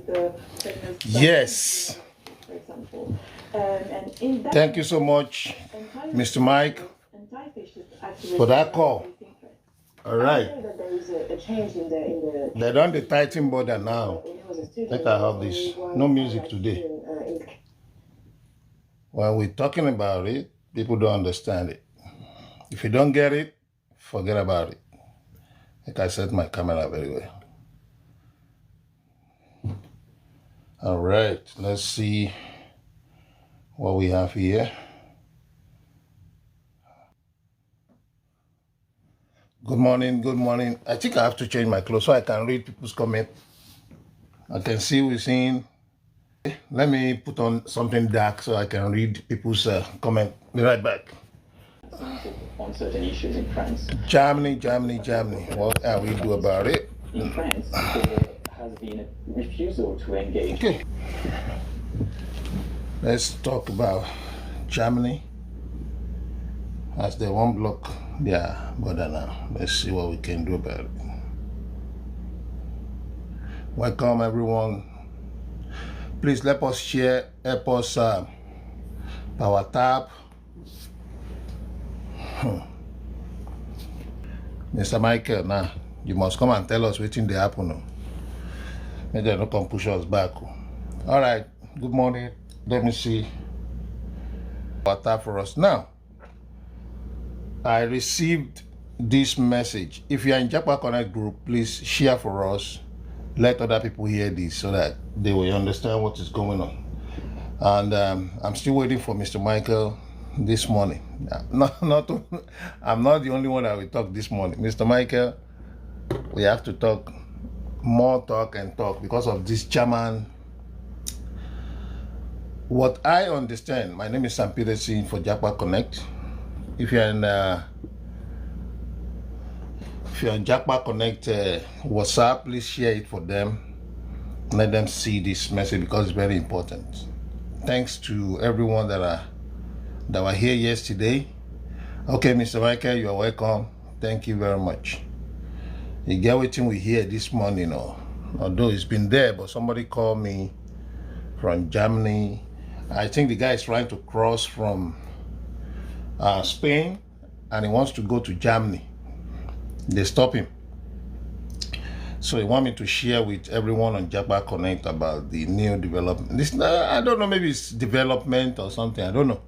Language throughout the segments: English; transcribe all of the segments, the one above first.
with the yes. For example. And in that Thank you so much, Mr. Mike, for that call. All right. There is a change in the They're on the Titan border now. Let I have this. No music today. When we're talking about it, people don't understand it. If you don't get it, forget about it. Like I set my camera very well. All right, let's see what we have here. Good morning, good morning. I think I have to change my clothes so I can read people's comment. I can see we're seeing. Let me put on something dark so I can read people's comment. Be right back. On certain issues in France. Germany. What are we do about it? In France, there has been a refusal to engage. Okay. Let's talk about Germany. As they won't block their border now. Let's see what we can do about it. Welcome everyone. Please let us share, help us power tap. Mr. Michael, now you must come and tell us what's in the happen. Maybe they don't come push us back. All right, good morning. Let me see power tap for us now. I received this message. If you are in Japa Connect group, please share for us. Let other people hear this so that they will understand what is going on. And I'm still waiting for Mr. Michael this morning. I'm not the only one that will talk this morning. Mr. Michael, we have to talk more, talk because of this chairman. What I understand, my name is Sam Peterson for Japa Connect. If you're in Japa Connect WhatsApp, please share it for them. Let them see this message because it's very important. Thanks to everyone that were here yesterday. Okay, Mr. Michael, you are welcome. Thank you very much. You get what we hear this morning, although it's been there, but somebody called me from Germany. I think the guy is trying to cross from Spain and he wants to go to Germany. They stop him. So he want me to share with everyone on Japa Connect about the new development. This, I don't know, maybe it's development or something, I don't know.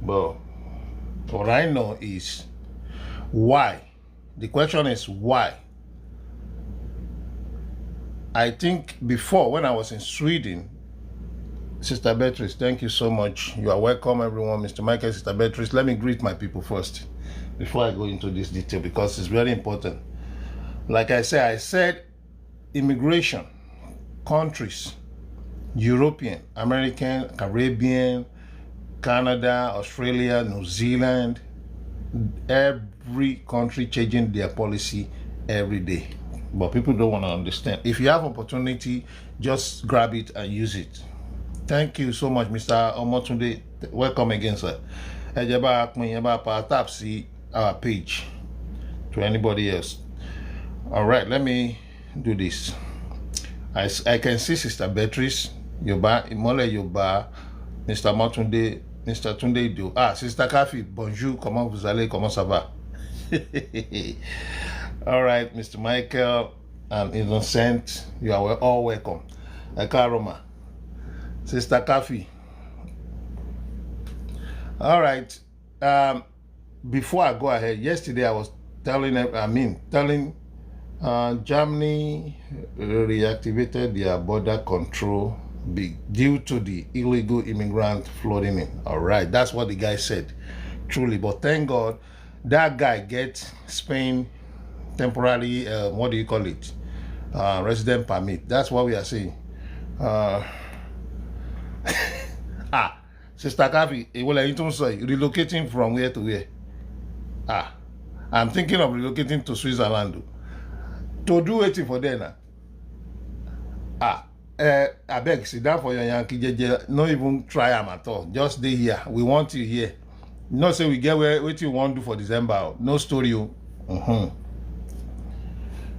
But what I know is why. The question is why. I think before, when I was in Sweden, Sister Beatrice, thank you so much. You are welcome, everyone. Mr. Michael, Sister Beatrice, let me greet my people first before I go into this detail because it's very important. Like I said immigration, countries, European, American, Caribbean, Canada, Australia, New Zealand, every country changing their policy every day. But people don't want to understand. If you have opportunity, just grab it and use it. Thank you so much, Mr. Omotunde. Welcome again, sir. Tap see our page to anybody else. All right, let me do this. I can see Sister Beatrice, Yoba, Imole Yoba, Mr. Motunde, Mr. Tunde Do. Sister Kafi, bonjour, comment vous allez, comment ça va? All right, Mr. Michael and Innocent, you are all welcome. Ekaroma. Sister Kafi. All right. Before I go ahead, yesterday I was telling Germany reactivated their border control due to the illegal immigrant flooding in. All right, that's what the guy said. Truly, but thank God that guy gets Spain temporary, what do you call it? Resident permit. That's what we are saying. Sister Kavi, relocating from where to where? I'm thinking of relocating to Switzerland. To do waiting for them. I beg, sit down for your Yankee JJ. Not even try them at all. Just stay here. We want you here. Not say we get what you want to do for December. No story.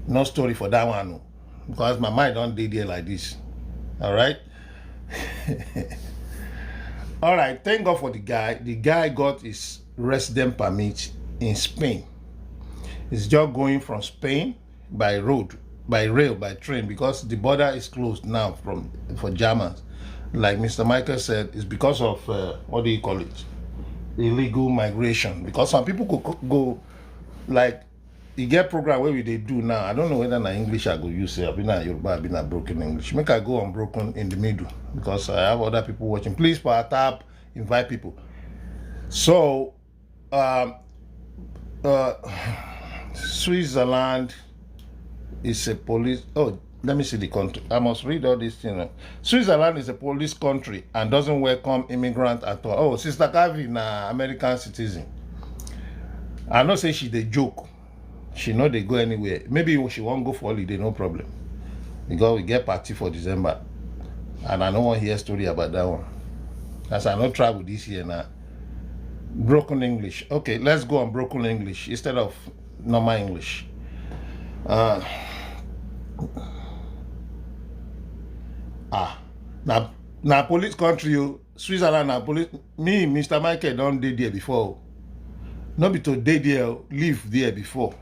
No story for that one. Because my mind don't stay there like this. All right. All right. Thank God for the guy. The guy got his resident permit in Spain. He's just going from Spain by road, by rail, by train, because the border is closed now from for Germans. Like Mr. Michael said, it's because of what do you call it? Illegal migration. Because some people could go, like, you get program where we they do now. I don't know whether na English I go use it. I've been at Yoruba, I've been at broken English. Make I go on broken in the middle because I have other people watching. Please, for a tap, invite people. So, um, uh, Switzerland is a police. Oh, let me see the country. I must read all these things. Switzerland is a police country and doesn't welcome immigrants at all. Oh, Sister Kavi, na American citizen. I know say she the joke. She know they go anywhere. Maybe she won't go for holiday, no problem. Because we get party for December. And I don't want to hear story about that one. As I not travel this year now. Broken English. Okay, let's go on broken English instead of normal English. Uh, now police country, Switzerland na police. Me, Mr. Michael, don't did there before. Not be to dey there, live there before.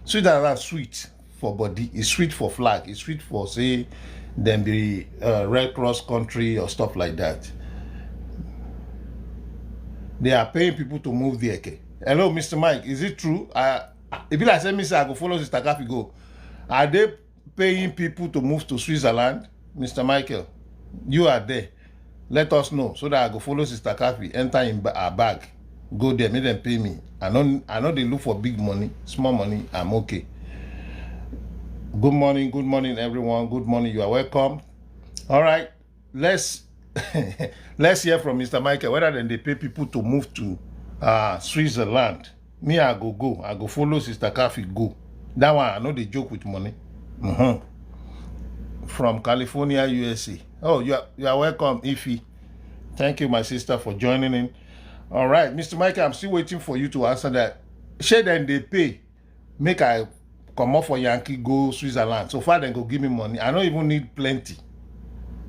Switzerland sweet for body, it's sweet for flag, it's sweet for say them be Red Cross country or stuff like that. They are paying people to move there. Okay? Hello, Mr. Mike, is it true? If you like say me say I go follow Sister Kafi go. Are they paying people to move to Switzerland? Mr. Michael, you are there. Let us know so that I go follow Sister Kafi, enter in our bag, go there, make them pay me. I know they look for big money, small money, I'm okay. Good morning, everyone. Good morning, you are welcome. All right, let's let's hear from Mr. Michael whether then they pay people to move to Switzerland. Me, I go follow Sister Kafi go. That one, I know they joke with money. From California, USA. Oh, you are welcome, Ify. Thank you, my sister, for joining in. All right, Mr. Michael, I'm still waiting for you to answer that. Share then they pay. Make I come up for Yankee go Switzerland. So far, then go give me money. I don't even need plenty.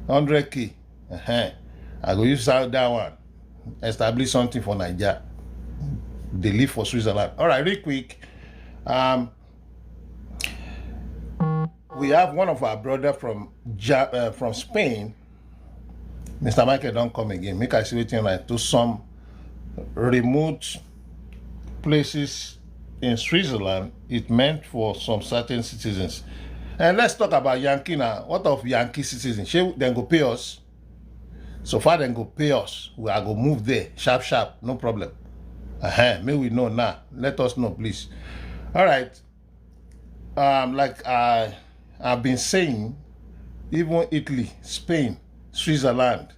100K. I go use that one. Establish something for Nigeria. They live for Switzerland. All right, real quick. We have one of our brother from Spain. Mr. Michael, don't come again. Make I see waiting like to some remote places in Switzerland. It meant for some certain citizens. And let's talk about Yankee now. What of Yankee citizens? Shall then go pay us? So far, then go pay us. We are go move there, sharp, no problem. May we know now. Let us know, please. All right. Like I've been saying, even Italy, Spain, Switzerland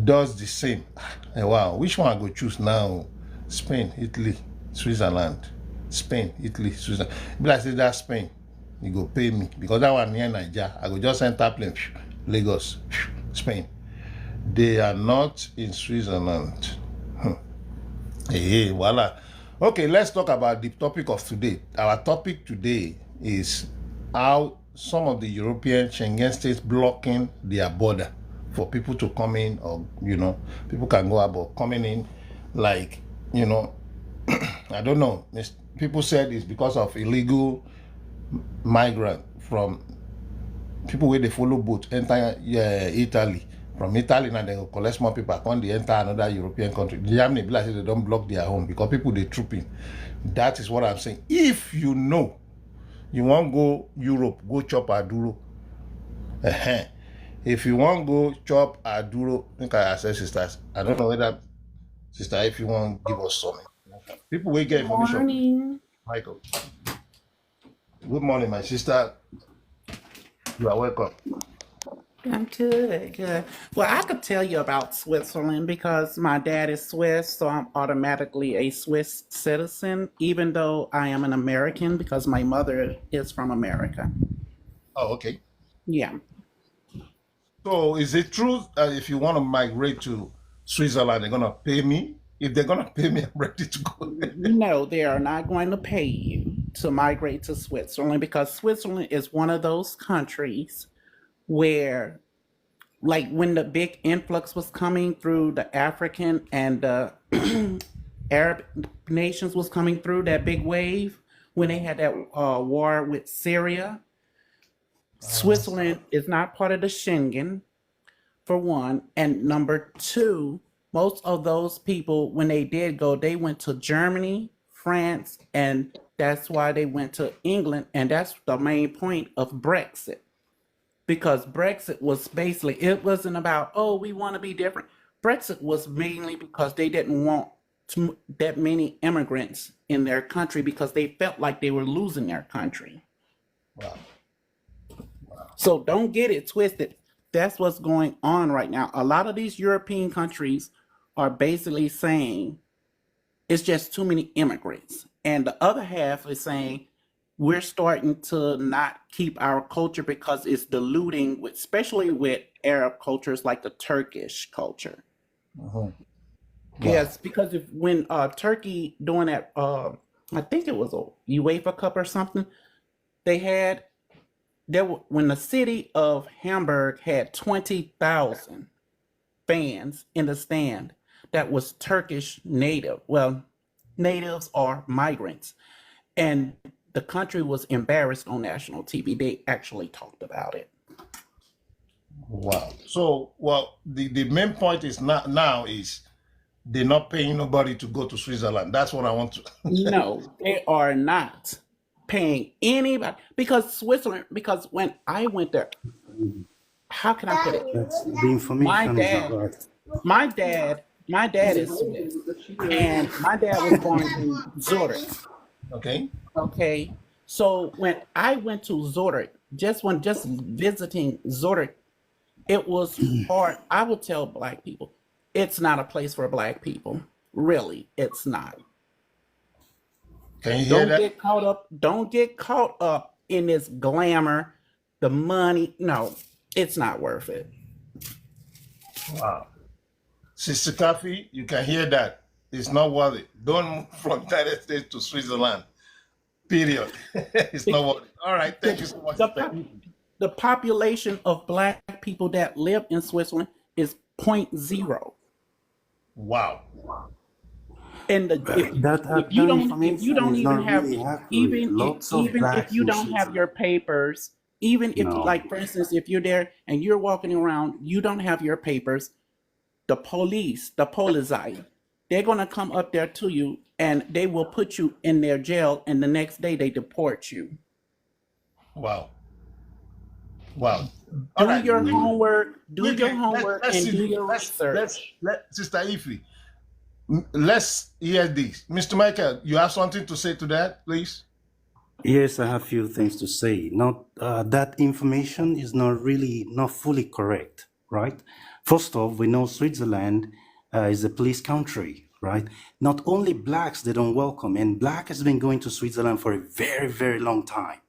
does the same. Wow, which one I go choose now? Spain, Italy, Switzerland. Spain, Italy, Switzerland. But I say that Spain, you go pay me because that one near Nigeria. I go just enter plane, Lagos, Spain. They are not in Switzerland. Hey, voila. Okay, let's talk about the topic of today. Our topic today is how some of the European Schengen states blocking their border for people to come in, or people can go out, but coming in, like I don't know. People said it's because of illegal migrant from people where they follow boat enter Italy. From Italy now they go collect more people when they enter another European country. Germany, like they don't block their home because people they trooping. That is what I'm saying. If you know you want go Europe, go chop Aduro. If you want go chop Aduro, think I ask sisters. I don't know whether sister, if you want give us something. People will get information. Morning. Michael. Good morning, my sister. You are welcome. I'm good, good. Well, I could tell you about Switzerland because my dad is Swiss, so I'm automatically a Swiss citizen, even though I am an American because my mother is from America. Oh, okay. Yeah. So is it true if you want to migrate to Switzerland, they're gonna pay me? If they're gonna pay me, I'm ready to go. No, they are not going to pay you to migrate to Switzerland because Switzerland is one of those countries where like when the big influx was coming through the African and the Arab nations was coming through that big wave when they had that war with Syria. Switzerland is not part of the Schengen, for one, and number two, most of those people when they did go, they went to Germany, France, and that's why they went to England, and that's the main point of Brexit, because Brexit was basically, it wasn't about, oh, we want to be different. Brexit was mainly because they didn't want that many immigrants in their country because they felt like they were losing their country. Wow. So don't get it twisted. That's what's going on right now. A lot of these European countries are basically saying it's just too many immigrants. And the other half is saying we're starting to not keep our culture because it's diluting with, especially with Arab cultures like the Turkish culture. Wow. Yes, because if when Turkey doing that, I think it was a UEFA Cup or something, they had when the city of Hamburg had 20,000 fans in the stand that was Turkish native. Well, natives are migrants, and the country was embarrassed on national TV. They actually talked about it. Wow. So, well, the main point is not now is they're not paying nobody to go to Switzerland. That's what I want to. No, they are not paying anybody because Switzerland. Because when I went there, how can I put it? That's the My information is not dad, right. my dad is Swiss, and my dad was born in Zurich. Okay. Okay, so when I went to Zurich, just visiting Zurich, it was hard. I would tell black people, it's not a place for black people. Really, it's not. Can you hear that? Don't get caught up in this glamour, the money. No, it's not worth it. Wow. Sister Coffee, you can hear that. It's not worth it. Don't move from United States to Switzerland. Period. It's not worth it. All right. Thank you so much. The population of black people that live in Switzerland is point zero. Wow. And That if you don't information is even not have, really accurate. even Lots of even if blacks you in don't have your Switzerland. papers, even if, No. like, for instance, if you're there and you're walking around, you don't have your papers, the police, the Polizei, they're gonna come up there to you and they will put you in their jail, and the next day they deport you. Wow. Wow. All Do right. your homework, do We your can homework, let's and see do your let's research. let Sister Ify. Let's hear this. Mr. Michael, you have something to say to that, please? Yes, I have few things to say. Not that information is not fully correct, right? First off, we know Switzerland is a police country, right? Not only blacks they don't welcome, and black has been going to Switzerland for a very, very long time.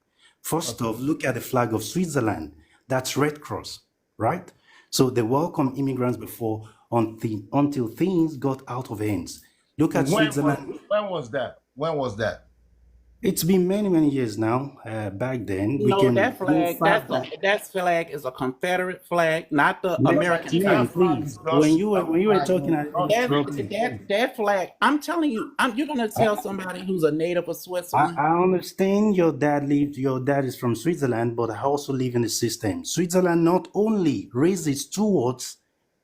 First off, look at the flag of Switzerland. That's Red Cross, right? So they welcome immigrants before until things got out of hands. Look at Switzerland. When was that? When was that? It's been many, many years now. Back then, we No, can that go flag, further. that flag is a Confederate flag, not the Man, American man, flag. please. When you were talking, I Not interrupted. That flag, I'm telling you, you're gonna tell somebody who's a native of Switzerland. I understand your dad is from Switzerland, but I also live in the system. Switzerland not only raises towards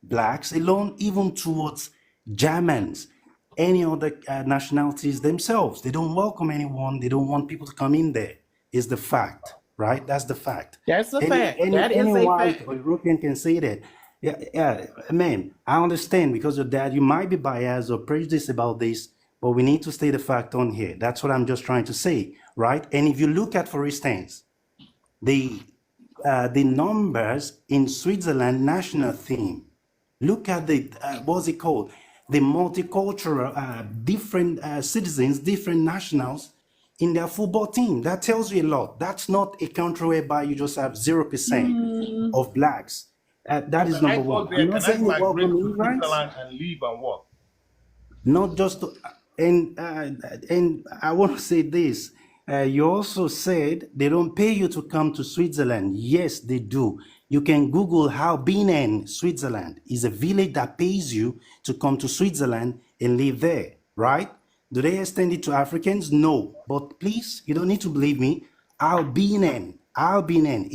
blacks alone, even towards Germans, any other nationalities themselves. They don't welcome anyone. They don't want people to come in there. Is the fact, right? That's the fact. That's a fact. That is Any a white fact. or European can say that. Yeah, yeah, man, I understand because your dad, you might be biased or prejudiced about this, but we need to state the fact on here. That's what I'm just trying to say, right? And if you look at, for instance, the numbers in Switzerland national theme. Look at the what's it called? The multicultural, different citizens, different nationals in their football team. That tells you a lot. That's not a country whereby you just have 0% of blacks. That is Can I number go one. there? I'm not Can I saying you welcome migrate to immigrants, Switzerland and live and work? not just to, and I want to say this. You also said they don't pay you to come to Switzerland. Yes, they do. You can Google how Bienen, Switzerland, is a village that pays you to come to Switzerland and live there, right? Do they extend it to Africans? No. But please, you don't need to believe me. Albinen, Albinen,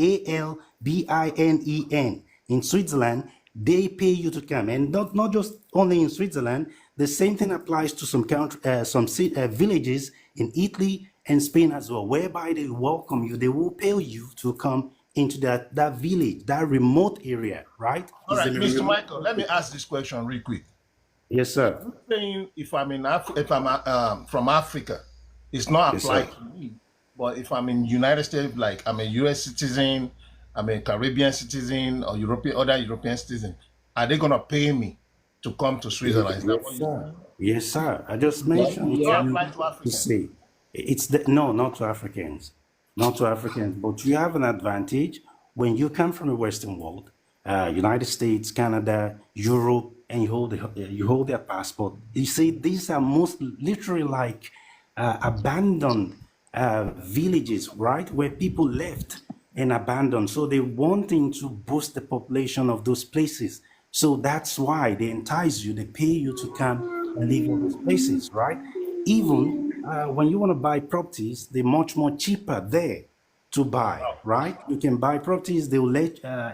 in Switzerland, they pay you to come. And not just only in Switzerland, the same thing applies to some villages in Italy and Spain as well, whereby they welcome you, they will pay you to come into that village, that remote area, right? All Is right, the Mr. Michael, let me ask this question real quick. Yes, sir. Saying if I'm if I'm from Africa, it's not Yes, applied sir. to me. But if I'm in United States, like I'm a U.S. citizen, I'm a Caribbean citizen, or other European citizen, are they gonna pay me to come to Switzerland? Is that Yes, what you sir. Yes, sir. I just It mentioned it to not you apply to to Africans. say it's no, not to Africans, not to Africans, but you have an advantage when you come from the Western world, United States, Canada, Europe, and you hold their passport. You see, these are most literally like abandoned villages, right, where people left and abandoned. So they wanting to boost the population of those places. So that's why they entice you, they pay you to come and live in those places, right? Even when you want to buy properties, they're much more cheaper there to buy, right? You can buy properties, they will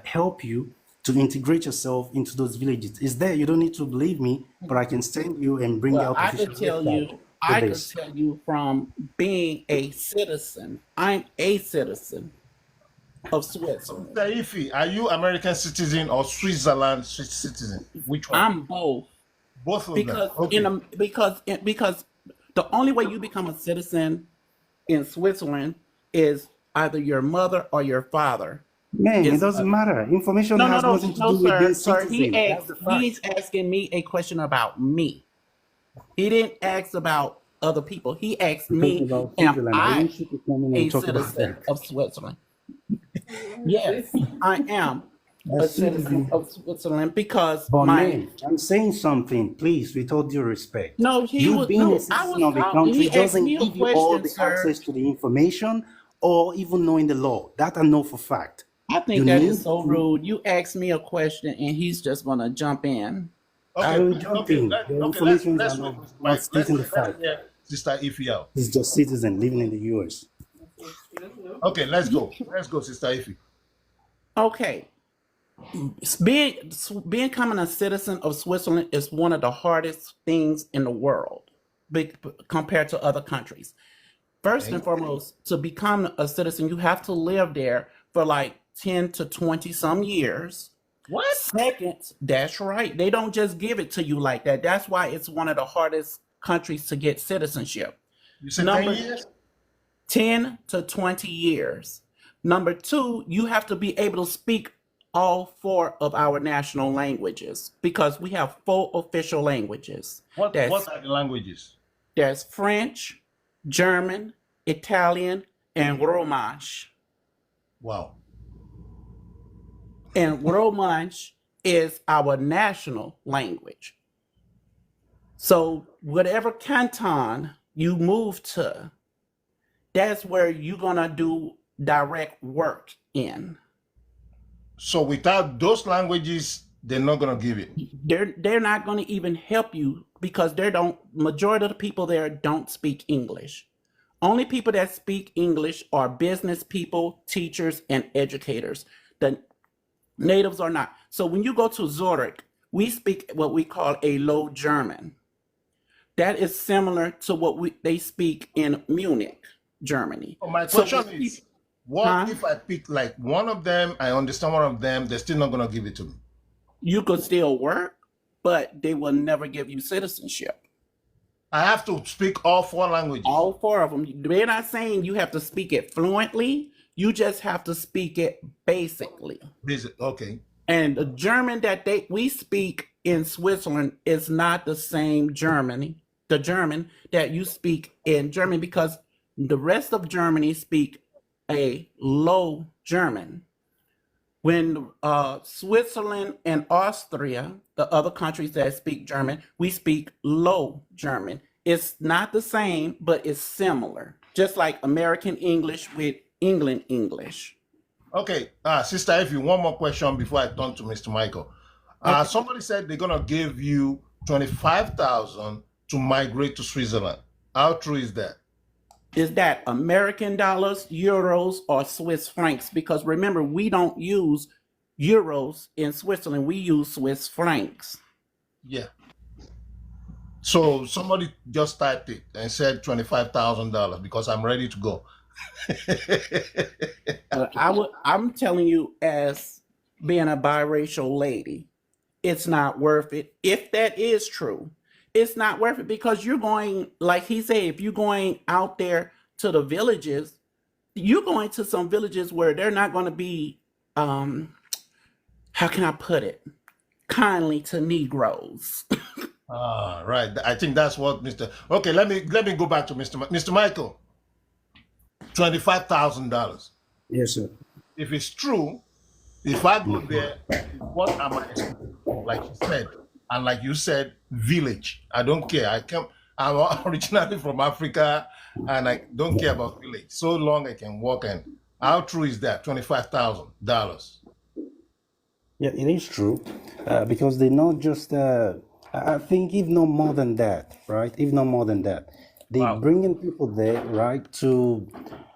help you to integrate yourself into those villages. It's there, you don't need to believe me, but I can send you and bring Well, out official website for I could this. tell you from being a citizen, I'm a citizen of Switzerland. Saifi, are you American citizen or Switzerland citizen? Which one? I'm both Both of them. because Okay. because the only way you become a citizen in Switzerland is either your mother or your father Man, it is doesn't matter. Information no no has no nothing to no do with being sir. citizen. That's the He's fact. asking me a question about me. He didn't ask about other people. He asked We're talking me, about am Switzerland. I I want you to come in a and talk about citizen that. of Switzerland? Yes, I am a That's citizen citizen. of Switzerland because But my man, I'm saying something, please, with all due respect. no, he You was being a no, I citizen was of a talking. country He asked doesn't me a give you all question, the sir. access to the information or even knowing the law. That I know for fact. I You think that is need so to. rude. You asked me a question and he's just gonna jump in. I Okay. will jump Okay. in. The Okay. informations are Let's wait, Mr. not Mike. stating the Let's fact. hear Sister Ife out. He's just citizen living in the US. Okay. Let's You, go. Let's go, Sister Ife. okay, being becoming a citizen of Switzerland is one of the hardest things in the world, big, compared to other countries. First Okay. and foremost, to become a citizen, you have to live there for like 10 to 20 some years. What? Second, that's right. They don't just give it to you like that. That's why it's one of the hardest countries to get citizenship. You said 10 Number years? 10 to 20 years. Number two, you have to be able to speak all four of our national languages because we have four official languages. What That's are the languages? there's French, German, Italian, and Romansh. Wow. And Romansh is our national language. So whatever canton you move to, that's where you're gonna do direct work in. So without those languages, they're not gonna give it. They're not gonna even help you because they don't majority of the people there don't speak English. Only people that speak English are business people, teachers, and educators. The natives are not. So when you go to Zurich, we speak what we call a Low German. That is similar to what they speak in Munich, Germany. So my So question when is, people, what huh? if I pick like one of them, I understand one of them, they're still not gonna give it to me? You could still work, but they will never give you citizenship. I have to speak all four languages. All four of them. They're not saying you have to speak it fluently. You just have to speak it basically. Okay. And the German that we speak in Switzerland is not the same the German that you speak in Germany because the rest of Germany speak a Low German. When Switzerland and Austria, the other countries that speak German, we speak Low German. It's not the same, but it's similar. Just like American English with England English. Okay, Sister Effie, one more question before I turn to Mr. Michael. Okay. Somebody said they're gonna give you 25,000 to migrate to Switzerland. How true is that? Is that American dollars, euros, or Swiss francs? Because remember, we don't use euros in Switzerland, we use Swiss francs. Yeah. So somebody just typed it and said $25,000 because I'm ready to go. I'm telling you, as being a biracial lady, it's not worth it. If that is true, it's not worth it because you're going, like he said, if you're going out there to the villages, you're going to some villages where they're not going to be, how can I put it, kindly to Negroes. Right. I think that's what Mr. Okay, let me go back to Mr. Michael. $25,000. Yes, sir. If it's true, if I go there, what am I expecting? Like you said, and like you said, village. I don't care. I'm originally from Africa, and I don't care about village. So long I can walk in. How true is that? $25,000. Yeah, it is true, because they not just. I think if no more than that, right? If no more than that, they Wow. bringing people there, right? To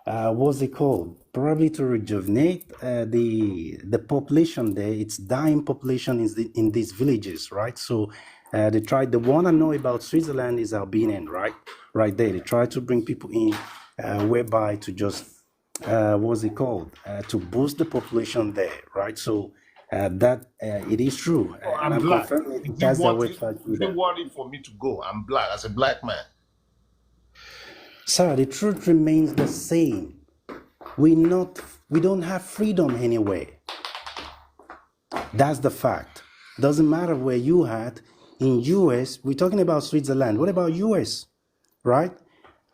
what's it called? Probably to rejuvenate the population there. It's dying population in these villages, right? So they want to know about Switzerland is Albanian, right? Right there, they try to bring people in, whereby to just what's it called? To boost the population there, right? So that it is true, Oh, and I'm I'm black. confirming it. Is it That's their worth it? website Is it either. worth it for me to go? I'm black as a black man. Sir, the truth remains the same. We don't have freedom anywhere. That's the fact. Doesn't matter where you at. In US, we're talking about Switzerland. What about US? Right?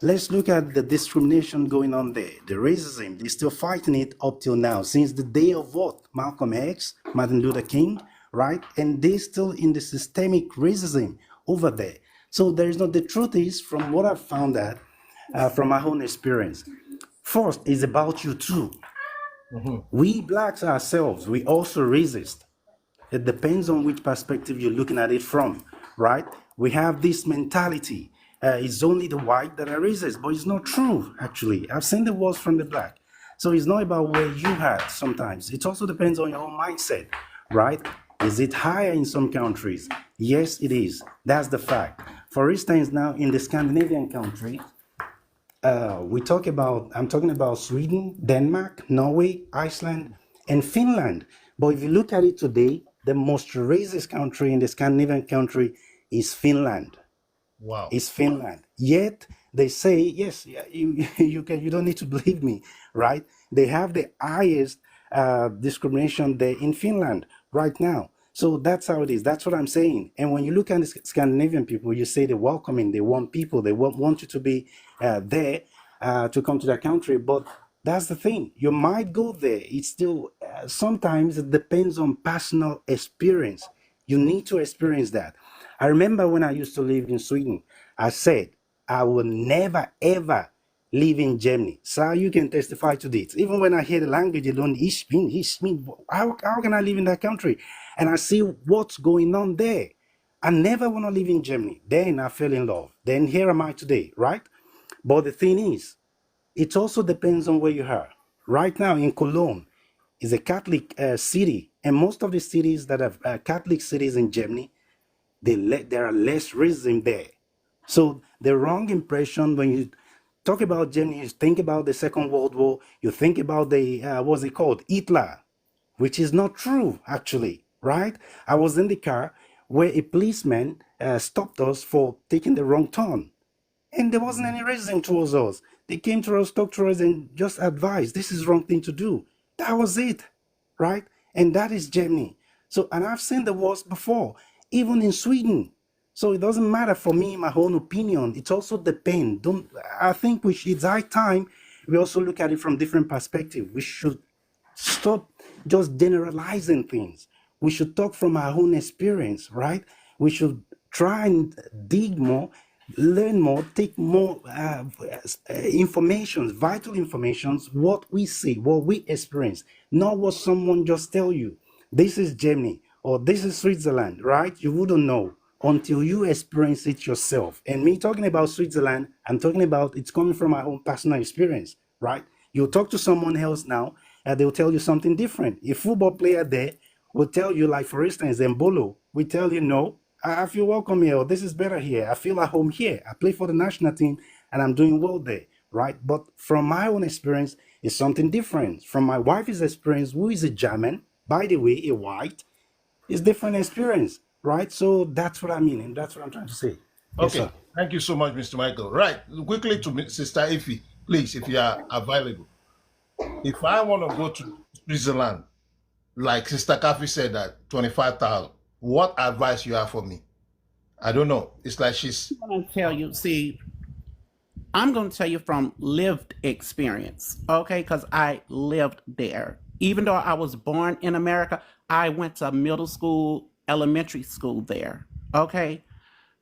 Let's look at the discrimination going on there. The racism, they're still fighting it up till now. Since the day of what? Malcolm X, Martin Luther King, right? And they're still in the systemic racism over there. So there is not, the truth is, from what I've found out, from my own experience, first is about you too. Mhm. We blacks ourselves, we also resist. It depends on which perspective you're looking at it from, right? We have this mentality. It's only the white that are racist, but it's not true, actually. I've seen the words from the black. So it's not about where you had sometimes. It also depends on your own mindset, right? Is it higher in some countries? Yes, it is. That's the fact. For instance, now in the Scandinavian country, I'm talking about Sweden, Denmark, Norway, Iceland, and Finland. But if you look at it today, the most racist country in the Scandinavian country is Finland. Wow. Is Finland. Yet they say, yes, yeah, you don't need to believe me, right? They have the highest discrimination there in Finland right now. So that's how it is. That's what I'm saying. And when you look at the Scandinavian people, you say they're welcoming, they want people, they want you to be there to come to their country. But that's the thing. You might go there. It's still, sometimes it depends on personal experience. You need to experience that. I remember when I used to live in Sweden, I said, I will never ever live in Germany. So you can testify to this. Even when I hear the language alone, ich bin, how can I live in that country? And I see what's going on there. I never want to live in Germany. Then I fell in love. Then here am I today, right? But the thing is, it also depends on where you are. Right now in Cologne is a Catholic city, and most of the cities that are Catholic cities in Germany, there are less racism there. So the wrong impression when you talk about Germany, you think about the Second World War, you think about the what's it called, Hitler, which is not true actually, right? I was in the car where a policeman stopped us for taking the wrong turn. And there wasn't any racism towards us. They came to us, talked to us, and just advised this is the wrong thing to do. That was it, right? And that is Germany. So, and I've seen the worst before, even in Sweden. So it doesn't matter for me, my own opinion. It also depends. Don't I think it's high time we also look at it from different perspective. We should stop just generalizing things. We should talk from our own experience, right? We should try and dig more learn more, take more information, vital informations, what we see, what we experience, not what someone just tell you. This is Germany or this is Switzerland, right? You wouldn't know until you experience it yourself. And me talking about Switzerland, I'm talking about it's coming from my own personal experience, right? You'll talk to someone else now, and they'll tell you something different. A football player there will tell you, like for instance, Mbolo, we tell you no. I feel welcome here, or this is better here. I feel at home here. I play for the national team and I'm doing well there, right? But from my own experience, it's something different. From my wife's experience, who is a German, by the way, a white, it's different experience, right? So that's what I mean, and that's what I'm trying to say. Yes, Okay, sir. thank you so much, Mr. Michael. Right, quickly to Sister Ify, please, if you are available. If I want to go to Switzerland, like Sister Kafi said that 25,000, what advice you have for me? I don't know. It's like she's I'm going to tell you, see, I'm going to tell you from lived experience, okay? Because I lived there. Even though I was born in America, I went to middle school, elementary school there, okay?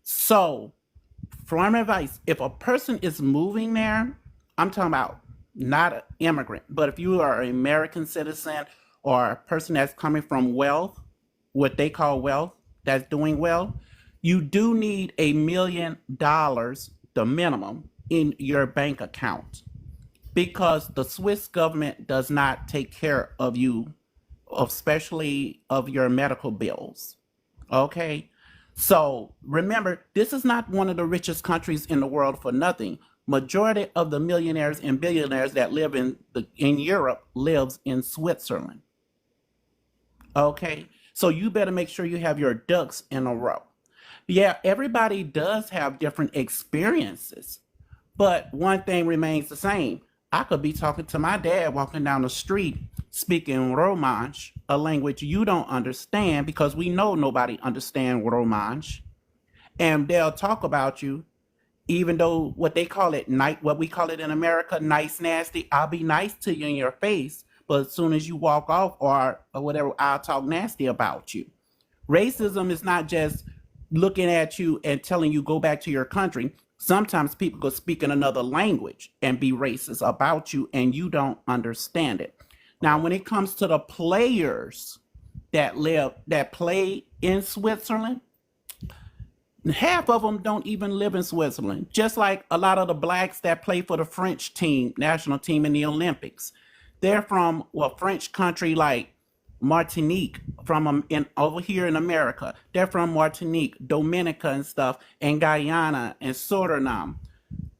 So, from advice, if a person is moving there, I'm talking about not an immigrant, but if you are an American citizen or a person that's coming from wealth, what they call wealth, that's doing well, you do need $1 million, the minimum, in your bank account because the Swiss government does not take care of you, especially of your medical bills. Okay? So remember, this is not one of the richest countries in the world for nothing. Majority of the millionaires and billionaires that live in Europe lives in Switzerland. Okay? So you better make sure you have your ducks in a row. Yeah, everybody does have different experiences, but one thing remains the same. I could be talking to my dad walking down the street speaking Romansh, a language you don't understand because we know nobody understands Romansh. And they'll talk about you, even though what they call it, what we call it in America, nice, nasty. I'll be nice to you in your face, but as soon as you walk off or whatever, I'll talk nasty about you. Racism is not just looking at you and telling you go back to your country. Sometimes people go speak in another language and be racist about you and you don't understand it. Now, when it comes to the players that play in Switzerland, half of them don't even live in Switzerland. Just like a lot of the blacks that play for the French team, national team in the Olympics. They're from French country like Martinique, from in over here in America. They're from Martinique, Dominica and stuff, and Guyana and Suriname.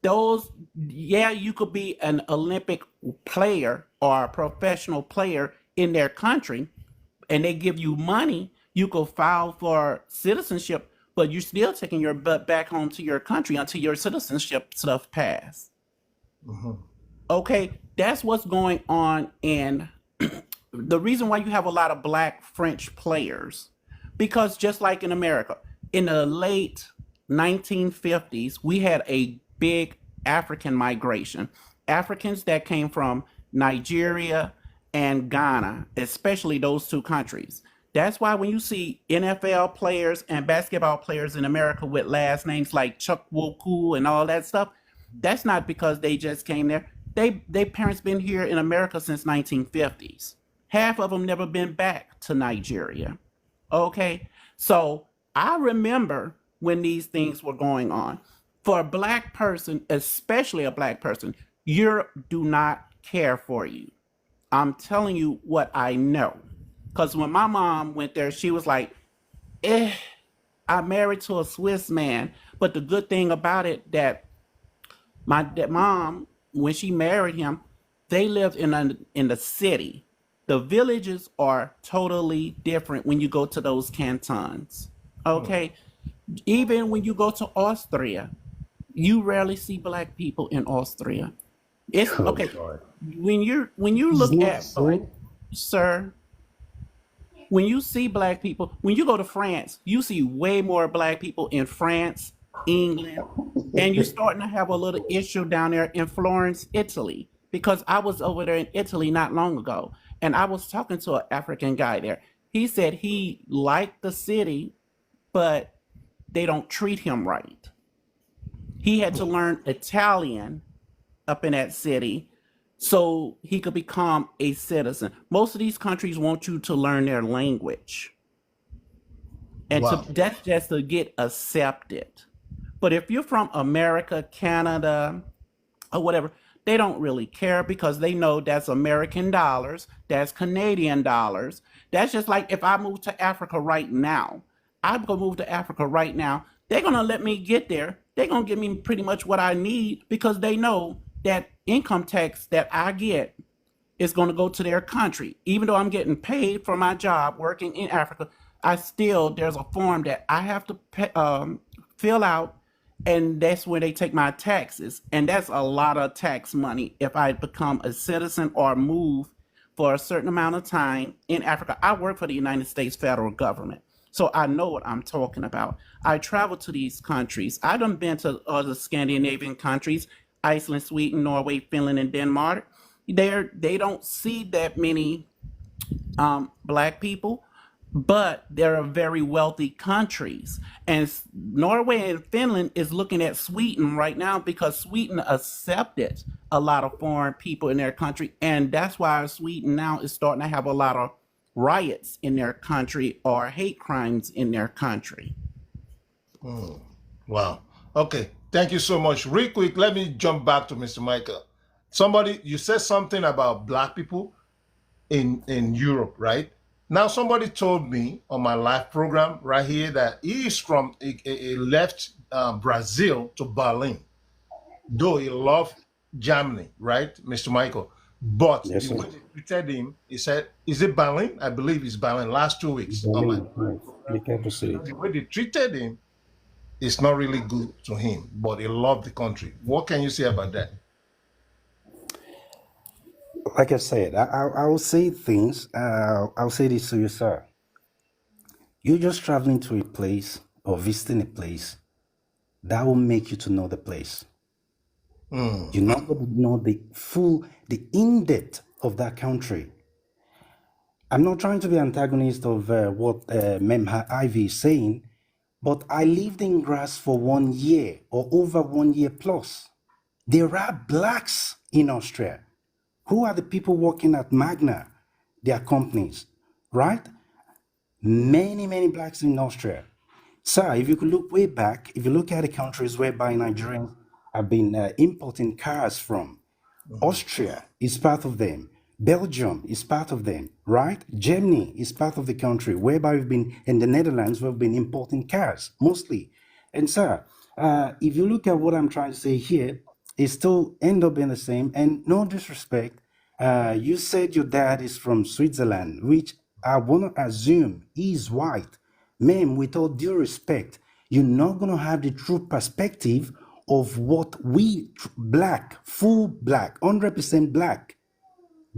Those, yeah, you could be an Olympic player or a professional player in their country, and they give you money. You could file for citizenship, but you're still taking your butt back home to your country until your citizenship stuff pass. Okay, that's what's going on in the reason why you have a lot of black French players, because just like in America, in the late 1950s, we had a big African migration. Africans that came from Nigeria and Ghana, especially those two countries. That's why when you see NFL players and basketball players in America with last names like Chuck Woku and all that stuff, that's not because they just came there. They parents been here in America since 1950s. Half of them never been back to Nigeria. Okay, so I remember when these things were going on. For a black person, especially a black person, Europe do not care for you. I'm telling you what I know. Because when my mom went there, she was like, eh, I'm married to a Swiss man. But the good thing about it that mom, when she married him, they lived in the city. The villages are totally different when you go to those cantons. Okay, even when you go to Austria, you rarely see black people in Austria. It's Oh okay God. when you It's look not at black, so. sir. When you see black people, when you go to France, you see way more black people in France, England, and you're starting to have a little issue down there in Florence, Italy. Because I was over there in Italy not long ago, and I was talking to an African guy there. He said he liked the city, but they don't treat him right. He had to learn Italian up in that city so he could become a citizen. Most of these countries want you to learn their language, and to Wow. that's just to get accepted. But if you're from America, Canada, or whatever, they don't really care because they know that's American dollars, that's Canadian dollars. That's just like if I move to Africa right now. I'm gonna move to Africa right now. They're gonna let me get there. They're gonna give me pretty much what I need because they know that income tax that I get is going to go to their country. Even though I'm getting paid for my job working in Africa, there's a form that I have to fill out, and that's where they take my taxes. And that's a lot of tax money if I become a citizen or move for a certain amount of time in Africa. I work for the United States federal government, so I know what I'm talking about. I travel to these countries. I done been to other Scandinavian countries, Iceland, Sweden, Norway, Finland, and Denmark. They don't see that many black people, but they're very wealthy countries. And Norway and Finland is looking at Sweden right now because Sweden accepted a lot of foreign people in their country, and that's why Sweden now is starting to have a lot of riots in their country or hate crimes in their country. Wow. Okay. Thank you so much. Real quick, let me jump back to Mr. Michael. Somebody, you said something about black people in Europe, right? Now, somebody told me on my live program right here that he is from, he left Brazil to Berlin, though he loved Germany, right, Mr. Michael? But Yes, the sir. way they treated him, he said, is it Berlin? I believe it's Berlin, last 2 weeks on my Berlin, right. The capital city. the way they treated him is not really good to him, but he loved the country. What can you say about that? Like I said, I will say things. I'll say this to you, sir. You're just traveling to a place or visiting a place that will make you to know the place. You're not going to know the in-depth of that country. I'm not trying to be antagonist of what Mem Ivy is saying, but I lived in grass for 1 year or over 1 year plus. There are blacks in Austria. Who are the people working at Magna, their companies, right? Many, many blacks in Austria. Sir, if you could look way back, if you look at the countries whereby Nigerians have been importing cars from, Austria is part of them. Belgium is part of them, right? Germany is part of the country whereby we've been, in the Netherlands, we've been importing cars mostly. And sir, if you look at what I'm trying to say here, it still end up being the same. And no disrespect, you said your dad is from Switzerland, which I want to assume he's white. Ma'am, with all due respect, you're not going to have the true perspective of what we, black, full black, 100% black,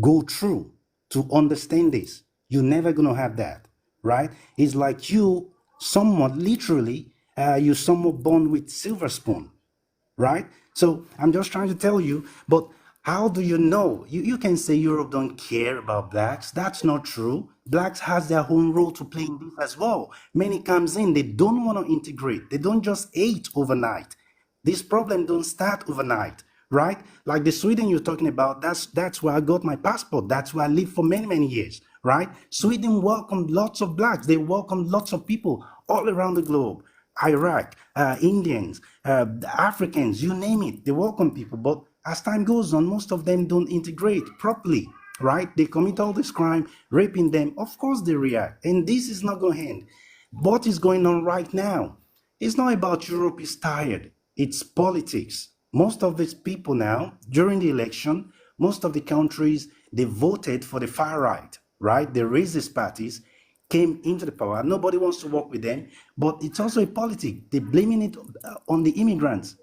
go through to understand this. You're never going to have that, right? It's like you, somewhat literally, you're somewhat born with silver spoon, right? So I'm just trying to tell you, but how do you know? You can say Europe don't care about blacks. That's not true. Blacks has their own role to play in this as well. Many comes in, they don't want to integrate. They don't just hate overnight. This problem don't start overnight, right? Like the Sweden you're talking about, that's where I got my passport. That's where I lived for many, many years, right? Sweden welcomed lots of blacks. They welcomed lots of people all around the globe. Iraq, Indians, Africans, you name it, they welcome people. But as time goes on, most of them don't integrate properly, right? They commit all this crime, raping them. Of course they react. And this is not going to end. What is going on right now? It's not about Europe is tired. It's politics. Most of these people now, during the election, most of the countries, they voted for the far right? The racist parties came into the power. Nobody wants to work with them, but it's also a politic. They're blaming it on the immigrants.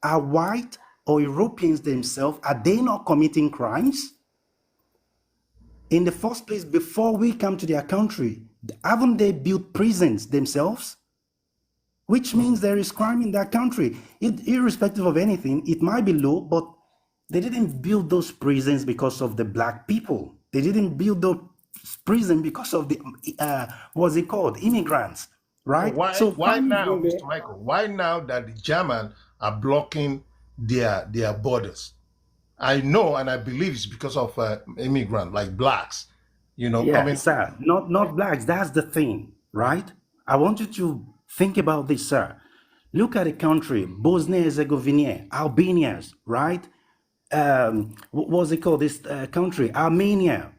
Are white or Europeans themselves, are they not committing crimes? In the first place, before we come to their country, haven't they built prisons themselves? Which means there is crime in that country. Irrespective of anything, it might be low, but they didn't build those prisons because of the black people. They didn't build those prison because of the what's it called, immigrants, right? Why So why crime is now, not there. Mr. Michael? Why now that the German are blocking their borders. I know and I believe it's because of immigrant like blacks, Yeah, coming. sir. Not blacks. That's the thing, right? I want you to think about this, sir. Look at the country, Bosnia Herzegovina, Albanians, right? What was it called? This country, Armenia,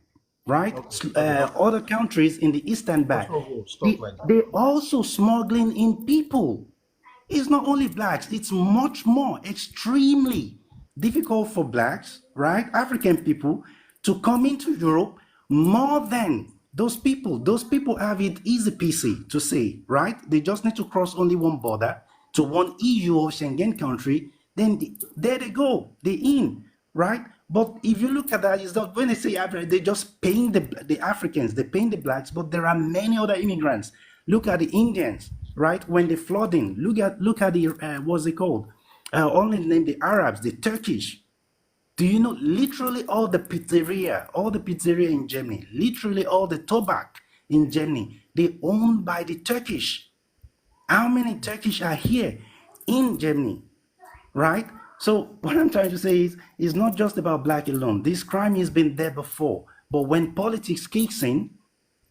right? Other countries in the Eastern Bloc, Kosovo, stuff like that. they also smuggling in people. It's not only blacks, it's much more extremely difficult for blacks, right? African people to come into Europe more than those people. Those people have it easy peasy to say, right? They just need to cross only one border to one EU or Schengen country, then there they go, they in, right? But if you look at that, it's not when they say Africa, they just paint the Africans, they paint the blacks, but there are many other immigrants. Look at the Indians, right? When the flooding, look at the what's it called? Only name the Arabs, the Turkish. Do you know literally all the pizzeria in Germany, literally all the tobacco in Germany, they owned by the Turkish. How many Turkish are here in Germany, right? So what I'm trying to say is, it's not just about black alone. This crime has been there before, but when politics kicks in,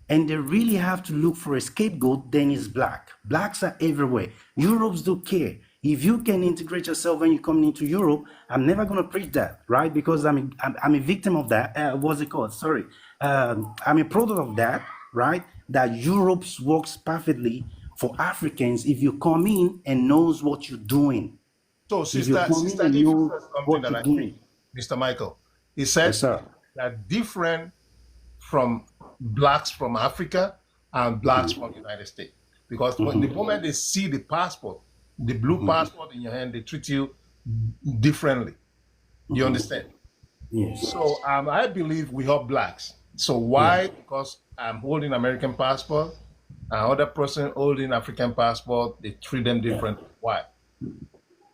and they really have to look for a scapegoat, then it's black. Blacks are everywhere. Europe's do care. If you can integrate yourself when you come into Europe, I'm never going to preach that, right? Because I'm a victim of that. What's it called? Sorry. I'm a product of that, right? That Europe works perfectly for Africans if you come in and knows what you're doing. So, If you come in sister, and if you know said something what that you're I think, doing. Mr. Michael, he Yes, said sir. that different from blacks from Africa and blacks from the United States. Because when the moment they see the passport, the blue passport in your hand, they treat you differently. You understand? Yes. So I believe we are blacks. So Yeah. why? Because I'm holding American passport, another person holding African passport, they treat them differently. Why?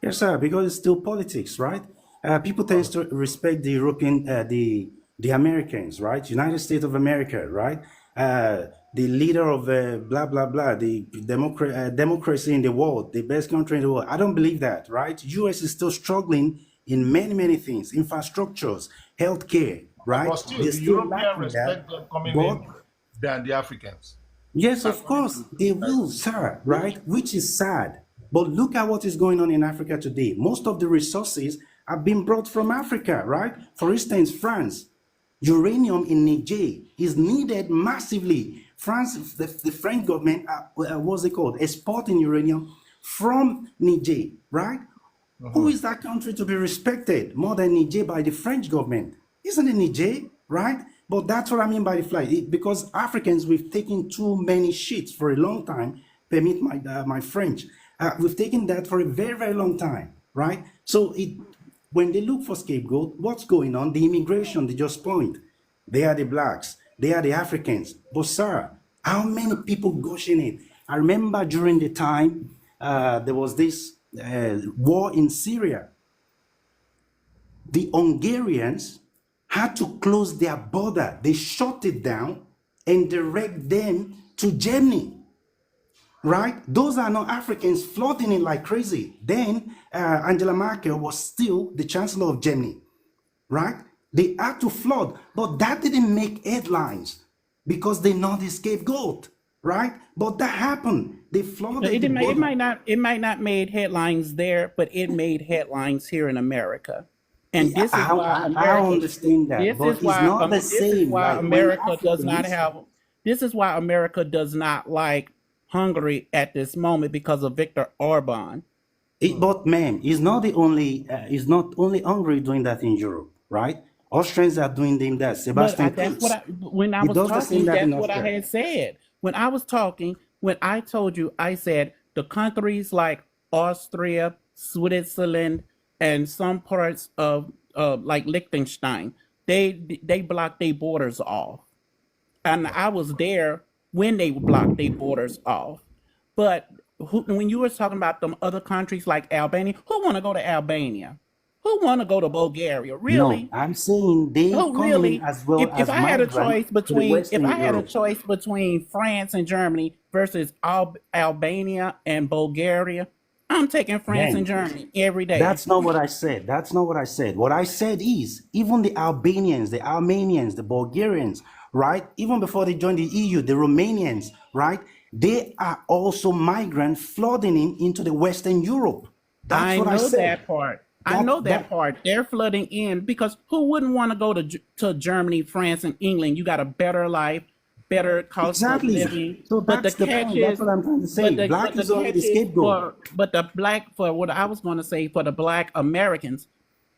Yes, sir, because it's still politics, right? People tend to respect the European, the Americans, right? United States of America, right? The leader of blah blah blah, the democracy in the world, the best country in the world. I don't believe that, right? U.S. is still struggling in many things, infrastructures, healthcare, right? But still, They're the still European lacking that, respect them coming but in than the Africans. yes, of According course, to they will, sir, right? Which is sad. But look at what is going on in Africa today. Most of the resources have been brought from Africa, right? For instance, France, uranium in Niger is needed massively. France, the French government, what's it called? Exporting uranium from Niger, right? Who is that country to be respected more than Niger by the French government? Isn't it Niger, right? But that's what I mean by the flag. Because Africans, we've taken too many shits for a long time. Permit my French. We've taken that for a very long time, right? So when they look for scapegoat, what's going on? The immigration, they just point. They are the blacks. They are the Africans. But sir, how many people gushing it? I remember during the time there was this war in Syria. The Hungarians had to close their border. They shut it down and direct them to Germany. Right? Those are not Africans flooding in like crazy. Then Angela Merkel was still the Chancellor of Germany. Right? They had to flood, but that didn't make headlines because they're not the scapegoat. Right? But that happened. They flooded the border. It might not made headlines there, but it made headlines here in America. And Yeah, this is why I America understand that, but it's not the this is same. why Like when America does not Africans, have this is why America does not like Hungary at this moment because of Viktor Orban. but man, it's not only Hungary doing that in Europe, right? Austrians are doing them that. Sebastian That's what Kurz, when I he was does the same talking, that in that's what I Austria. had said. When I was talking, when I told you, I said the countries like Austria, Switzerland, and some parts of like Liechtenstein, they block their borders off. And I was there when they blocked their borders off. But when you were talking about them other countries like Albania, who want to go to Albania? Who want to go to Bulgaria? No, Really? I'm saying they Oh, come in really? as well If as I had a migrants choice to the between if Western I had a Europe. choice between France and Germany versus Albania and Bulgaria, I'm taking France and Man, Germany every day. that's not what I said. That's not what I said. What I said is even the Albanians, the Armenians, the Bulgarians, right? Even before they joined the EU, the Romanians, right? They are also migrants flooding in into the Western Europe. That's I what I know said. that part. I That know that that part. They're flooding in because who wouldn't want to go to Germany, France, and England? You got a better life, better cost of exactly. living. So But the that's the catch point. That's is, what I'm trying to say. but Black the is only the catch is scapegoat. but the black for what I was going to say for the black Americans.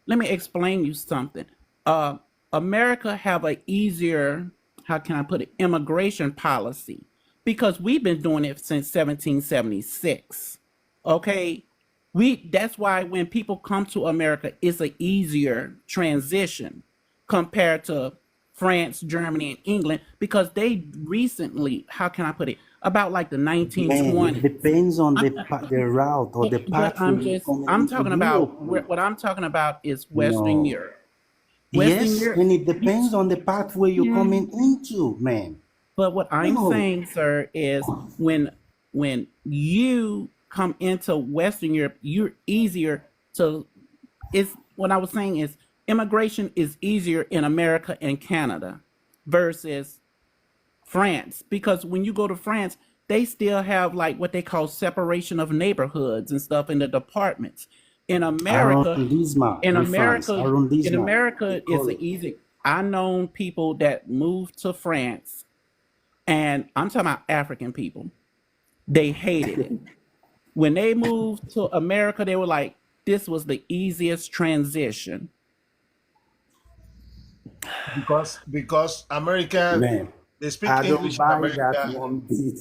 Let me explain you something. Uh, America have a easier, how can I put it, immigration policy because we've been doing it since 1776. Okay, that's why when people come to America, it's an easier transition compared to France, Germany, and England because they recently, how can I put it, about like the Man, it 1920s. depends on the route or the But pathway you're coming I'm into talking Europe about with. what I'm talking about is Western No. Europe. Western Yes, Europe, and it you, depends on the pathway you're mm, coming into, man. but what I'm No. saying, sir, is when you come into Western Europe, you're easier to. Is what I was saying is immigration is easier in America and Canada versus France because when you go to France, they still have like what they call separation of neighborhoods and stuff in the departments. In America, Arrondissement in in France. America, in Arrondissement, they America, it's call an it. easy. I known people that moved to France, and I'm talking about African people. They hated it when they moved to America. They were like, "This was the easiest transition." Because America, Man, they speak I don't English in buy that America. one bit.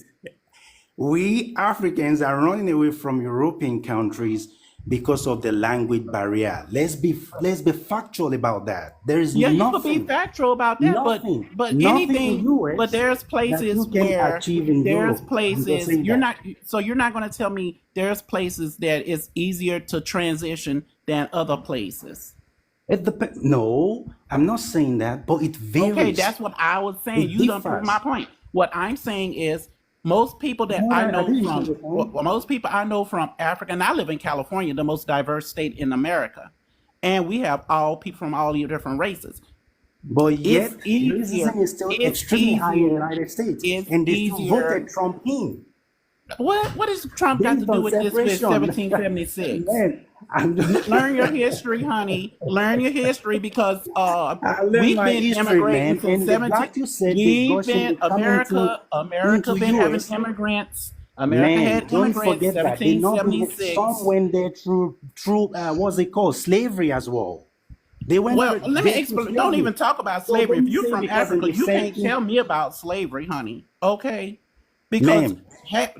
We Africans are running away from European countries because of the language barrier. Let's be factual about that. There is Yeah, you could be nothing, factual about that, nothing, but nothing in anything, but US there's that places you can where achieve in there's Europe. I'm just places saying you're that. not. So you're not going to tell me there's places that it's easier to transition than other places. It depends. No, I'm not saying that, but it Okay, varies. that's what I was saying. It You don't prove my differs. point. What I'm saying is most people that No, I I know didn't say from the point. most people I know from Africa, and I live in California, the most diverse state in America, and we have all people from all the different races. But It's yet, easier. racism is still It's extremely high in the easier. United States, It's and they still voted easier. Trump in What does Trump got to based do on with this with separation. 1776? Man, I'm Learn your history, honey. Learn your history because I learned we've my been history, immigrating man. since And the 17. black you said they We've gushing, been they come into America been having US. immigrants. America Man, had don't immigrants forget that they not been there. 1776. Some went there through what's it called, slavery as well. They went Well, let me there through explain. Don't slavery. even talk about So slavery. If don't you're say from because in Africa, the you can't 17th, tell me about slavery, honey. Okay, because man,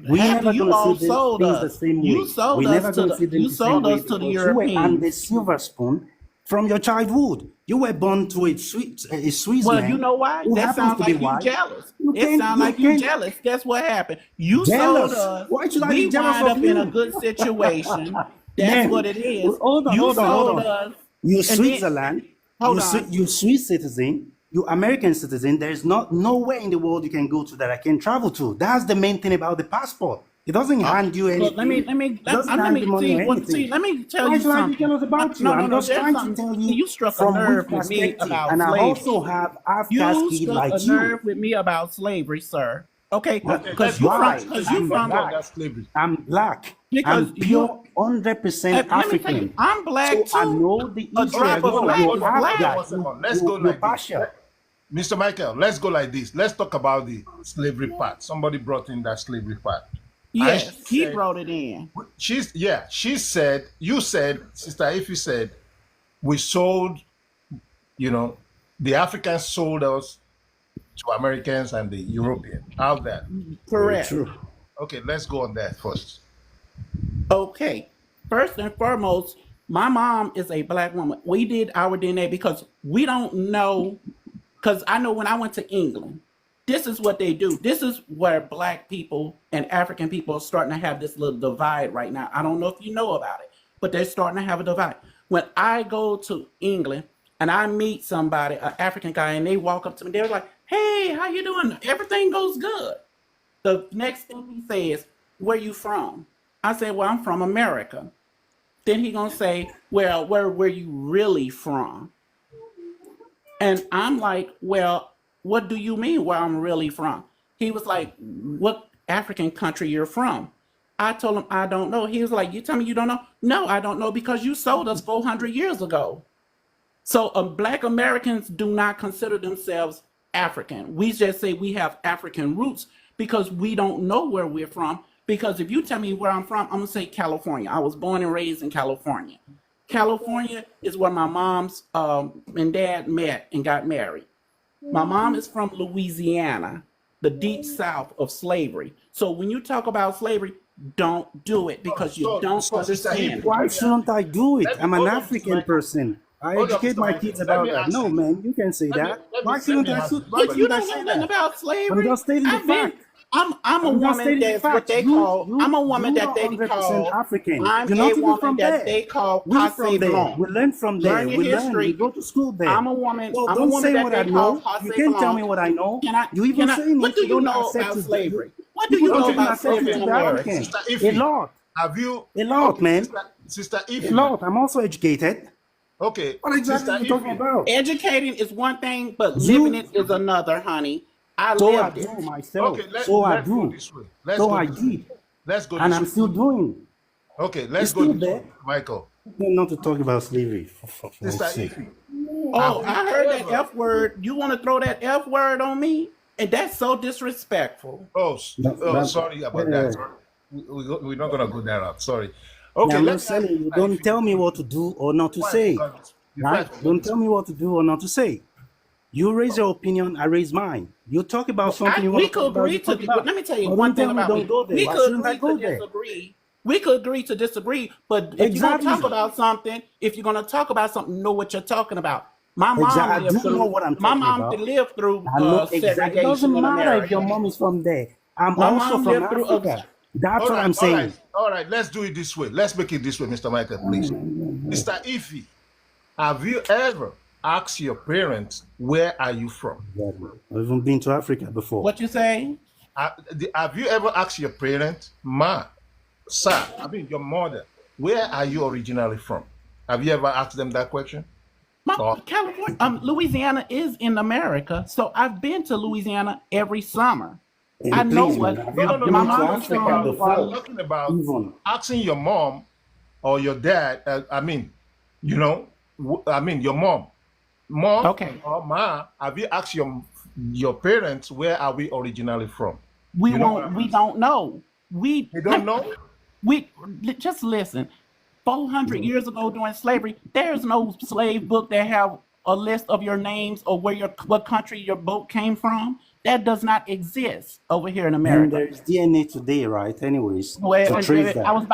we half of never you gonna see all the sold things the us. same You way. sold We us never to gonna the see them you the same sold way us to the because you were under Europeans. silver spoon from your childhood. You were born to a Swiss Well, you man know why? who That happens sounds to be like you white. jealous. You It can sounds you like you can jealous. Guess what happened? You sold jealous. us. Why should I be We jealous wind of up in a you? good situation. That's what Man, it is. hold on, You hold on, hold sold on. us, You and then Switzerland, hold on. You Swiss citizen, you American citizen. There is not nowhere in the world you can go to that I can travel to. That's the main thing about the passport. It doesn't Uh, hand you Look, anything. It doesn't let hand you me money or see. anything. Let me tell Why you should I be something. jealous about you? No, no, I'm no. just There's trying to something. tell See, you you struck a from which nerve with me perspective. about And I also slavery. have Africa's You kid struck a like you. nerve with me about slavery, sir. Okay, okay, because Why? let's I'm not go on black. that slavery. I'm black. because I'm you. pure 100% Let me tell you, African. I'm black So I too. know the A issue Okay, drop as of well. black You're is half hold on black. one black. second. Let's go You're like this. partial. Mr. Michael, let's go like this. Let's talk about the slavery part. Somebody brought in that slavery part. And she Yes, he said, brought it in. she said, you said, Sister If you said, we sold, you know, the Africans sold us to Americans and the European. How's that? Very Correct. true. Okay, let's go on that first. Okay. First and foremost, my mom is a black woman. We did our DNA because we don't know. Because I know when I went to England, this is what they do. This is where black people and African people are starting to have this little divide right now. I don't know if you know about it, but they're starting to have a divide. When I go to England and I meet somebody, an African guy, and they walk up to me, they're like, "Hey, how you doing? Everything goes good." The next thing he says, "Where you from?" I said, well, I'm from America. Then he gonna say, well, where were you really from? And I'm like, well, what do you mean where I'm really from? He was like, what African country you're from? I told him, I don't know. He was like, you tell me you don't know? No, I don't know because you sold us 400 years ago. So Black Americans do not consider themselves African. We just say we have African roots because we don't know where we're from. Because if you tell me where I'm from, I'm gonna say California. I was born and raised in California. California is where my mom's and dad met and got married. My mom is from Louisiana, the deep south of slavery. So when you talk about slavery, don't do it because you don't Sister Ife, understand it. Why shouldn't I do it? let me I'm an hold on, Mr. African Michael. person. I Hold on, educate Mr. my Michael. kids Let about me that. ask No, you. man, you can say Let me that. let me Why let shouldn't me I? ask you Why this You shouldn't question. I don't say know nothing that? about I'm slavery. just stating the I've been. fact. I'm a I'm just woman stating the that's what fact. they call. I'm a woman You that are they 100% call. African. I'm You're a not even woman from that there. they call We're passe from there. blanc. We learn from there. Learn your We learn. We history. go to school there. I'm a woman. So I'm a don't woman say that what I they call know. You passe can't tell me blanc. what I know. Can I? You even Can I? saying What it, do you you don't know accept about it. slavery? What do You you don't know even about accept slavery it in to be America? African. Sister A Ife, lot. have you A lot, okay, man. Sister A Ife now. lot. I'm also educated. Okay, What exactly Sister are you talking Ife. about? Educating is one thing, but living You, it is another, honey. I so I lived do it. myself. Okay, So I let's go do. this way. Let's So go I this way. did. Let's go And this I'm way. still doing. Okay, let's It's go still this way, there. Michael. Not to talk about slavery, for Sister God's sake. Ife, Oh, have you I heard that ever? F word. You want to throw that F word on me? And that's so disrespectful. Oh, But, sorry about that. uh, We're not gonna go that route. Sorry. yeah, Okay, I'm let just me ask telling you, Sister don't Ife tell this me way. what to do or not to Before I say. forget this, before I Right? forget Don't this. tell me what to do or not to say. You raise your opinion, I raise mine. You talk about something you want We to talk could about, agree you to. talk about. Let me tell you But one don't thing tell me about don't me. go there. We Why could shouldn't I agree to go there? disagree. We could agree to disagree. But if you're gonna talk Exactly. about something, if you're gonna talk about something, know what you're talking about. My mom Exactly. I lived do know through. what I'm My talking mom about. lived through I know exactly. It segregation doesn't in matter if your America. mom is from there. I'm My also mom from lived through. Africa. That's All what right, I'm all right, saying. all right. Let's do it this way. Let's make it this way, Mr. Michael, please. Sister Ife, have you ever asked your parents where are you from? Exactly. I've even been to Africa before. What you say? Have you ever asked your parents, ma, sir, I mean your mother, where are you originally from? Have you ever asked them that question? Oh, California, Louisiana is in America, so I've been to Louisiana every summer. I And know please, man, what have no, you no, no, my no. been to I'm mom is talking Africa from. about. I'm before? talking about Even. asking your mom or your dad. I mean, I mean your mom Okay, or ma. Have you asked your parents where are we originally from? we You know what won't. I'm We asking? don't know. We They don't know. we just listen. 400 years ago during slavery, there's no slave book that have a list of your names or what country your boat came from. That does not exist over here in And America. there's DNA today, right? Anyways, Well, to trace that. I was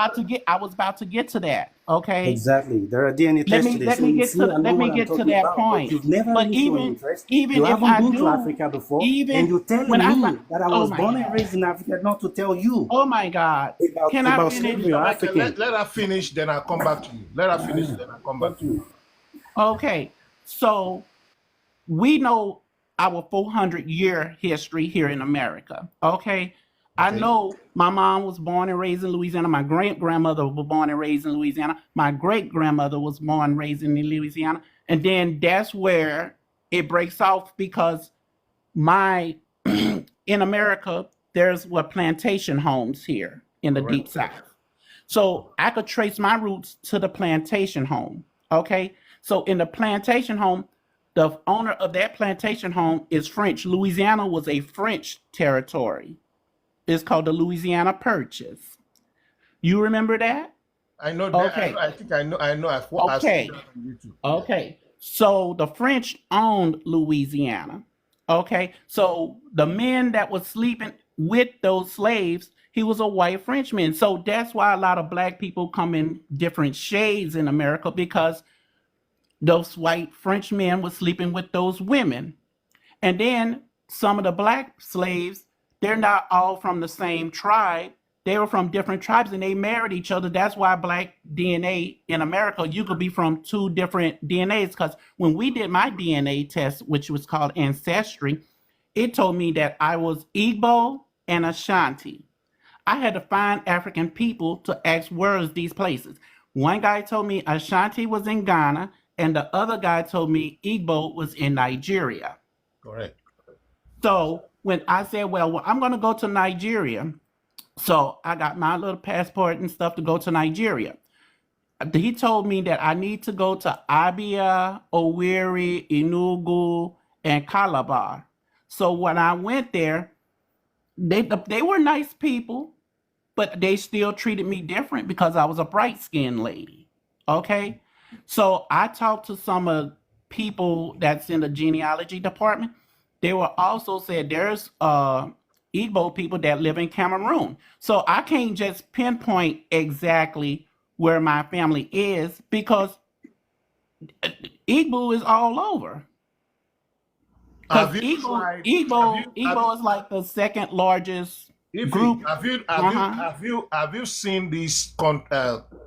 about to get to that. Okay. Exactly. There are DNA tests today. Let So me you get see, I know let me what I'm get to talking that about. But point. you've never But really shown interest. You even if haven't I been to do, Africa before. And even you're when telling I me that I oh was my born and god, raised in Africa not to tell you oh my god, can I about finish? slavery or Mr. Michael, African. let her finish, then I'll come back to you. Let her finish, then I'll come back Thank to you. you. Okay, so we know our 400-year history here in America. Okay. I Okay. know my mom was born and raised in Louisiana. My great grandmother was born and raised in Louisiana. My great grandmother was born and raised in Louisiana. And then that's where it breaks off because my in America, there's what plantation homes here in the Correct. deep south. So I could trace my roots to the plantation home. Okay. So in the plantation home, the owner of that plantation home is French. Louisiana was a French territory. It's called the Louisiana Purchase. You remember that? I know that. I know. Okay. I think I know. I know. I've seen Okay. that on YouTube. Yes. Okay. So the French owned Louisiana. Okay. So the men that was sleeping with those slaves, he was a white Frenchman. So that's why a lot of black people come in different shades in America because those white French men were sleeping with those women. And then some of the black slaves, they're not all from the same tribe. They were from different tribes and they married each other. That's why black DNA in America, you could be from two different DNAs. Because when we did my DNA test, which was called Ancestry, it told me that I was Igbo and Ashanti. I had to find African people to ask where is these places. One guy told me Ashanti was in Ghana, and the other guy told me Igbo was in Nigeria. Correct. So when I said, well, I'm going to go to Nigeria, so I got my little passport and stuff to go to Nigeria. He told me that I need to go to Abia, Owerri, Enugu, and Calabar. So when I went there, they were nice people, but they still treated me different because I was a bright skinned lady. Okay. So I talked to some of people that's in the genealogy department. They were also said there's Igbo people that live in Cameroon. So I can't just pinpoint exactly where my family is because Igbo is all over. Because Have you Igbo, tried? Igbo, Igbo is like the second largest Ify, group. Uh-huh. have you seen this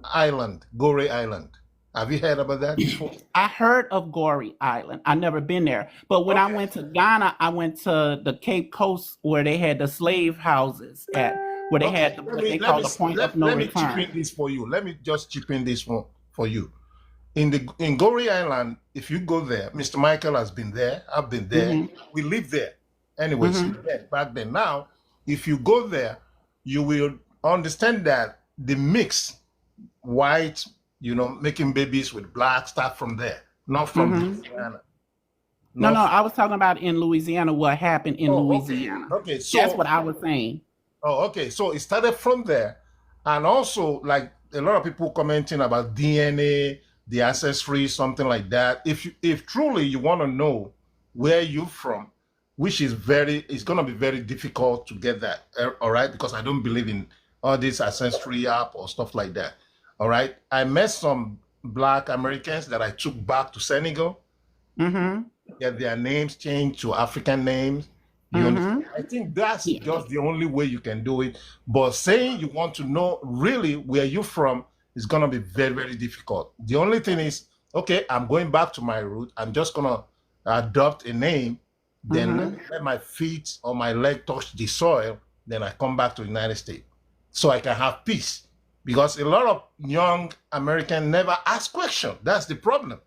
island, Gore Island? Have you heard about that before? I heard of Goree Island. I never been there. But when I Okay. went to Ghana, I went to the Cape Coast where they had the slave houses at, where they had Okay. what they call the point of no Let me chip return. in this for you. Let me just chip in this one for you. In Gore Island, if you go there, Mr. Michael has been there. I've been there. Hmm. We live there. Anyways, Hmm. back then. Now, if you go there, you will understand that the mix, white, making babies with black, start from there, not from Hmm. Louisiana. No, Not. I was talking about in Louisiana, what happened in Oh, okay. Louisiana. Okay. That's So what I was saying. Oh, okay. So it started from there. And also, like a lot of people commenting about DNA, the ancestry, something like that. If truly you want to know where you're from, which is it's gonna be very difficult to get that. All right, because I don't believe in all this ancestry app or stuff like that. All right. I met some black Americans that I took back to Senegal, Hmm. get their names changed to African names. You understand? Hmm. I think that's Yeah. just the only way you can do it. But saying you want to know really where you're from is going to be very, very difficult. The only thing is, okay, I'm going back to my root. I'm just going to adopt a name. Then Hmm. let my feet or my leg touch the soil. Then I come back to the United States so I can have peace. Because a lot of young Americans never ask questions. That's the problem.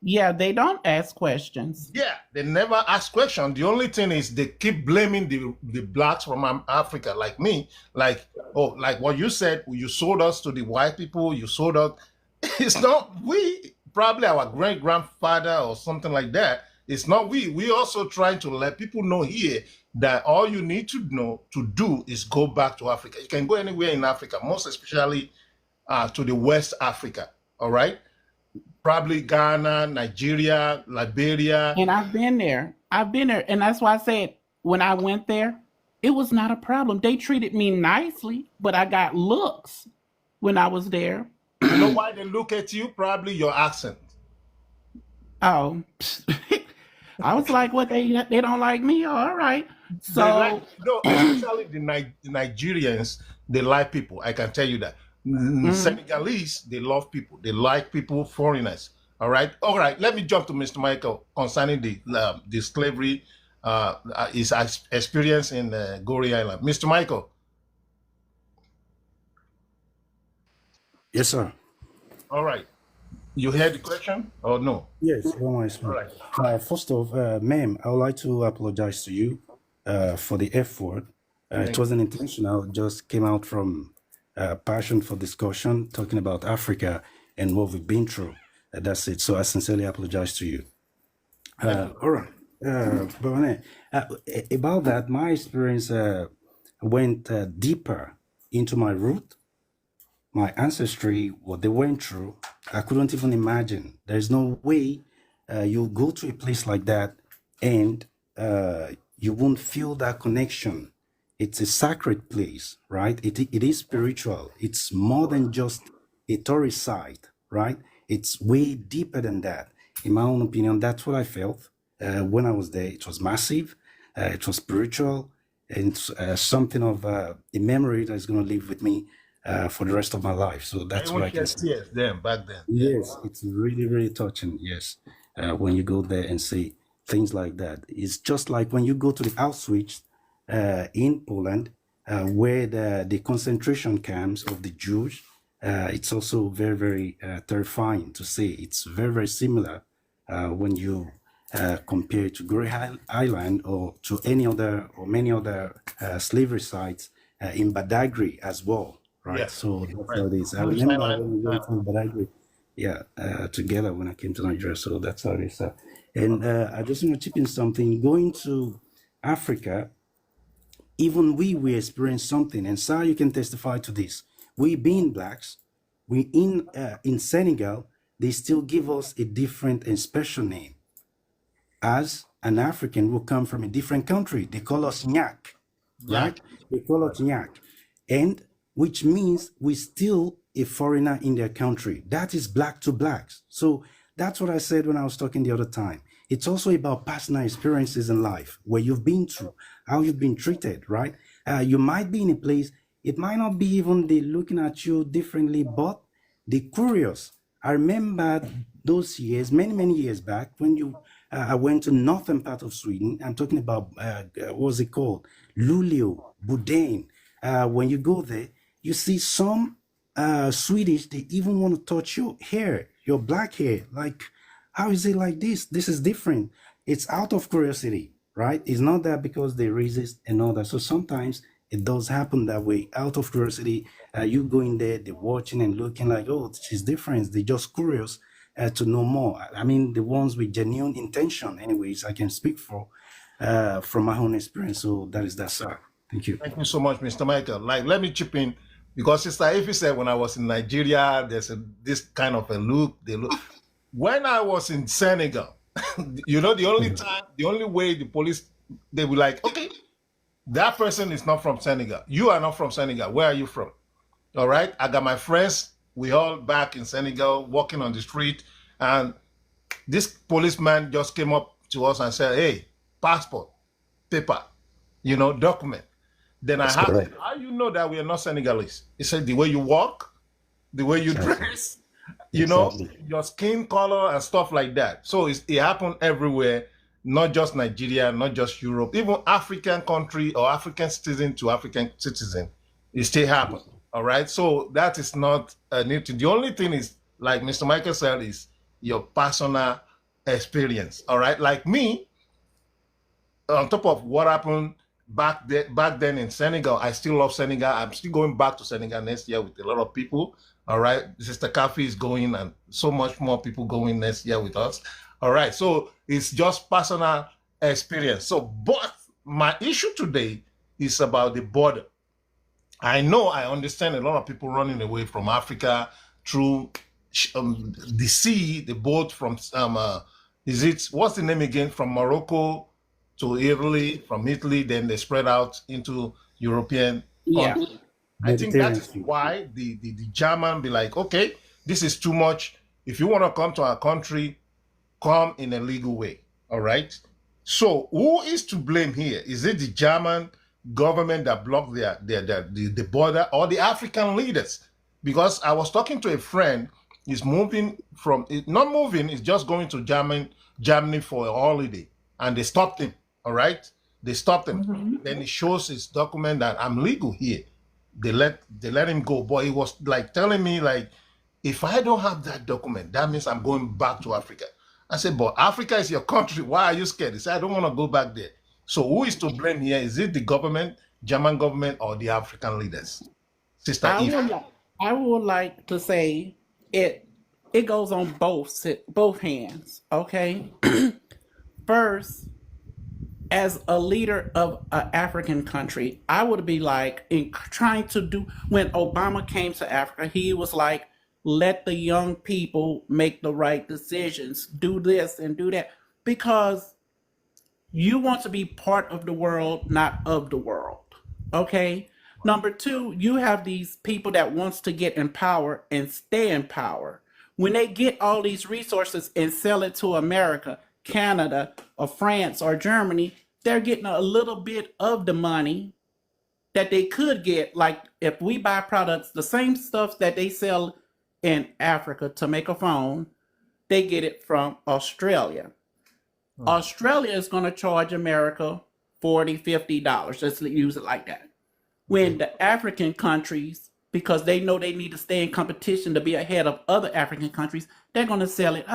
Yeah, they don't ask questions. Yeah, they never ask questions. The only thing is they keep blaming the blacks from Africa, like me. Like, oh, like what you said, you sold us to the white people, you sold us. It's not we, probably our great grandfather or something like that. It's not we. We also trying to let people know here that all you need to know to do is go back to Africa. You can go anywhere in Africa, most especially to the West Africa. All right, probably Ghana, Nigeria, Liberia. And I've been there. I've been there. And that's why I said when I went there, it was not a problem. They treated me nicely, but I got looks when I was there. You know why they look at you? Probably your accent. Oh, I was like, what, they don't like me? All right. They like, So, no, especially the Nigerians, they like people. I can tell you that. mhm. Senegalese, they love people. They like people, foreigners. All right. All right. Let me jump to Mr. Michael concerning the slavery, his experience in Goree Island. Mr. Michael. Yes, sir. All right. You heard the question or no? Yes, one more All explain. right. First off, ma'am, I would like to apologize to you for the F word. It Thank wasn't intentional, just came out from passion for discussion, talking about Africa and what we've been through. That's it. So I sincerely apologize to you. you. All right. But about that, my experience went deeper into my root, my ancestry, what they went through. I couldn't even imagine. There's no way you go to a place like that and you won't feel that connection. It's a sacred place, right? It is spiritual. It's more than just a tourist site, right? It's way deeper than that. In my own opinion, that's what I felt when I was there. It was massive, it was spiritual, and it's something of a memory that's going to live with me for the rest of my life. So I that's even what I can shed say. tears then, back then. Yeah. Yes, it's really, really touching. Yes, when you go there and see things like that, it's just like when you go to the Auschwitz in Poland. where the concentration camps of the Jews, it's also very, very terrifying to see. It's very, very similar when you compare it to Island or to any other or many other slavery sites in Badagry as well, right? Yes. So that's Right. how it is. I English remember Island. when we went to Badagry, yeah, together when I came to Nigeria. So that's how it is. And I just want to chip in something. Going to Africa, even we experience something, and Sir, you can testify to this. We being blacks, we in Senegal, they still give us a different and special name. As an African who come from a different country, they call us Nyak, Yeah. right? They call us Nyak, and which means we still a foreigner in their country. That is black to blacks. So that's what I said when I was talking the other time. It's also about personal experiences in life, where you've been through, how you've been treated, right? You might be in a place, it might not be even they looking at you differently, but they curious. I remember those years, many, many years back, when I went to northern part of Sweden. I'm talking about, what was it called? Luleå, Boden. When you go there, you see some Swedish, they even want to touch your hair, your black hair. Like, how is it like this? This is different. It's out of curiosity, right? It's not that because they resist and all that. So sometimes it does happen that way, out of curiosity. You go in there, they're watching and looking like, oh, she's different. They're just curious to know more. I mean, the ones with genuine intention, anyways, I can speak for from my own experience. So that is that, sir. Thank you. Thank you so much, Mr. Michael. Like, let me chip in because Sister Ify said when I was in Nigeria, there's this kind of a look. They look. When I was in Senegal, you know, the only way the police, they were like, okay, that person is not from Senegal. You are not from Senegal. Where are you from? All right. I got my friends. We all back in Senegal walking on the street. And this policeman just came up to us and said, hey, passport, paper, document. Then I That's asked correct. him, how you know that we are not Senegalese? He said, the way you walk, the way you Exactly. dress, Exactly. your skin color and stuff like that. So it happened everywhere, not just Nigeria, not just Europe, even African country or African citizen to African citizen, it still happen. All right. So that is not new to. The only thing is, like Mr. Michael said, is your personal experience. All right. Like me, on top of what happened back then in Senegal, I still love Senegal. I'm still going back to Senegal next year with a lot of people. All right, Sister Kafi is going, and so much more people going next year with us. All right, so it's just personal experience. So, but my issue today is about the border. I know, I understand a lot of people running away from Africa through the sea, the boat from what's the name again? From Morocco to Italy, from Italy, then they spread out into European Yeah. countries. I think that Mediterranean is Sea. why the German be like, okay, this is too much. If you want to come to our country, come in a legal way. All right. So who is to blame here? Is it the German government that blocked the border or the African leaders? Because I was talking to a friend, he's moving from not moving, he's just going to Germany for a holiday, and they stopped him. All right. They stopped him. Mhm. Then he shows his document that I'm legal here. They let him go. But he was like telling me, like, if I don't have that document, that means I'm going back to Africa. I said, but Africa is your country. Why are you scared? He said, I don't want to go back there. So who is to blame here? Is it the government, German government, or the African leaders? Sister I Eve. would like, I would like to say it it goes on both hands. Okay. First, as a leader of an African country, I would be like in trying to do when Obama came to Africa, he was like, let the young people make the right decisions, do this and do that. Because you want to be part of the world, not of the world. Okay. Number two, you have these people that wants to get in power and stay in power. When they get all these resources and sell it to America, Canada, or France or Germany, they're getting a little bit of the money that they could get. Like if we buy products, the same stuff that they sell in Africa to make a phone, they get it from Australia. Australia is going to charge America $40, $50. Let's use it like that. when Okay. the African countries, because they know they need to stay in competition to be ahead of other African countries, they're going to sell it.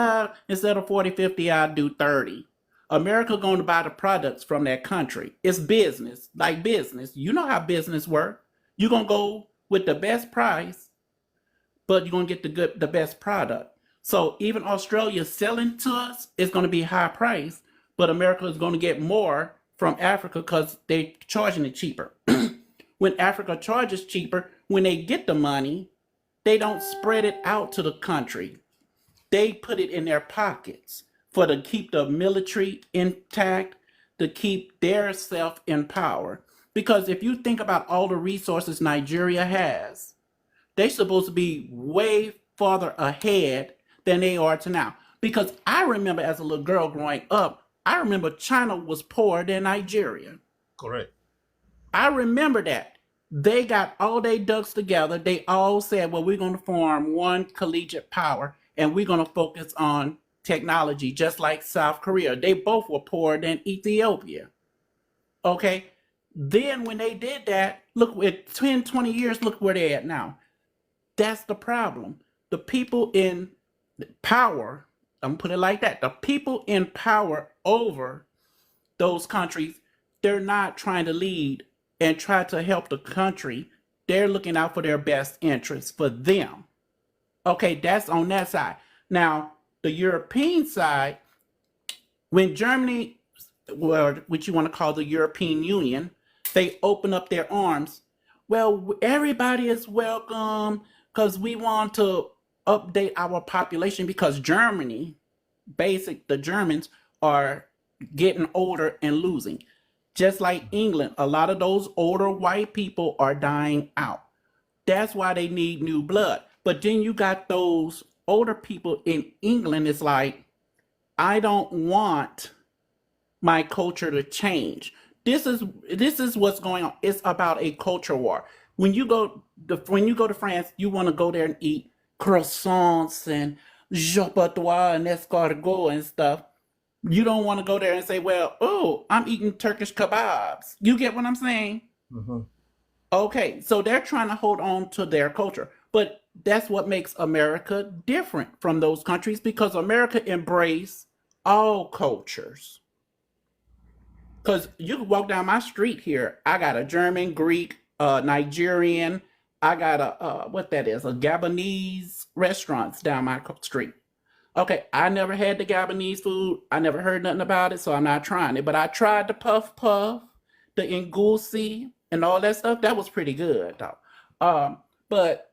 Instead of 40, 50, I'll do 30. America going to buy the products from that country. It's business, like business. You know how business work. You're going to go with the best price, but you're going to get the best product. So even Australia selling to us is going to be high price, but America is going to get more from Africa because they're charging it cheaper. When Africa charges cheaper, when they get the money, they don't spread it out to the country. They put it in their pockets for to keep the military intact, to keep their self in power. Because if you think about all the resources Nigeria has, they're supposed to be way farther ahead than they are to now. Because I remember as a little girl growing up, I remember China was poorer than Nigeria. Correct. I remember that. They got all their ducks together. They all said, well, we're going to form one collegiate power and we're going to focus on technology, just like South Korea. They both were poorer than Ethiopia. Okay. Then when they did that, look, with 10, 20 years, look where they're at now. That's the problem. The people in power, I'm going to put it like that, the people in power over those countries, they're not trying to lead and try to help the country. They're looking out for their best interests for them. Okay, that's on that side. Now, the European side, when Germany, well, what you want to call the European Union, they open up their arms. Well, everybody is welcome because we want to update our population because Germany, the Germans are getting older and losing. Just like England, a lot of those older white people are dying out. That's why they need new blood. But then you got those older people in England. It's like, I don't want my culture to change. This is what's going on. It's about a culture war. When you go to France, you want to go there and eat croissants and jopatois and escargot and stuff. You don't want to go there and say, well, oh, I'm eating Turkish kebabs. You get what I'm saying? Hmm. Okay, so they're trying to hold on to their culture. But that's what makes America different from those countries because America embrace all cultures. Because you can walk down my street here. I got a German, Greek, Nigerian. I got what that is, a Gabonese restaurants down my street. Okay, I never had the Gabonese food. I never heard nothing about it, so I'm not trying it. But I tried the puff puff, the ngusi, and all that stuff. That was pretty good, though. But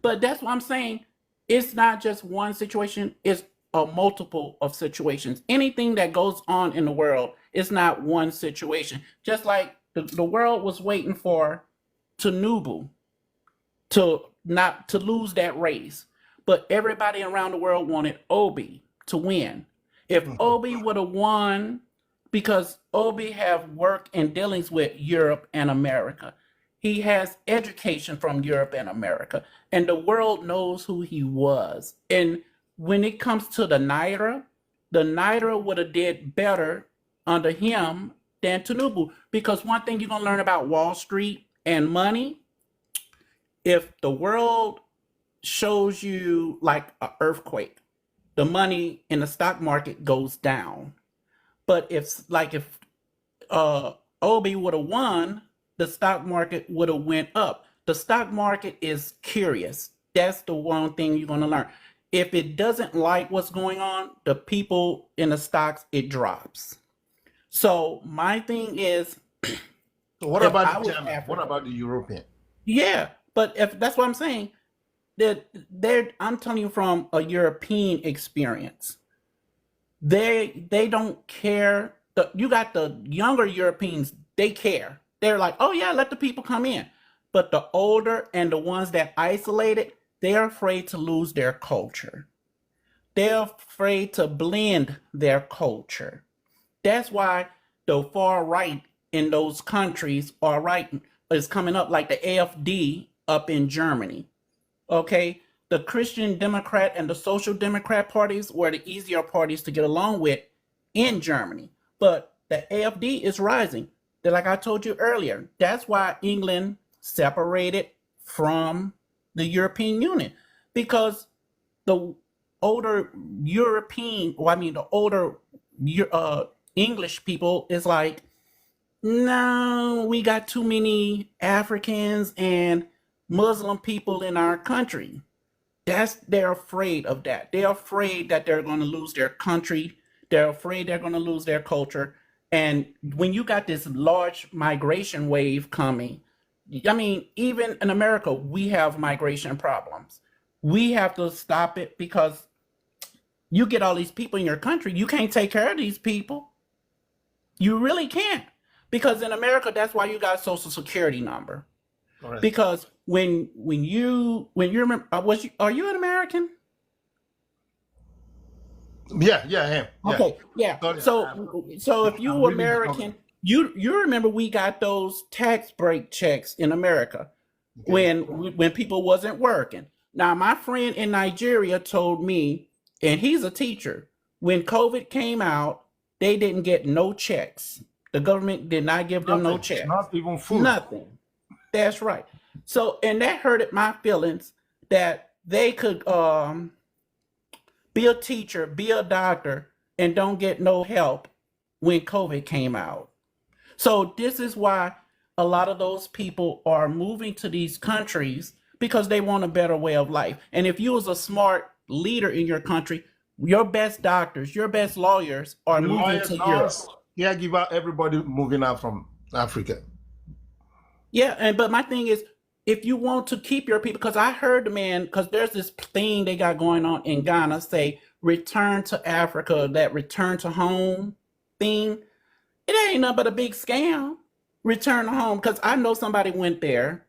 but that's what I'm saying. It's not just one situation. It's a multiple of situations. Anything that goes on in the world is not one situation. Just like the world was waiting for Tinubu to not to lose that race. But everybody around the world wanted Obi to win. If Obi would have won, because Obi have work and dealings with Europe and America. He has education from Europe and America, and the world knows who he was. And when it comes to the Naira would have did better under him than Tinubu. Because one thing you're gonna learn about Wall Street and money, if the world shows you like an earthquake, the money in the stock market goes down. But if Obi would have won, the stock market would have went up. The stock market is curious. That's the one thing you're going to learn. If it doesn't like what's going on, the people in the stocks, it drops. So my thing is, So what if about I the was German? What Africa, about the European? yeah, but if that's what I'm saying, that I'm telling you from a European experience. They don't care. You got the younger Europeans, they care. They're like, oh yeah, let the people come in. But the older and the ones that isolated, they're afraid to lose their culture. They're afraid to blend their culture. That's why the far right in those countries are right is coming up like the AfD up in Germany. Okay, the Christian Democrat and the Social Democrat parties were the easier parties to get along with in Germany. But the AfD is rising. like I told you earlier, that's why England separated from the European Union, because the older European, or I mean, the older English people is like, no, we got too many Africans and Muslim people in our country. They're afraid of that. They're afraid that they're going to lose their country. They're afraid they're going to lose their culture. And when you got this large migration wave coming, I mean, even in America, we have migration problems. We have to stop it because you get all these people in your country, you can't take care of these people. You really can't. Because in America, that's why you got a social security number. Correct. Because when you remember, are you an American? Yeah, I am. Yeah. Okay, yeah. Sorry, So if you I'm were really American, you remember we got those tax break checks in America okay. when people wasn't working. Now my friend in Nigeria told me, and he's a teacher, when COVID came out, they didn't get no checks. The government did not give them no Nothing, checks. not even food. Nothing. That's right. So, and that hurted my feelings that they could be a teacher, be a doctor, and don't get no help when COVID came out. So this is why a lot of those people are moving to these countries because they want a better way of life. And if you was a smart leader in your country, your best doctors, your best lawyers are The moving lawyers, to Europe. nurse, caregiver, everybody moving out from Africa. Yeah, but my thing is, if you want to keep your people, because I heard the man, because there's this thing they got going on in Ghana, say return to Africa, that return to home thing. It ain't nothing but a big scam. Return to home, because I know somebody went there,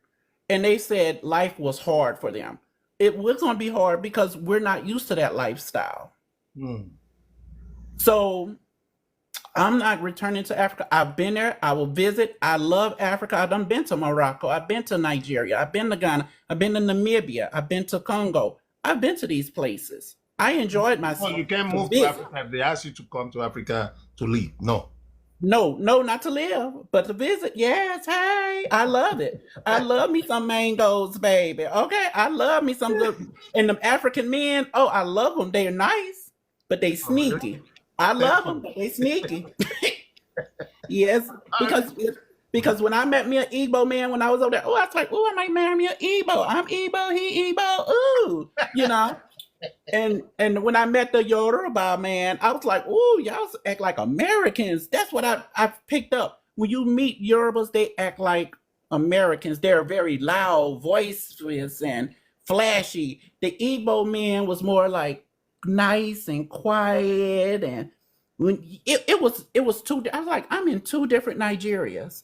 and they said life was hard for them. It was going to be hard because we're not used to that lifestyle. Hmm. So I'm not returning to Africa. I've been there. I will visit. I love Africa. I've done been to Morocco. I've been to Nigeria. I've been to Ghana. I've been to Namibia. I've been to Congo. I've been to these places. I enjoyed Well, myself you can't to move to visit. Africa if they ask you to come to Africa to live. No. No, not to live, but to visit. Yes, hey, I love it. I love me some mangoes, baby. Okay, I love me some good. And them African men, oh, I love them. They're nice, but they Oh, really? sneaky. I love them, but they sneaky. Yes, because when I met me an Igbo man when I was over there, oh, I was like, oh, I might marry me an Igbo. I'm Igbo, he Igbo. Ooh, you know. And when I met the Yoruba man, I was like, "Ooh, y'all act like Americans." That's what I've picked up. When you meet Yorubas, they act like Americans. They're very loud, voiceless, and flashy. The Igbo man was more like nice and quiet, and when it was two. I was like, I'm in two different Nigerias.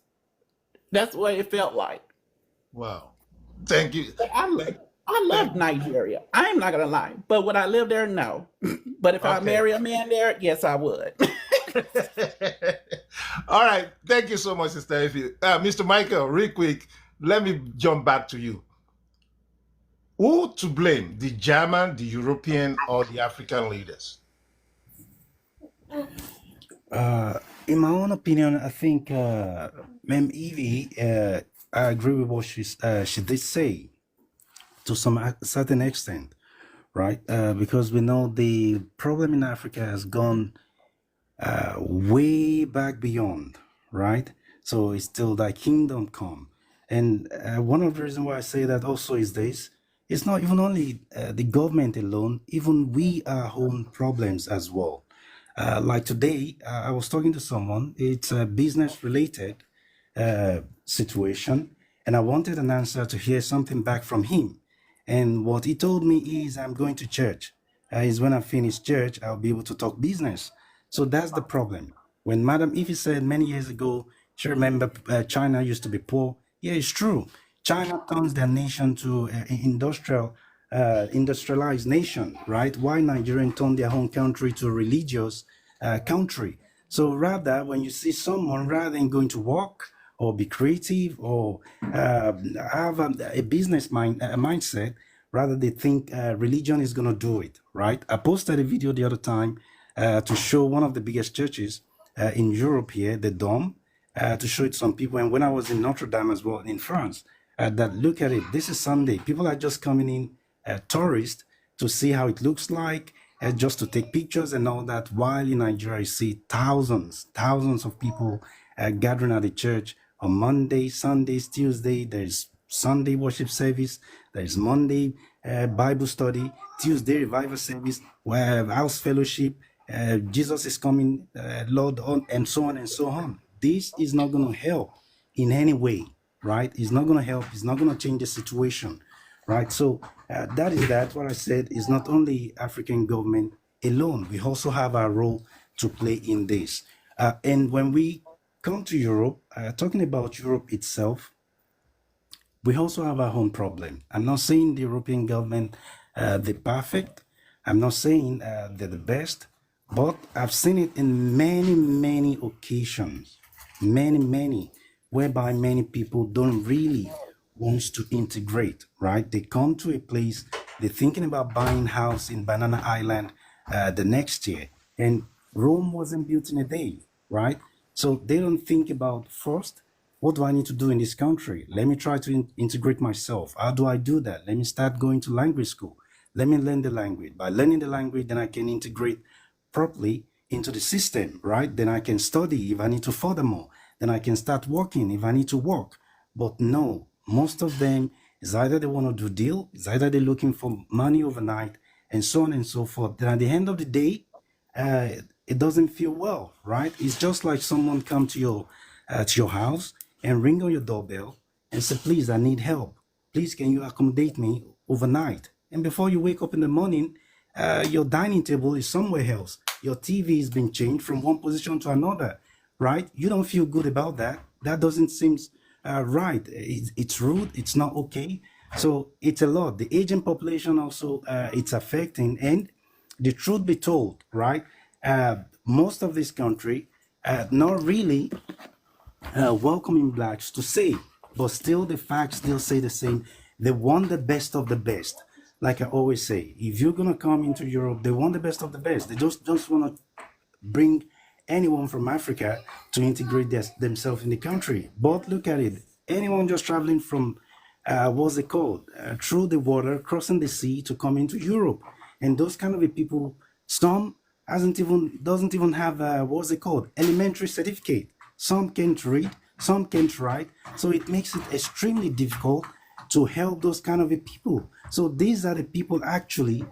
That's what it felt like. Wow. Thank you. But I love Nigeria. I'm not gonna lie. But would I live there? No. But if I Okay. marry a man there, yes, I would. All right. Thank you so much, Sister Effie. Mr. Michael, real quick, let me jump back to you. Who to blame? The German, the European, or the African leaders? In my own opinion, I think Ma'am Evie, I agree with what she did say to some certain extent, right? Because we know the problem in Africa has gone way back beyond, right? So it's still thy kingdom come. And one of the reasons why I say that also is this, it's not even only the government alone, even we our own problems as well. Like today, I was talking to someone, it's a business related situation, and I wanted an answer to hear something back from him. And what he told me is, I'm going to church. Is when I finish church, I'll be able to talk business. So that's the problem. When Madam Ify said many years ago, she remember China used to be poor. Yeah, it's true. China turns their nation to an industrialized nation, right? Why Nigerian turn their own country to a religious country? So rather, when you see someone, rather than going to work or be creative or have a business mindset, rather they think religion is going to do it, right? I posted a video the other time to show one of the biggest churches in Europe here, the Dome, to show it to some people. And when I was in Notre Dame as well in France, that look at it, this is Sunday. People are just coming in, tourists, to see how it looks like, just to take pictures and all that. While in Nigeria, you see thousands of people gathering at the church on Monday, Sundays, Tuesday. There's Sunday worship service. There's Monday Bible study, Tuesday revival service, where house fellowship. Jesus is coming, Lord, on, and so on and so on. This is not going to help in any way, right? It's not going to help. It's not going to change the situation, right? So that is that. What I said is not only African government alone. We also have our role to play in this. And when we come to Europe, talking about Europe itself, we also have our own problem. I'm not saying the European government they're perfect. I'm not saying they're the best, but I've seen it in many occasions, many, whereby many people don't really want to integrate, right? They come to a place, they're thinking about buying a house in Banana Island the next year, and Rome wasn't built in a day, right? So they don't think about first, what do I need to do in this country? Let me try to integrate myself. How do I do that? Let me start going to language school. Let me learn the language. By learning the language, then I can integrate properly into the system, right? Then I can study if I need to furthermore. Then I can start working if I need to work. But no, most of them is either they want to do deal, it's either they're looking for money overnight, and so on and so forth. Then at the end of the day, it doesn't feel well, right? It's just like someone come to your house and ring on your doorbell and say, please, I need help. Please, can you accommodate me overnight? And before you wake up in the morning, your dining table is somewhere else. Your TV has been changed from one position to another, right? You don't feel good about that. That doesn't seem right. It's rude. It's not okay. So it's a lot. The aging population also, it's affecting. And the truth be told, right? Most of this country, not really welcoming blacks to say, but still the facts still say the same. They want the best of the best. Like I always say, if you're gonna come into Europe, they want the best of the best. They just want to bring anyone from Africa to integrate themselves in the country. But look at it, anyone just traveling from what's it called, through the water, crossing the sea to come into Europe, and those kind of people, some doesn't even have what's it called, elementary certificate. Some can't read, some can't write, so it makes it extremely difficult to help those kind of people. So these are the people actually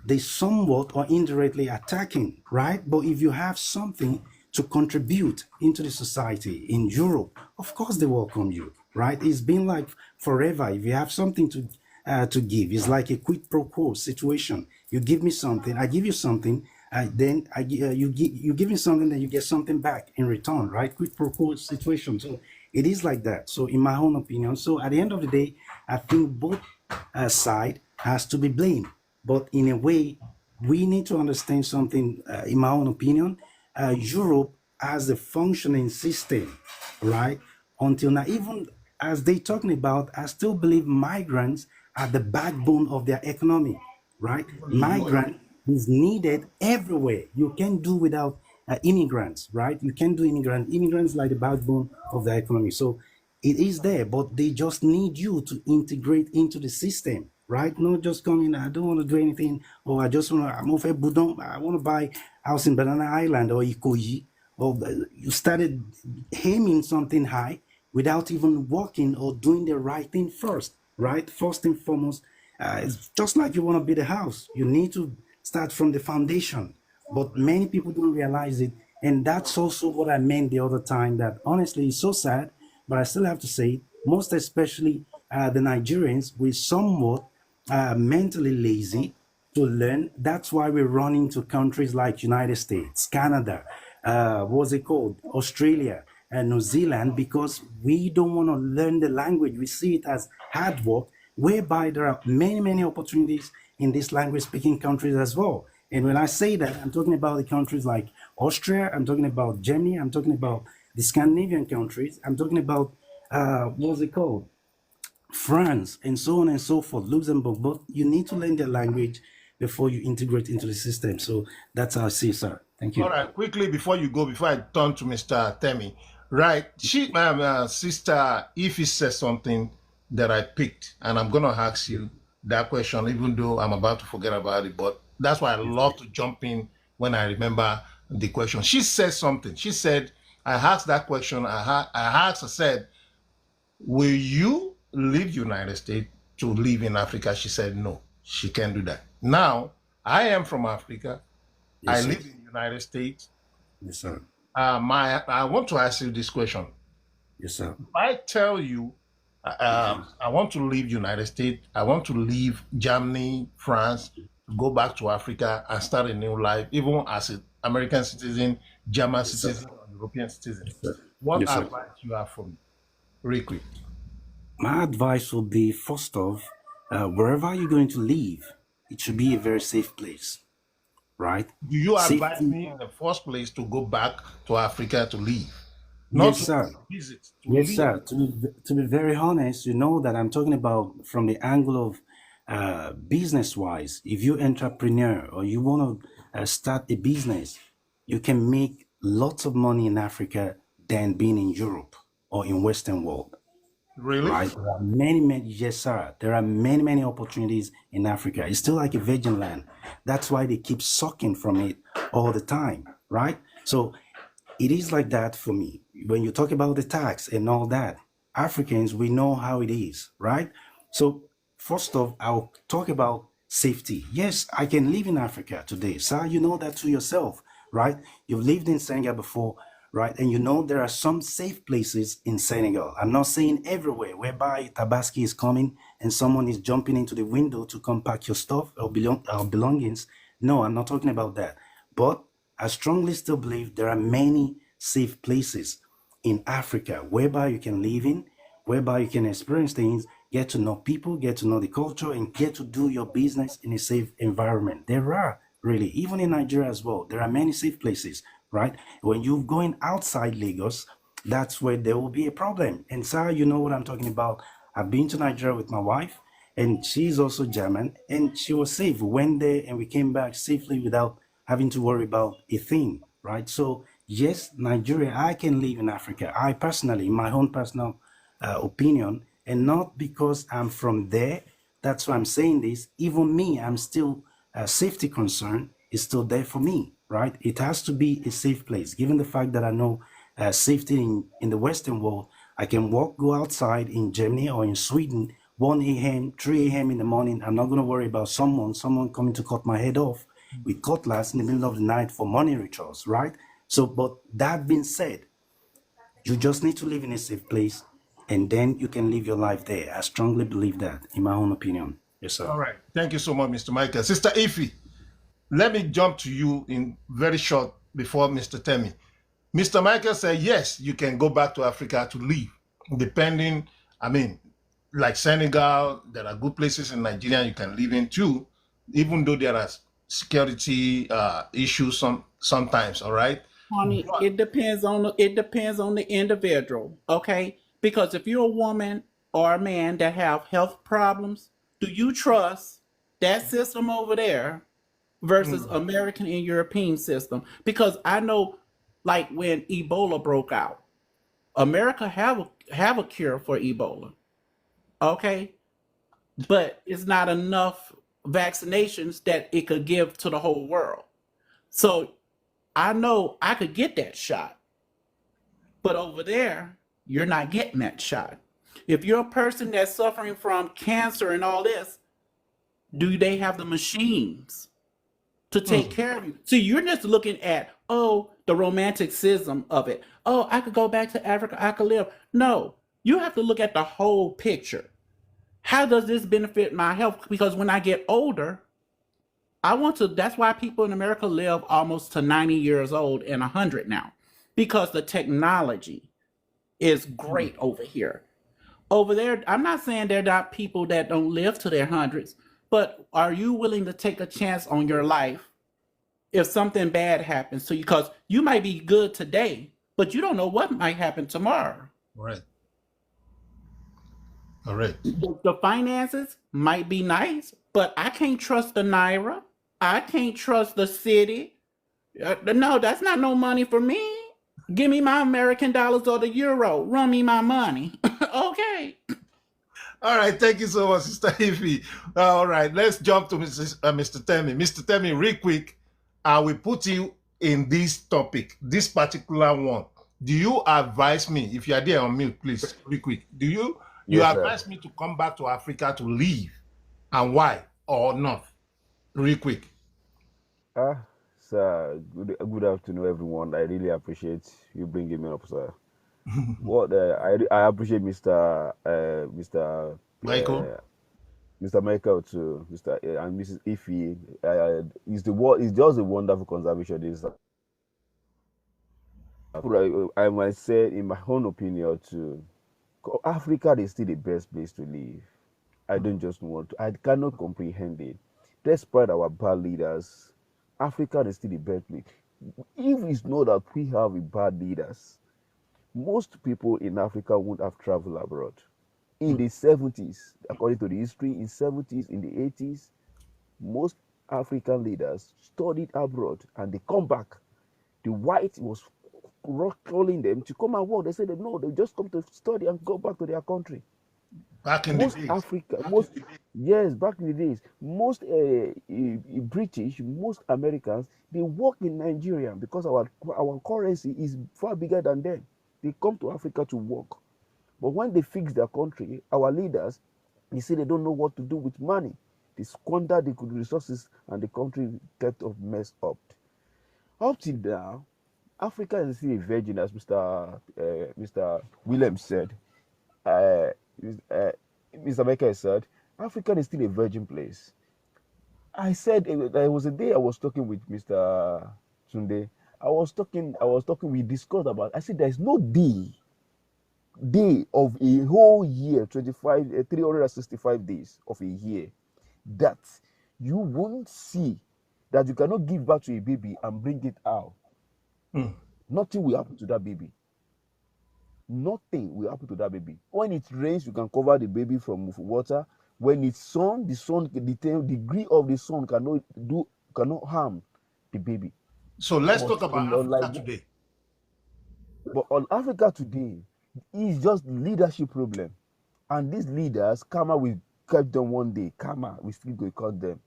they somewhat or indirectly attacking, right? But if you have something to contribute into the society in Europe, of course they welcome you, right? It's been like forever. If you have something to give, it's like a quid pro quo situation. You give me something, I give you something, you give me something, then you get something back in return, right? Quid pro quo situation. So it is like that. So in my own opinion, so at the end of the day, I think both side has to be blamed. But in a way, we need to understand something. In my own opinion, Europe has a functioning system, right? Until now, even as they talking about, I still believe migrants are the backbone of their economy, right? Migrant is needed everywhere. You can't do without immigrants, right? You can't do immigrants like the backbone of the economy. So it is there, but they just need you to integrate into the system, right? Not just coming, I don't want to do anything, or I just want to, I'm off a Budon, I want to buy house in Banana Island or Ikoyi, or you started aiming something high without even working or doing the right thing first, right? First and foremost, it's just like you want to build a house. You need to start from the foundation, but many people don't realize it. And that's also what I meant the other time, that honestly, it's so sad, but I still have to say, most especially the Nigerians, we're somewhat mentally lazy to learn. That's why we're running to countries like United States, Canada, what's it called, Australia, and New Zealand, because we don't want to learn the language. We see it as hard work, whereby there are many opportunities in these language-speaking countries as well. And when I say that, I'm talking about the countries like Austria, I'm talking about Germany, I'm talking about the Scandinavian countries, I'm talking about, what's it called, France, and so on and so forth, Luxembourg. But you need to learn their language before you integrate into the system. So that's how I see it, sir. Thank you. All right, quickly before you go, before I turn to Mr. Temi, Right. Sister Ify said something that I picked, and I'm gonna ask you that question, even though I'm about to forget about it. But that's why I Yes, love to jump in when I remember the question. She said something. She said, I asked that question. I said, will you leave United States to live in Africa? She said, no, she can't do that. Now, I am from Africa. I yes, sir. live in the United States. Yes, sir. I want to ask you this question. Yes, sir. I tell you, I want to leave United States. I want to leave Germany, France, go back to Africa and start a new life, even as an American citizen, German Yes, sir. citizen, or European citizen. Yes, sir. What Yes, sir. advice you have for me? Real quick. My advice would be first off, wherever you're going to live, it should be a very safe place, right? Do you advise Safety. me in the first place to go back to Africa to live? Not Yes, to sir. visit, to Yes, live. sir. To be very honest, you know that I'm talking about from the angle of business wise. If you entrepreneur or you want to start a business, you can make lots of money in Africa than being in Europe or in Western world, Really? right? There are yes, sir. There are many opportunities in Africa. It's still like a virgin land. That's why they keep sucking from it all the time, right? So it is like that for me. When you talk about the tax and all that, Africans, we know how it is, right? So, first off, I'll talk about safety. Yes, I can live in Africa today. Sir, you know that to yourself, right? You've lived in Senegal before, right? And you know there are some safe places in Senegal. I'm not saying everywhere, whereby Tabaski is coming and someone is jumping into the window to come pack your stuff or belongings. No, I'm not talking about that. But I strongly still believe there are many safe places in Africa whereby you can live in, whereby you can experience things, get to know people, get to know the culture, and get to do your business in a safe environment. There are really, even in Nigeria as well, there are many safe places, right? When you're going outside Lagos, that's where there will be a problem. And Sarah, you know what I'm talking about. I've been to Nigeria with my wife, and she's also German, and she was safe. We went there and we came back safely without having to worry about a thing, right? So, yes, Nigeria, I can live in Africa. I personally, in my own personal opinion, and not because I'm from there. That's why I'm saying this. Even me, I'm still safety concern is still there for me, right? It has to be a safe place. Given the fact that I know safety in the Western world, I can go outside in Germany or in Sweden, 1 a.m., 3 a.m. in the morning. I'm not going to worry about someone coming to cut my head off with cutlass in the middle of the night for money rituals, right? So, but that being said, you just need to live in a safe place and then you can live your life there. I strongly believe that, in my own opinion. Yes, sir. All right. Thank you so much, Mr. Michael. Sister Ify, let me jump to you in very short before Mr. Temi. Mr. Michael said, yes, you can go back to Africa to live, depending, I mean, like Senegal, there are good places in Nigeria you can live in too, even though there are security issues sometimes, all right? Honey, But, it depends on the individual, okay? Because if you're a woman or a man that have health problems, do you trust that system over there versus mm, American and European system? Because I know, like when Ebola broke out, America have a cure for Ebola, okay? But it's not enough vaccinations that it could give to the whole world. So I know I could get that shot, but over there, you're not getting that shot. If you're a person that's suffering from cancer and all this, do they have the machines to take mm, care of you? See, you're just looking at, oh, the romanticism of it. Oh, I could go back to Africa, I could live. No, you have to look at the whole picture. How does this benefit my health? Because when I get older, that's why people in America live almost to 90 years old and 100 now, because the technology is mm. great over here. Over there, I'm not saying there are not people that don't live to their hundreds, but are you willing to take a chance on your life if something bad happens to you? Because you might be good today, but you don't know what might happen tomorrow. All right. All right. The finances might be nice, but I can't trust the Naira. I can't trust the city. No, that's not no money for me. Give me my American dollars or the euro. Run me my money. Okay. All right, thank you so much, Sister Ify. All right, let's jump to Mr. Temi. Mr. Temi, real quick, I will put you in this topic, this particular one. Do you advise me, if you are there on mute, please, real quick, do you Yes, sir. advise me to come back to Africa to live, and why or not? Real quick. Sir, good afternoon, everyone. I really appreciate you bringing me up, sir. What I appreciate Michael? Mr. Michael too, Mr. And Mrs. Ify. It's just a wonderful conservation. I might say, in my own opinion, too, Africa is still the best place to live. I don't just want to. I cannot comprehend it. Despite our bad leaders, Africa is still the best place. If it's not that we have bad leaders, most people in Africa won't have traveled abroad. In the 70s, according to the history, in 70s, in the 80s, most African leaders studied abroad and they come back. The white was calling them to come and work. They said no, they just come to study and go back to their country. Back in the Most days. Africa, most yes, back in the days, most British, most Americans, they work in Nigeria because our currency is far bigger than them. They come to Africa to work, but when they fix their country, our leaders, you see, they don't know what to do with money. They squander the good resources, and the country kept of messed up. Up till now, Africa is still a virgin, as Mr. Williams said. Uh, uh, Mr. Baker said, Africa is still a virgin place. I said there was a day I was talking with Mr. Tunde. I was talking, we discussed about, I said there's no day of a whole year, 365 days of a year, that you won't see that you cannot give birth to a baby and bring it out. Nothing will happen to that baby. Nothing will happen to that baby. When it rains, you can cover the baby from water. When it's sun, the degree of the sun cannot harm the baby. So let's But talk about Africa today. But on Africa today, it's just leadership problem, and these leaders, karma will catch them one day. Karma, we still go cut them.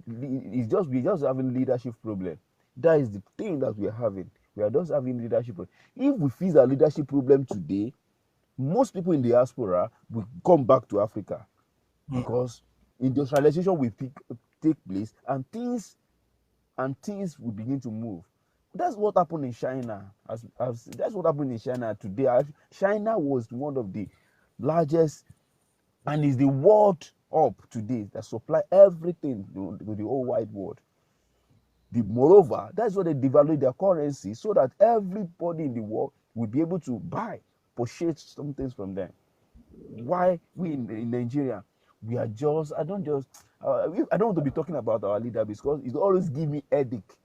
We just having leadership problem. That is the thing that we are having. We are just having leadership problem. If we fix our leadership problem today, most people in the diaspora will come back to Africa because industrialization will take place, and things will begin to move. That's what happened in China. That's what happened in China today. China was one of the largest and is the world up today that supply everything to the whole wide world. Moreover, that's why they devalue their currency so that everybody in the world will be able to purchase some things from them. Why we in Nigeria, we are just, I don't want to be talking about our leader because it always give me headache.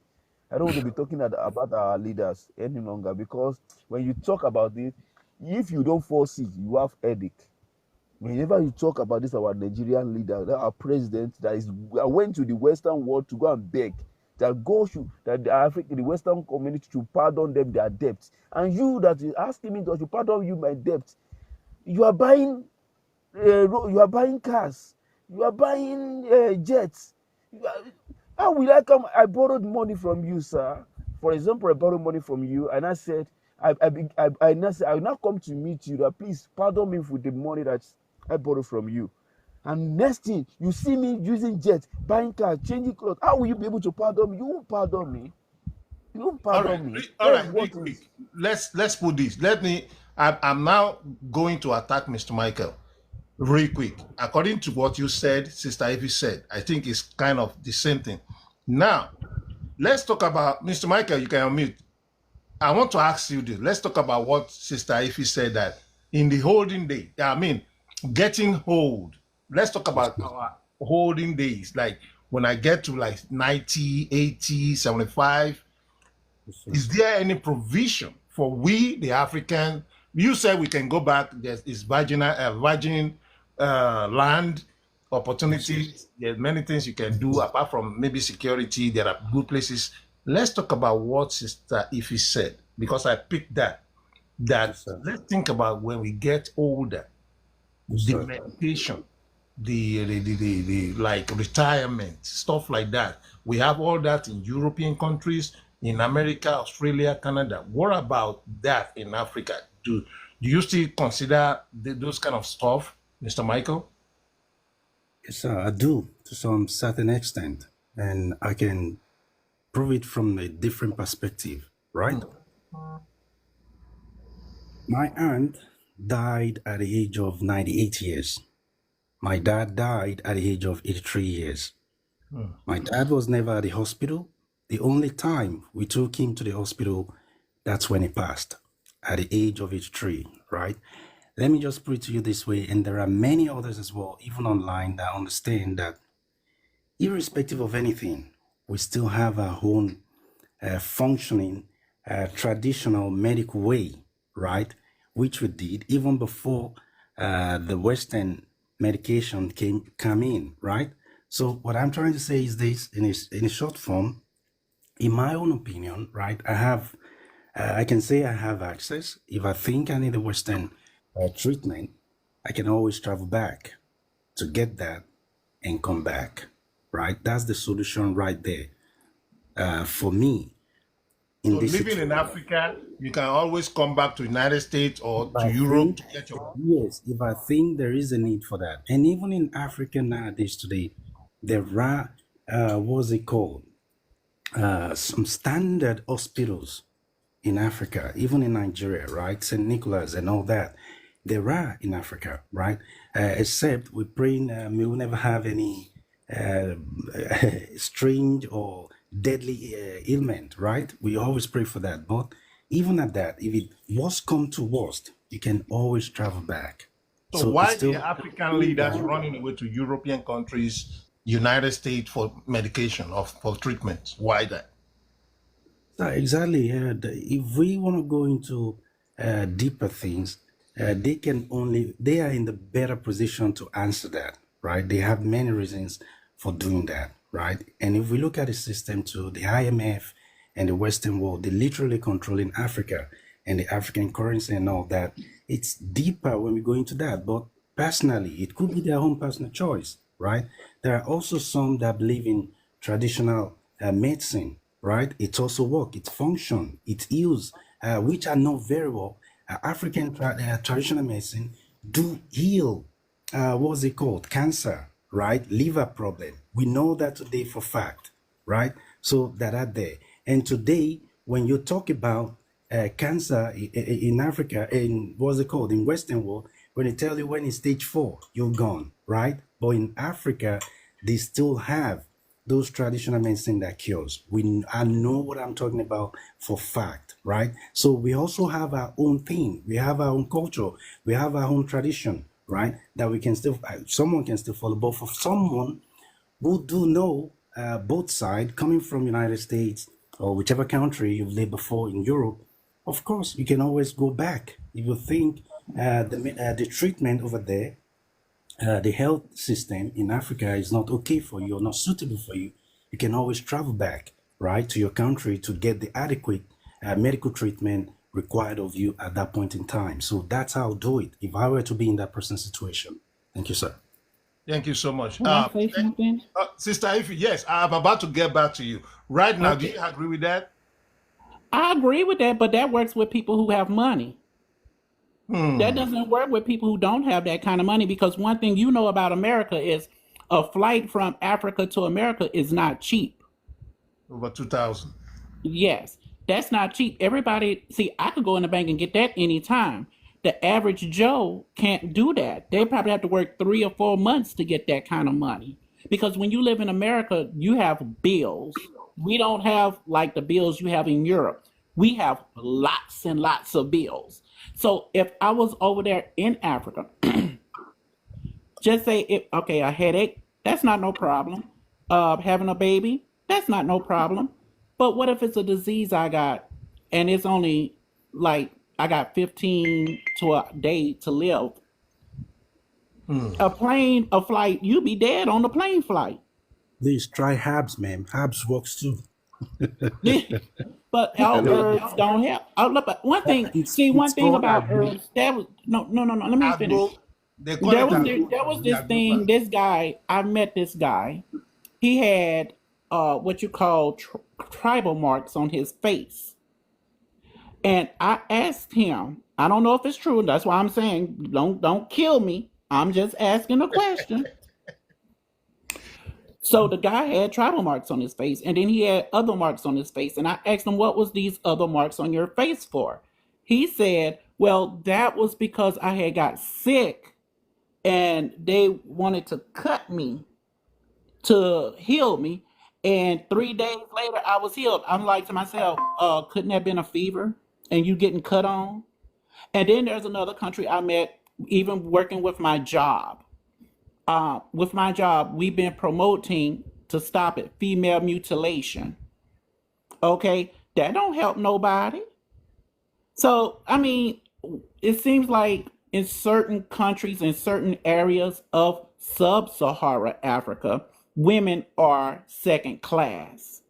I don't want to be talking about our leaders any longer because when you talk about it, if you don't foresee, you have headache. Whenever you talk about this, our Nigerian leader, our president that went to the Western world to go and beg that the Western community should pardon them their debts, and you that is asking me to pardon you my debt, you are buying cars, you are buying jets. How will I come? I borrowed money from you, sir. For example, I borrowed money from you, and I said, I now said, I will now come to meet you. That please pardon me for the money that I borrowed from you. And next thing, you see me using jets, buying cars, changing clothes. How will you be able to pardon me? You won't pardon me. You won't All right, pardon me. all That's right, real what quick. is. Let's put this. I'm now going to attack Mr. Michael real quick. According to what you said, Sister Ivy said, I think it's kind of the same thing. Now, let's talk about Mr. Michael. You can unmute. I want to ask you this. Let's talk about what Sister Ify said that in the holding day, getting old. Let's talk about our holding days. Like when I get to like 90, 80, 75, is there any provision for we, the African? You said we can go back. There's virgin land opportunities. There's many things you can do apart from maybe security. There are good places. Let's talk about what Sister Ify said. because I picked that. Yes, That sir. let's think about when we get older, Yes, the sir. medication, the like retirement, stuff like that. We have all that in European countries, in America, Australia, Canada. What about that in Africa? Do you still consider those kind of stuff, Mr. Michael? Yes, sir. I do to some certain extent, and I can prove it from a different perspective, right? My aunt died at the age of 98 years. My dad died at the age of 83 years. My dad was never at the hospital. The only time we took him to the hospital, that's when he passed at the age of 83, right? Let me just put it to you this way, and there are many others as well, even online, that understand that irrespective of anything, we still have our own functioning traditional medical way, right? Which we did even before the Western medication come in, right? So what I'm trying to say is this in a short form, in my own opinion, right? I can say I have access. If I think I need a Western treatment, I can always travel back to get that and come back, right? That's the solution right there for me in So this living in situation. Africa, you can always come back to United States If or to I Europe think, to get your. yes, if I think there is a need for that, and even in Africa nowadays today, there are what's it called? Some standard hospitals in Africa, even in Nigeria, right? St. Nicholas and all that. There are in Africa, right? Except we pray we will never have any uh, strange or deadly ailment, right? We always pray for that. But even at that, if it was come to worst, you can always travel back. So So it's why the still African going leaders down. running away to European countries, United States for medication or for treatment? Why that? Exactly. If we want to go into deeper things, they are in the better position to answer that, right? They have many reasons for doing that, right? And if we look at the system too, the IMF and the Western world, they literally controlling Africa and the African currency and all that. It's deeper when we go into that. But personally, it could be their own personal choice, right? There are also some that believe in traditional medicine, right? It also work, it function, it heals, which I know very well. African traditional medicine do heal. What's it called? Cancer, right? Liver problem. We know that today for fact, right? So that are there. And today, when you talk about cancer in Africa, in what's it called? In Western world, when they tell you when it's stage 4, you're gone, right? But in Africa, they still have those traditional medicine that cures. I know what I'm talking about for fact, right? So we also have our own thing. We have our own culture. We have our own tradition, right? That we can still, someone can still follow. But for someone who do know both sides, coming from United States or whichever country you've lived before in Europe, of course you can always go back. If you think the treatment over there, the health system in Africa is not okay for you or not suitable for you, you can always travel back, right, to your country to get the adequate medical treatment required of you at that point in time. So that's how I'll do it if I were to be in that person's situation. Thank you, sir. Thank you so much. Can I say something? Sister, if yes, I'm about to get back to you. Right now, do Okay. you agree with that? I agree with that, but that works with people who have money. That doesn't work with people who don't have that kind of money because one thing you know about America is a flight from Africa to America is not cheap. Over 2,000. Yes, that's not cheap. Everybody, see, I could go in the bank and get that anytime. The average Joe can't do that. They probably have to work 3 or 4 months to get that kind of money. Because when you live in America, you have bills. We don't have like the bills you have in Europe. We have lots and lots of bills. So if I was over there in Africa, just say it, okay, a headache, that's not no problem. Having a baby, that's not no problem. But what if it's a disease I got and it's only like I got 15 to a day to live? A flight, you be dead on the plane flight. Please try Habs, man. Habs works too. But all herbs don't help. But one thing, see, one It's thing called about agbo. herbs, that was no. Let me finish. Agbo, they call it agbo. There was The this agbo thing. plant. This guy, I met this guy. He had what you call tribal marks on his face, and I asked him. I don't know if it's true. That's why I'm saying don't kill me. I'm just asking a question. So the guy had tribal marks on his face, and then he had other marks on his face. And I asked him, "What was these other marks on your face for?" He said, "Well, that was because I had got sick, and they wanted to cut me to heal me. And 3 days later, I was healed." I'm like to myself, couldn't that have been a fever and you getting cut on?" And then there's another country I met, even working with my job. With my job, we've been promoting to stop it, female mutilation. Okay, that don't help nobody. So, I mean, it seems like in certain countries, in certain areas of sub Sahara Africa, women are second class.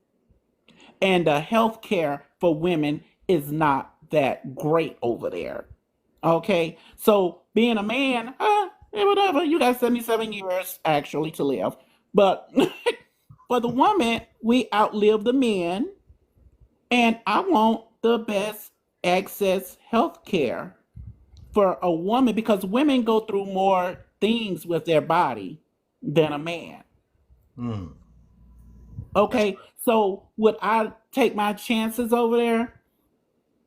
And the health care for women is not that great over there. Okay? So, being a man, whatever, you got 77 years actually to live. But for the woman, we outlive the men, and I want the best access health care for a woman because women go through more things with their body than a man. Hmm. Okay, so would I take my chances over there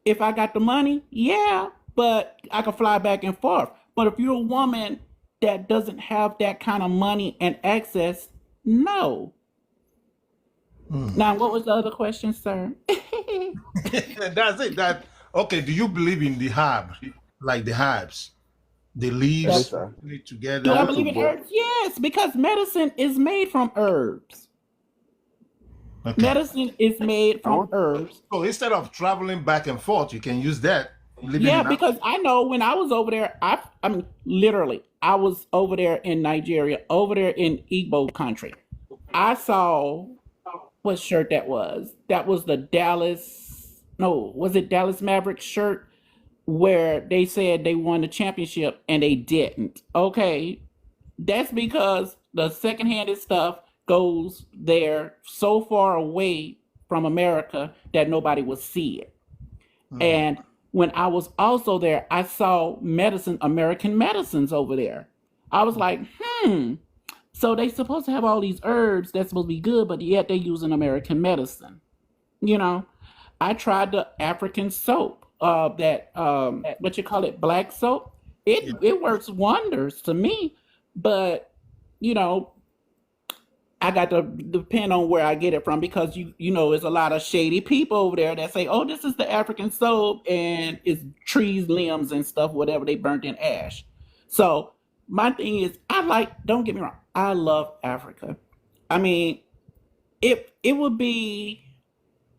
if I got the money? Yeah, but I could fly back and forth. But if you're a woman that doesn't have that kind of money and access, no. Now, what was the other question, sir? That's it. That okay. Do you believe in the herb, like the herbs, the Hello, leaves sir. put it Do I I together? want to believe in go. herbs? Yes, because medicine is made from herbs. Okay. Medicine is made I from want. herbs. So instead of traveling back and forth, you can use that living Yeah, in because Africa. I know when I was over there, I mean, literally, I was over there in Nigeria, over there in Igbo country. I saw what shirt that was. That was the Dallas, no, was it Dallas Mavericks shirt where they said they won the championship and they didn't. Okay, that's because the secondhanded stuff goes there so far away from America that nobody will see it. Hmm. And when I was also there, I saw medicine, American medicines over there. I was like, so they supposed to have all these herbs that's supposed to be good, but yet they using American medicine. You know, I tried the African soap, that what you call it, black soap. Yeah. It works wonders to me, but you know, I got to depend on where I get it from because you know there's a lot of shady people over there that say, "Oh, this is the African soap and it's trees, limbs, and stuff, whatever they burnt in ash." So my thing is, I like. Don't get me wrong, I love Africa. I mean, it would be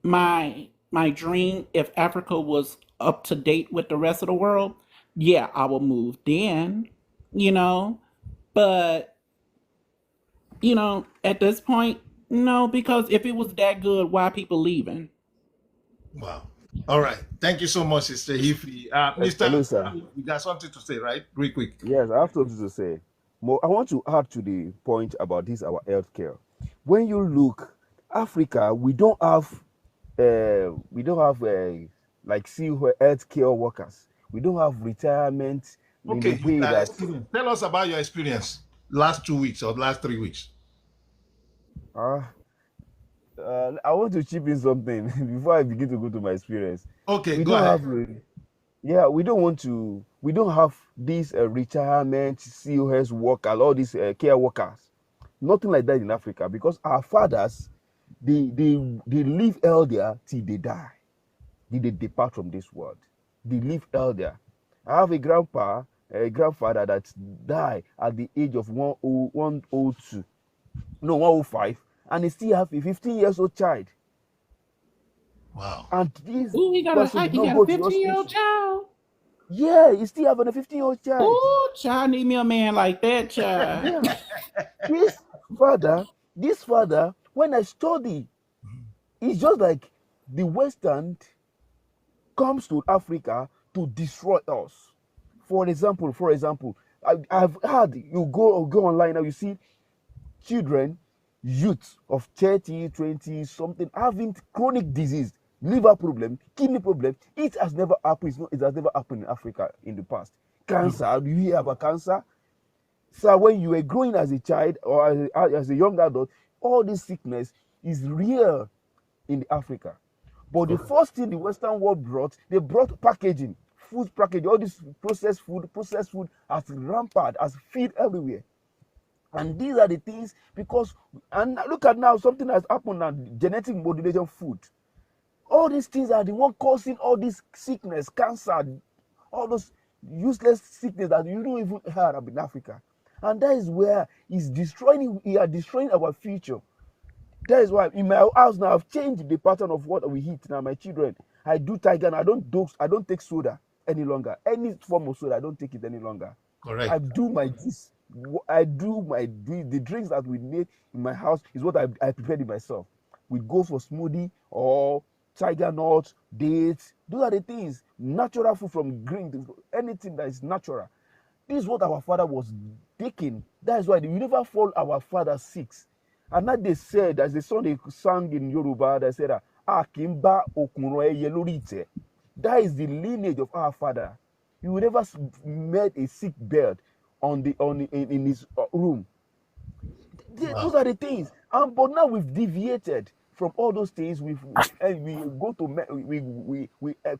my dream if Africa was up to date with the rest of the world. Yeah, I would move then. You know, but at this point, no, because if it was that good, why people leaving? Wow. All right. Thank you so much, Sister Hifi. Mr. Hello, sir. You got something to say, right? Real quick. Yes, I have something to say. More, I want to add to the point about this our healthcare. When you look, Africa, we don't have like see healthcare workers. We don't have retirement in the Okay, you way got that. experience. Tell us about your experience last 2 weeks or last 3 weeks. Uh, I want to chip in something before I begin to go to my experience. Okay, We go don't ahead. have, yeah, we don't want to. We don't have these retirement COS workers, all these care workers. Nothing like that in Africa because our fathers, they live elder till they die. They depart from this world. They live elder. I have a grandfather that died at the age of 102, no 105, and he still have a 15 years old child. Wow. And this Ooh, person did he not got a go to the 15-year-old hospital. child. Yeah, he still having a 15-year-old child. Ooh, child, need me a man like that, child. Yeah, this father, this father, when I study, it's just like The Western comes to Africa to destroy us. For example, I've had, you go online now, you see children, youth of 30, 20 something having chronic disease, liver problem, kidney problem. It has never happened. It has never happened in Africa in the past. Cancer, do you hear about cancer? So when you were growing as a child or as a young adult, all this sickness is real in Africa. But the first thing the Western world brought, they brought packaging, food packaging, all this processed food as rampant, as feed everywhere. And these are the things because, and look at now, something has happened now, genetic modulation food. All these things are the one causing all this sickness, cancer, all those useless sickness that you don't even hear about in Africa. And that is where we are destroying our future. That is why in my house now I've changed the pattern of what we eat now. My children, I do tiger and I don't take soda any longer. Any form of soda, I don't take it any longer. I Correct. do my this. I do my the drinks that we make in my house is what I prepared it myself. We go for smoothie or tiger nuts, dates. Those are the things. Natural food from green, anything that is natural. This is what our father was taking. That is why we never fall our father sick. And that they said, as the song they sang in Yoruba, they said, Akimba okunro eye lori ite. That is the lineage of our father. You will never met a sick bird in his room. Those Wow. are the things. But now we've deviated from all those things. We go to we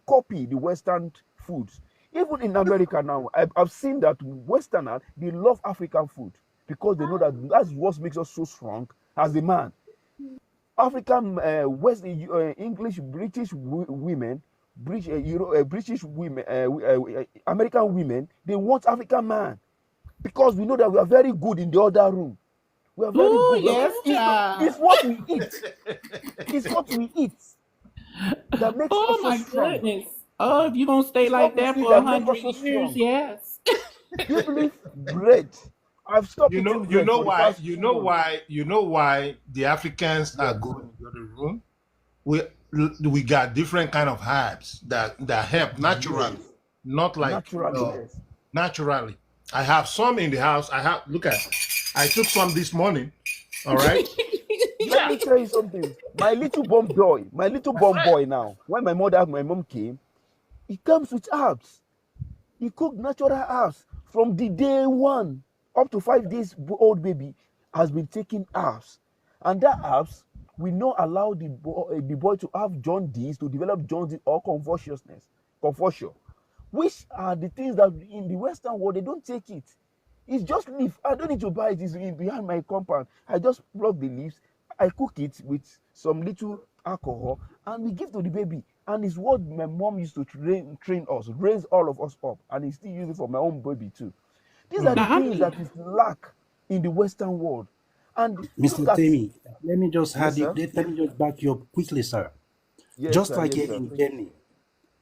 copy the Western foods. Even in America now, I've seen that Westerners they love African food because they know that that's what makes us so strong as a man. African West English British women, British women, American women, they want African man because we know that we are very good in the other room. We are very Ooh, good. yes, It's child. what we eat. It's what we eat that makes us Oh so my strong. goodness. Oh, if you're gonna stay It's what like we that eat for a that makes hundred us so years, strong. yes. Do you believe bread? I've stopped eating You bread know for the why, past 2 months. you know why the Africans are Yes, good in the other room. We we got different kind of herbs that help naturally, yes, not like naturally, yes. naturally. I have some in the house. I have look at. I took some this morning. All right. Let Yeah, me tell you something. My little that's bomb right. boy now, when my mom came, he comes with herbs. He cooked natural herbs from the day one up to 5 days old baby has been taking herbs. And that herbs will not allow the boy to have jaundice, to develop jaundice or confusion, which are the things that in the Western world they don't take it. It's just leaf. I don't need to buy it. It's behind my compound. I just pluck the leaves. I cook it with some little alcohol, and we give to the baby. And it's what my mom used to train us, raise all of us up, and he still use it for my own baby too. These are the Now things that is lack in the Western world. And Mr. look at, Temi, let me just yes, add sir. let me just back you up quickly, sir. Yes, Just sir. like Yes, here sir. in Germany,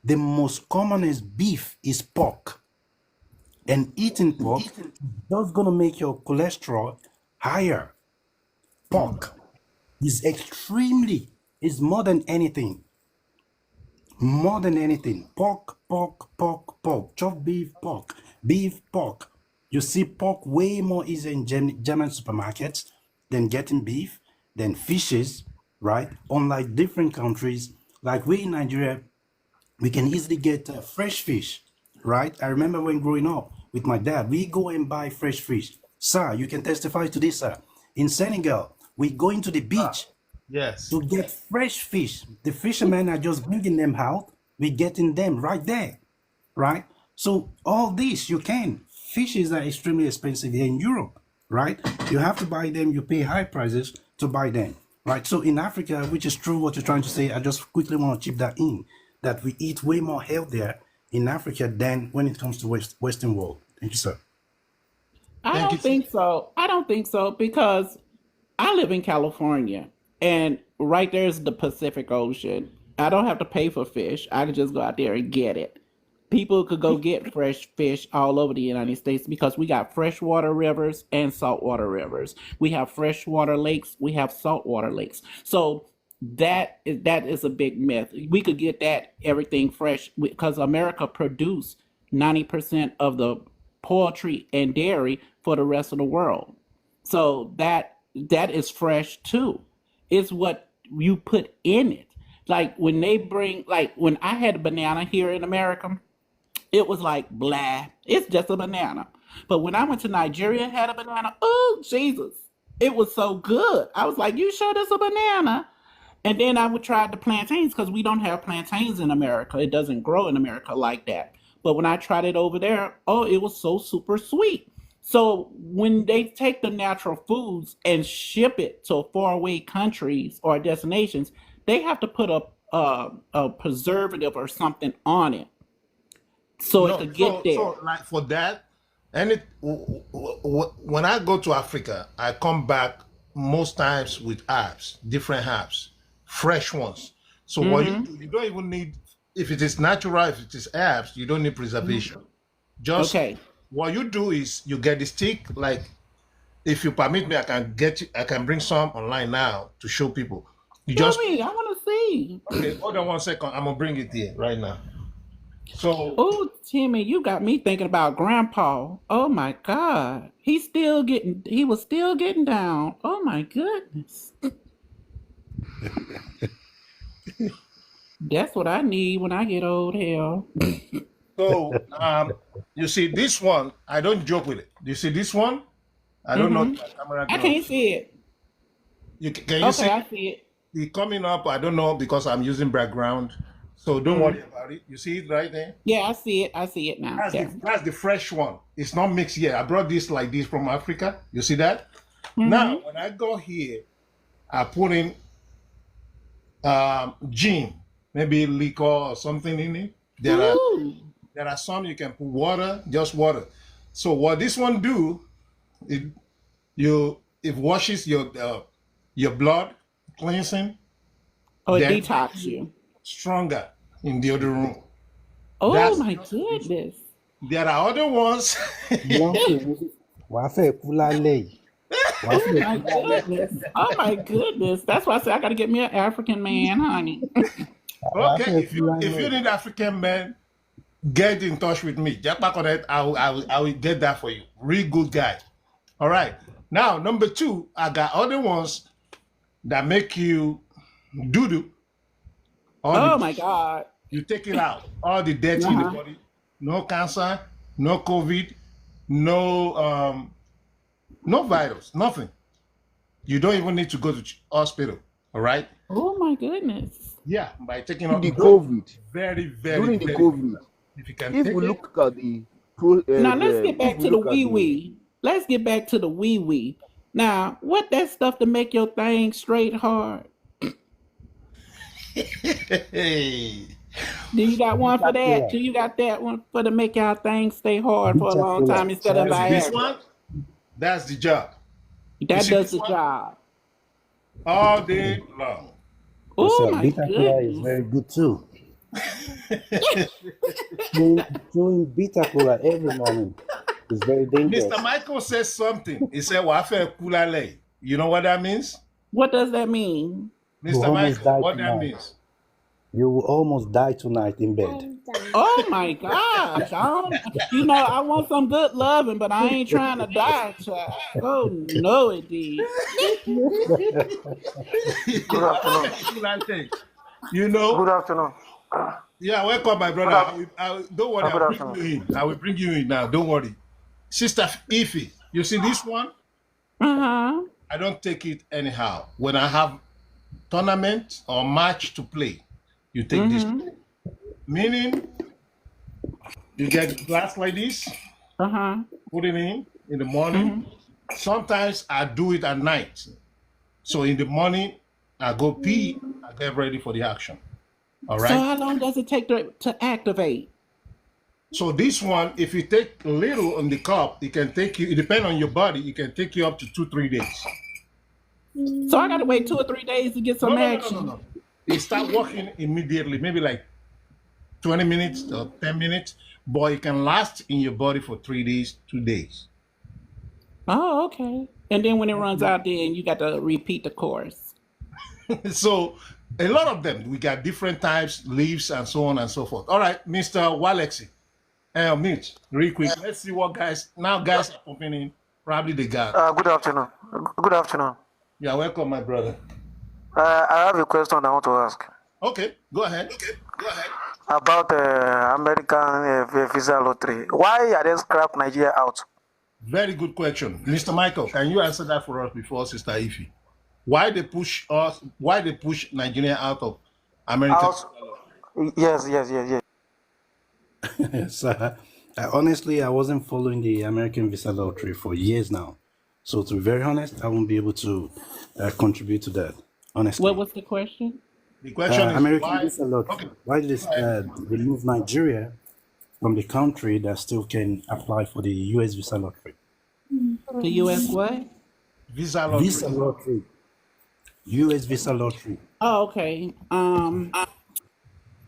the most commonest beef is pork. And eating pork just gonna make your cholesterol higher. Pork is extremely, is more than anything. Pork, pork, pork, pork. Chopped beef, pork. You see pork way more easy in German supermarkets than getting beef, than fishes, right? Unlike different countries, like we in Nigeria, we can easily get fresh fish, right? I remember when growing up with my dad, we go and buy fresh fish. Sir, you can testify to this, sir. In Senegal, we go into the Ah, beach yes. to get fresh fish. The fishermen are just bringing them out. We're getting them right there, right? So all this you can. Fishes are extremely expensive here in Europe, right? You have to buy them. You pay high prices to buy them, right? So in Africa, which is true what you're trying to say, I just quickly want to chip that in, that we eat way more healthier in Africa than when it comes to Western world. Thank you, sir. I Thank you. don't think so. I don't think so because I live in California and right there's the Pacific Ocean. I don't have to pay for fish. I can just go out there and get it. People could go get fresh fish all over the United States because we got freshwater rivers and saltwater rivers. We have freshwater lakes, we have saltwater lakes. So That is a big myth. We could get that everything fresh because America produced 90% of the poultry and dairy for the rest of the world. So that is fresh too. It's what you put in it. Like when they bring, like when I had a banana here in America, it was like blah. It's just a banana. But when I went to Nigeria and had a banana, oh Jesus, it was so good. I was like, you sure this a banana? And then I would try the plantains because we don't have plantains in America. It doesn't grow in America like that. But when I tried it over there, oh, it was so super sweet. So when they take the natural foods and ship it to faraway countries or destinations, they have to put a preservative or something on it so it No, could get there. so like for that, and when I go to Africa, I come back most times with herbs, different herbs, fresh ones. So what you Mm-hmm. do, you don't even need, if it is natural, if it is herbs, you don't need preservation. Just Okay. what you do is you get the stick. Like if you permit me, I can bring some online now to show people. You Show just me. I want to see. okay. Hold on 1 second. I'm gonna bring it here right now. So Oh, Timmy, you got me thinking about Grandpa. Oh my God. He was still getting down. Oh my goodness. That's what I need when I get old, hell. So, you see this one, I don't joke with it. You see this one? I don't know Mm-hmm. if my camera I can. can't see it. Can you Okay, see I see it. it coming up? I don't know because I'm using background. So don't Mm. worry about it. You see it right there? Yeah, I see it. I see it now. Yeah. That's the fresh one. It's not mixed yet. I brought this like this from Africa. You see that? Now, Mm-hmm. when I go here, I put in gin, maybe liquor or something in it. Ooh. There are some you can put water, just water. So what this one do, it it washes your blood, cleansing, Oh, it then detox you. stronger in the other room. Oh That's my just this. goodness. There are other ones. Blanche, wàá fẹ́ kú lálẹ́ yìí. Wàá Oh fẹ́ my kú lálẹ́. goodness. Oh my goodness. That's why I said I gotta get me an African man, honey. Wàá Okay, fẹ́ if kú you lálẹ́. need African men, get in touch with me. Japa Connect, I will get that for you. Real good guy. All right. Now, number two, I got other ones that make you doo doo. All the Oh my God. you take it out, all the dirty in the Uh-huh. body. No cancer, no COVID, no no virus, nothing. You don't even need to go to hospital. All right. Oh my goodness. Yeah, by taking During out the those COVID, very, very, during the very good. COVID, If you can if take we it, look at the pro, Now let's get if back we to the look at wee the wee. Let's get back to the wee wee. Now, what that stuff to make your thing straight hard? hey, Do you got one Bitter for that? kola. Do you got that one for to make y'all things stay hard for a Bitter long kola. time instead of you see Ṣáàjì. this Viagra? one? That's the job. You That see does this the one? job. All day long. Yes, Oh sir. my Bitter kola is goodness. very good too. Chewing bitter kola every morning is very Mr. dangerous. Michael says something. He said, Wafe kulale. You know what that means? What does that mean? You Mr. almost Michael, die what that tonight. means? You will almost die tonight in bed. Oh my gosh. I want some good loving, but I ain't trying to die, child. Oh no, it did. Good afternoon. Kulale. You know, Good afternoon. yeah, welcome, my brother. Good af- Don't worry, good I'll bring afternoon. you in. I will bring you in now. Don't worry. Sister Ify, you see this one? Uh-huh. I don't take it anyhow. When I have tournament or match to play, you take this. Mm-hmm. Meaning, you get glass like this, Uh-huh. put it in the morning. Mm-hmm. Sometimes I do it at night. So in the morning, I go pee, I get ready for the action. All So right. how long does it take to activate? So this one, if you take a little on the cup, it can take you, it depends on your body, it can take you up to 2, 3 days. So I gotta wait 2 or 3 days to get No, some no, no, no, no, action. no. It start working immediately, maybe like 20 minutes or 10 minutes, but it can last in your body for 3 days, 2 days. Oh, okay. And then when it runs out, then you got to repeat the course. So a lot of them, we got different types, leaves, and so on and so forth. All right, Mr. Walexi, Mitch, real quick. Let's see what guys are popping in. Probably they got. Good afternoon. Good afternoon. You're welcome, my brother. I have a question I want to ask Okay, go ahead. about American visa lottery. Why are they scrap Nigeria out? Very good question. Mr. Michael, can you answer that for us before Sister Ify? Why they push us, why they push Nigeria out of American? Out? Yes. Yes, honestly, I wasn't following the American visa lottery for years now. So to be very honest, I won't be able to contribute to that. Honestly, What was the question? The question is American why. visa lottery. Okay, Why did go ahead. they remove Nigeria from the country that still can apply for the U.S. visa lottery? The U.S. what? Visa Visa lottery. lottery, U.S. visa lottery. Oh, okay.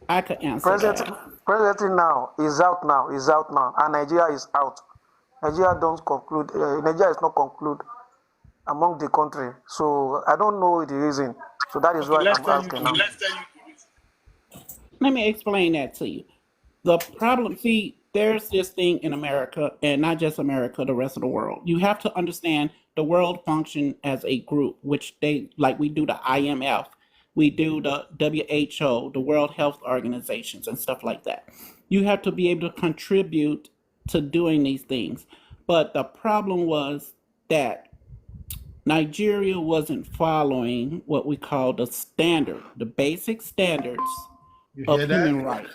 I could answer President, that. presently now is out now, and Nigeria is out. Nigeria don't conclude. Nigeria is not conclude among the country. So I don't know the reason. So that is Okay, why let's I'm tell you asking the now. reason. Let me explain that to you. The problem, see, there's this thing in America, and not just America, the rest of the world. You have to understand the world function as a group, which they like. We do the IMF, we do the WHO, the World Health Organizations, and stuff like that. You have to be able to contribute to doing these things. But the problem was that Nigeria wasn't following what we call the basic standards You of hear that? human rights.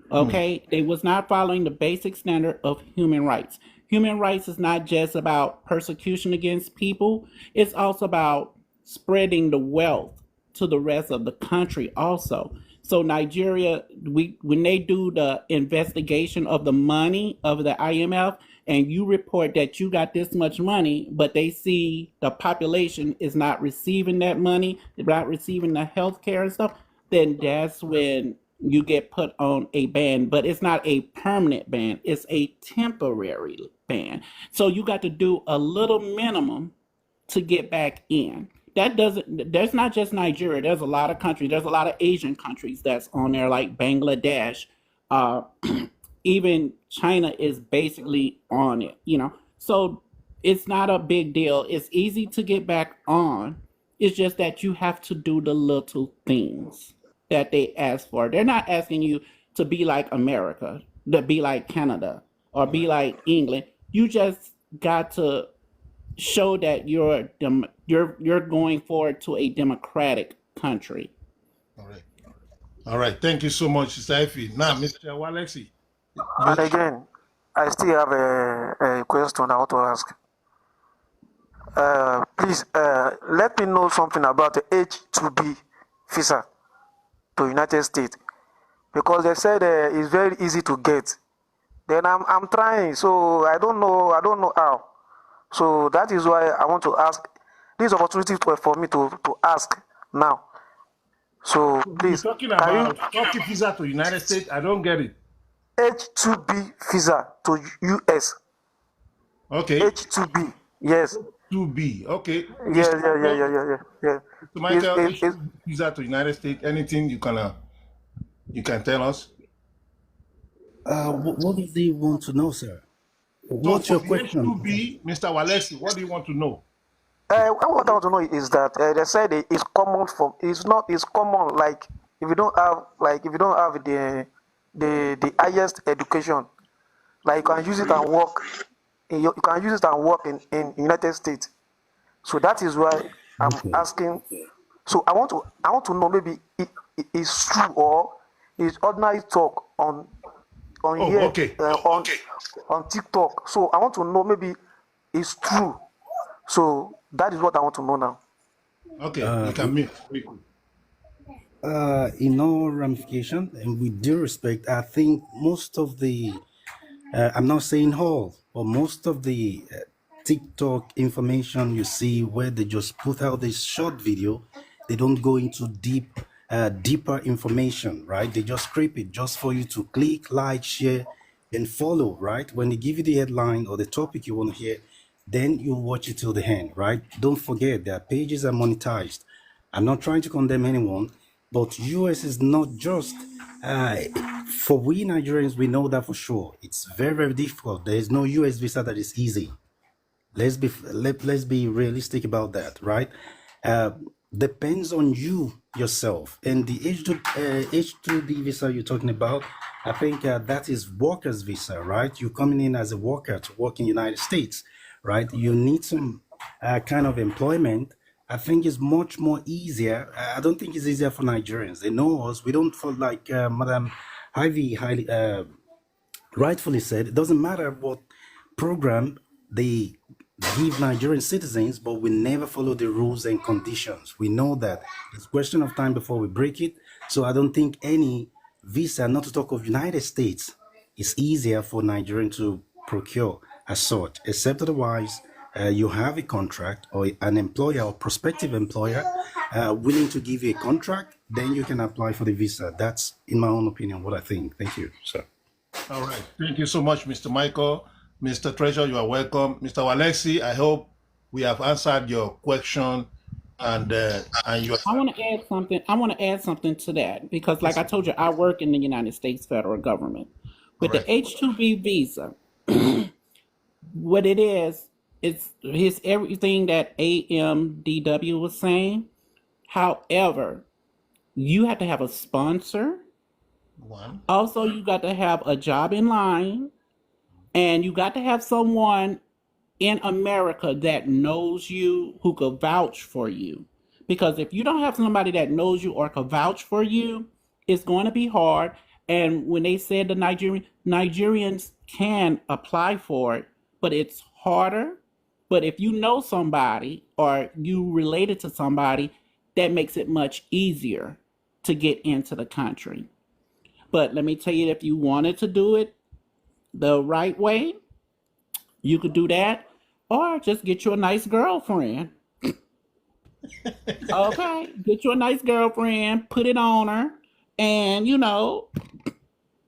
Okay, they was not following the basic standard of human rights. Human rights is not just about persecution against people, it's also about spreading the wealth to the rest of the country also. So Nigeria, we when they do the investigation of the money of the IMF, and you report that you got this much money, but they see the population is not receiving that money, they're not receiving the health care and stuff, then that's when you get put on a ban. But it's not a permanent ban, it's a temporary ban. So you got to do a little minimum to get back in. That doesn't, there's not just Nigeria, there's a lot of countries, there's a lot of Asian countries that's on there, like Bangladesh. Uh, even China is basically on it. So it's not a big deal. It's easy to get back on. It's just that you have to do the little things that they ask for. They're not asking you to be like America, to be like Canada, or be like England. You just got to show that you're going forward to a democratic country. All right. All right. Thank you so much, Sister Ify. Now, Mr. Walexi, you And again, I still have a question I want to ask. Please let me know something about the H2B visa to United States, because they said it's very easy to get. Then I'm trying, so I don't know how. So that is why I want to ask. This opportunity for me to ask now. So you're please, talking can you about Turkey visa to United States? I don't get it. H2B visa to US? Okay. H2B, yes, 2B. Okay. yeah, Mr. yeah, yeah, Michael, yeah, yeah, yeah. yeah. Mr. It's, Michael, it's, it's, H2B visa to United States. Anything you can tell us? What does he want to know, sir? So What's for your the question? H2B, Mr. Walexi, what do you want to know? what I want to know is that they said it's common for. It's not. It's common like if you don't have the highest education, like you can use it and work. You can use it and work in United States. So that is why I'm Okay. asking. So I want to know, maybe it's true or it's ordinary talk on Oh, here, okay. on TikTok. So I want to know, maybe it's true. So that is what I want to know now. Okay. You can mute. In all ramification, and with due respect, I think most of the, I'm not saying all, but most of the TikTok information you see where they just put out this short video, they don't go into deeper information, right? They just scrape it just for you to click, like, share, and follow, right? When they give you the headline or the topic you want to hear, then you watch it till the end, right? Don't forget their pages are monetized. I'm not trying to condemn anyone, but US is not just uh, for we Nigerians. We know that for sure. It's very very difficult. There is no US visa that is easy. Let's be realistic about that, right? Uh, Depends on you yourself and the H2B visa you're talking about. I think that is workers visa, right? You're coming in as a worker to work in United States, right? You need some kind of employment. I think it's much more easier. I don't think it's easier for Nigerians. They know us. We don't feel like Madam Ivy highly rightfully said, it doesn't matter what program they give Nigerian citizens, but we never follow the rules and conditions. We know that it's a question of time before we break it. So I don't think any visa, not to talk of United States, is easier for Nigerian to procure as such, except otherwise you have a contract or an employer or prospective employer willing to give you a contract, then you can apply for the visa. That's, in my own opinion, what I think. Thank you, sir. All right. Thank you so much, Mr. Michael. Mr. Treasure, you are welcome. Mr. Alexi, I hope we have answered your question and your. I want to add something. I want to add something to that because, like I told you, I work in the United States federal government. All With right. the H-2B visa, what it is, it's everything that AMDW was saying. However, you have to have a sponsor. One. Also, you got to have a job in line, and you got to have someone in America that knows you who could vouch for you. Because if you don't have somebody that knows you or could vouch for you, it's going to be hard. And when they said the Nigerians can apply for it, but it's harder. But if you know somebody or you related to somebody, that makes it much easier to get into the country. But let me tell you, if you wanted to do it the right way, you could do that, or just get you a nice girlfriend. Okay, get you a nice girlfriend, put it on her, and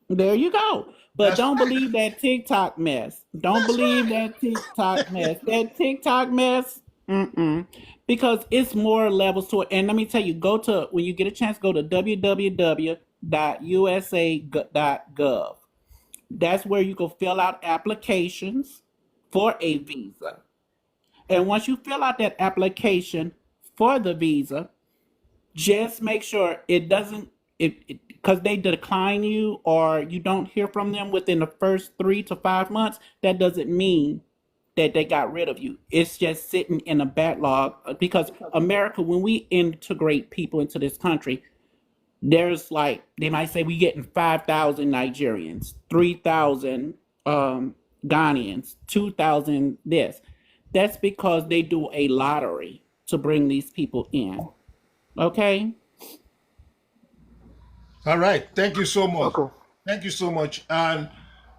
there you go. But That's don't believe that TikTok mess. Don't believe that TikTok mess. That TikTok mess, because it's more levels to it. And let me tell you, when you get a chance, go to www.usa.gov. That's where you can fill out applications for a visa. And once you fill out that application for the visa, just make sure it doesn't, because they decline you or you don't hear from them within the first 3 to 5 months, that doesn't mean that they got rid of you. It's just sitting in a backlog because America, when we integrate people into this country, there's like they might say we getting 5,000 Nigerians, 3,000 Ghanaians, 2,000 this. That's because they do a lottery to bring these people in. Okay? all right. Thank you so much. Okay. Thank you so much. And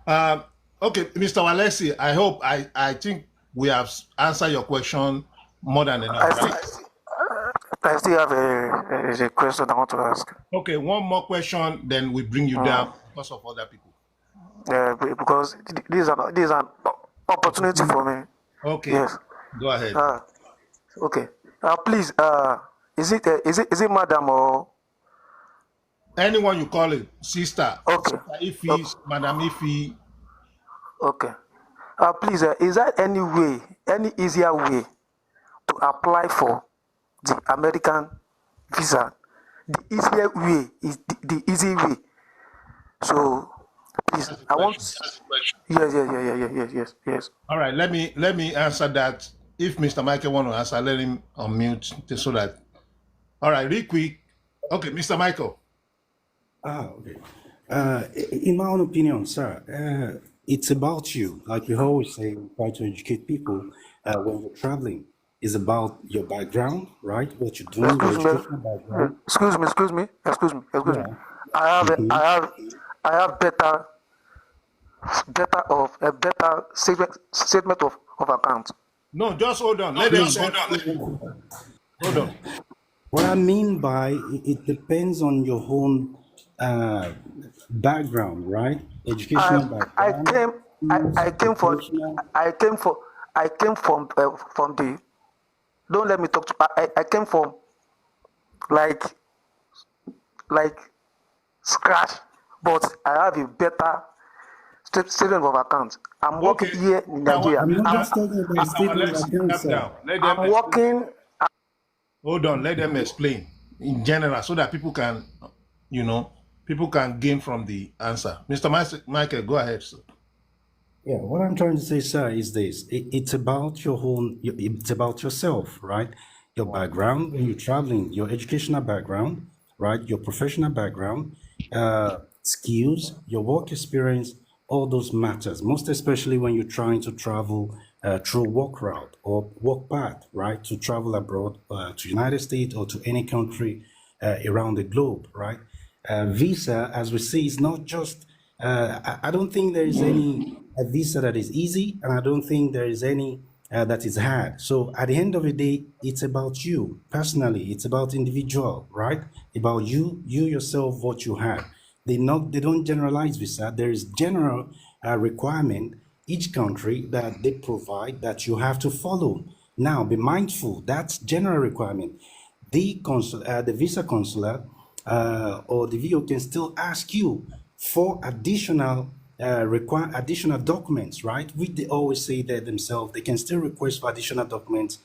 um, okay, Mr. Alexi, I think we have answered your question more than enough, I right? still, I still have a question I want to ask. Okay, one more question, then we bring you down because of other people. Because this is an opportunity for me. Okay, Yes. go ahead. Okay. Please. Is it madam or Anyone you call it, sister, okay? Sister Ifi, Madam Ifi. Okay. Please. Is there any easier way to apply for the American visa? The easier way is the easy way. So, please, That's the I want. question. That's the question. Yes. All right, let me answer that. If Mr. Michael want to answer, let him unmute so that. All right, real quick. Okay, Mr. Michael. Okay. In my own opinion, sir, it's about you. Like we always say, we try to educate people when you're traveling. It's about your background, right? What you're doing, your Excuse me. educational background. Excuse me. Yeah. I have a, Mhm. I have better statement of account. No, just hold on. Let them hold on. What I mean by it depends on your own uh, background, right? I Educational I background, came I, skills, I came for professional. I came for I came from the. Don't let me talk to. I came from like like scratch, but I have a better statement of account. I'm working Okay. here in Now, Nigeria. I'm not Mr. just talking about Mr. statement of Walensi, account, calm sir. down. Let them I'm explain. working. Hold on. Let them explain in general so that you know, people can gain from the answer. Mr. Michael, go ahead, sir. Yeah, what I'm trying to say, sir, is this. It's about your whole, it's about yourself, right? Your background when you're traveling, your educational background, right? Your professional background, skills, your work experience, all those matters, most especially when you're trying to travel through work route or work path, right? To travel abroad to United States or to any country around the globe, right? Visa, as we see, is not just, I don't think there is any a visa that is easy, and I don't think there is any that is hard. So at the end of the day, it's about you personally. It's about individual, right? About you yourself, what you have. They don't generalize visa. There is general requirement each country that they provide that you have to follow. Now, be mindful. That's general requirement. The visa consular or the VO can still ask you for additional require additional documents, right? Which they always say that themselves. They can still request for additional documents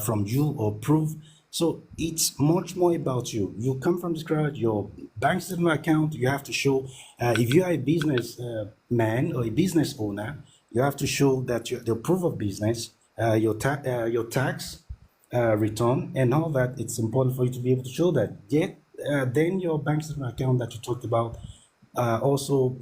from you or proof. So it's much more about you. You come from scratch. Your bank statement account. You have to show. If you are a business man or a business owner, you have to show that the proof of business, your tax return and all that. It's important for you to be able to show that. Yet, then your bank statement account that you talked about also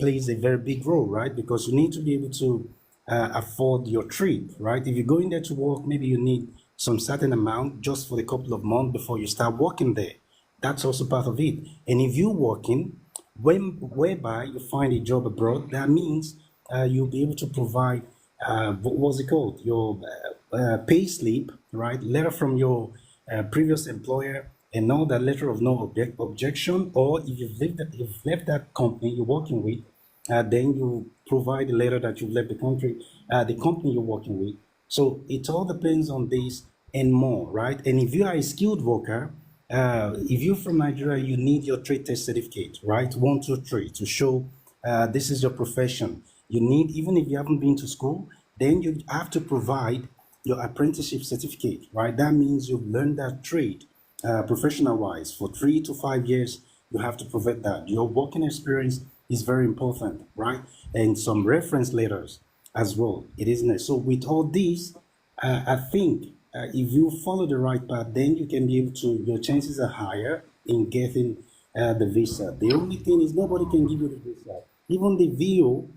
plays a very big role, right? Because you need to be able to afford your trip, right? If you're going there to work, maybe you need some certain amount just for a couple of months before you start working there. That's also part of it. And if you're working, whereby you find a job abroad, that means you'll be able to provide what's it called? Your pay slip, right? Letter from your previous employer, and now that letter of no objection, or if you've left that company you're working with, then you provide a letter that you've left the company you're working with. So it all depends on this and more, right? And if you are a skilled worker, if you're from Nigeria, you need your trade test certificate, right? 1, 2, 3 to show this is your profession. You need, even if you haven't been to school, then you have to provide your apprenticeship certificate, right? That means you've learned that trade professional wise for 3 to 5 years. You have to provide that. Your working experience is very important, right? And some reference letters as well. It isn't. So with all these, I think if you follow the right path, then you can be able to. Your chances are higher in getting the visa. The only thing is nobody can give you the visa. Even the VO,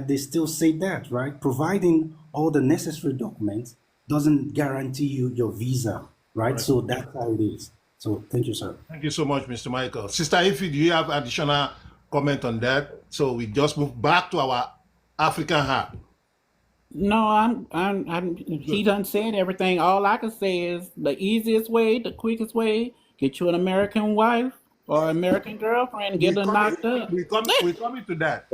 they still say that, right? Providing all the necessary documents doesn't guarantee you your visa, right? Right. So that's how it is. So thank you, sir. Thank you so much, Mr. Michael. Sister Ify, do you have additional comment on that? So we just move back to our African heart. No, he Good. done said everything. All I can say is the easiest way, the quickest way, get you an American wife or American girlfriend, get her knocked up. We coming to that.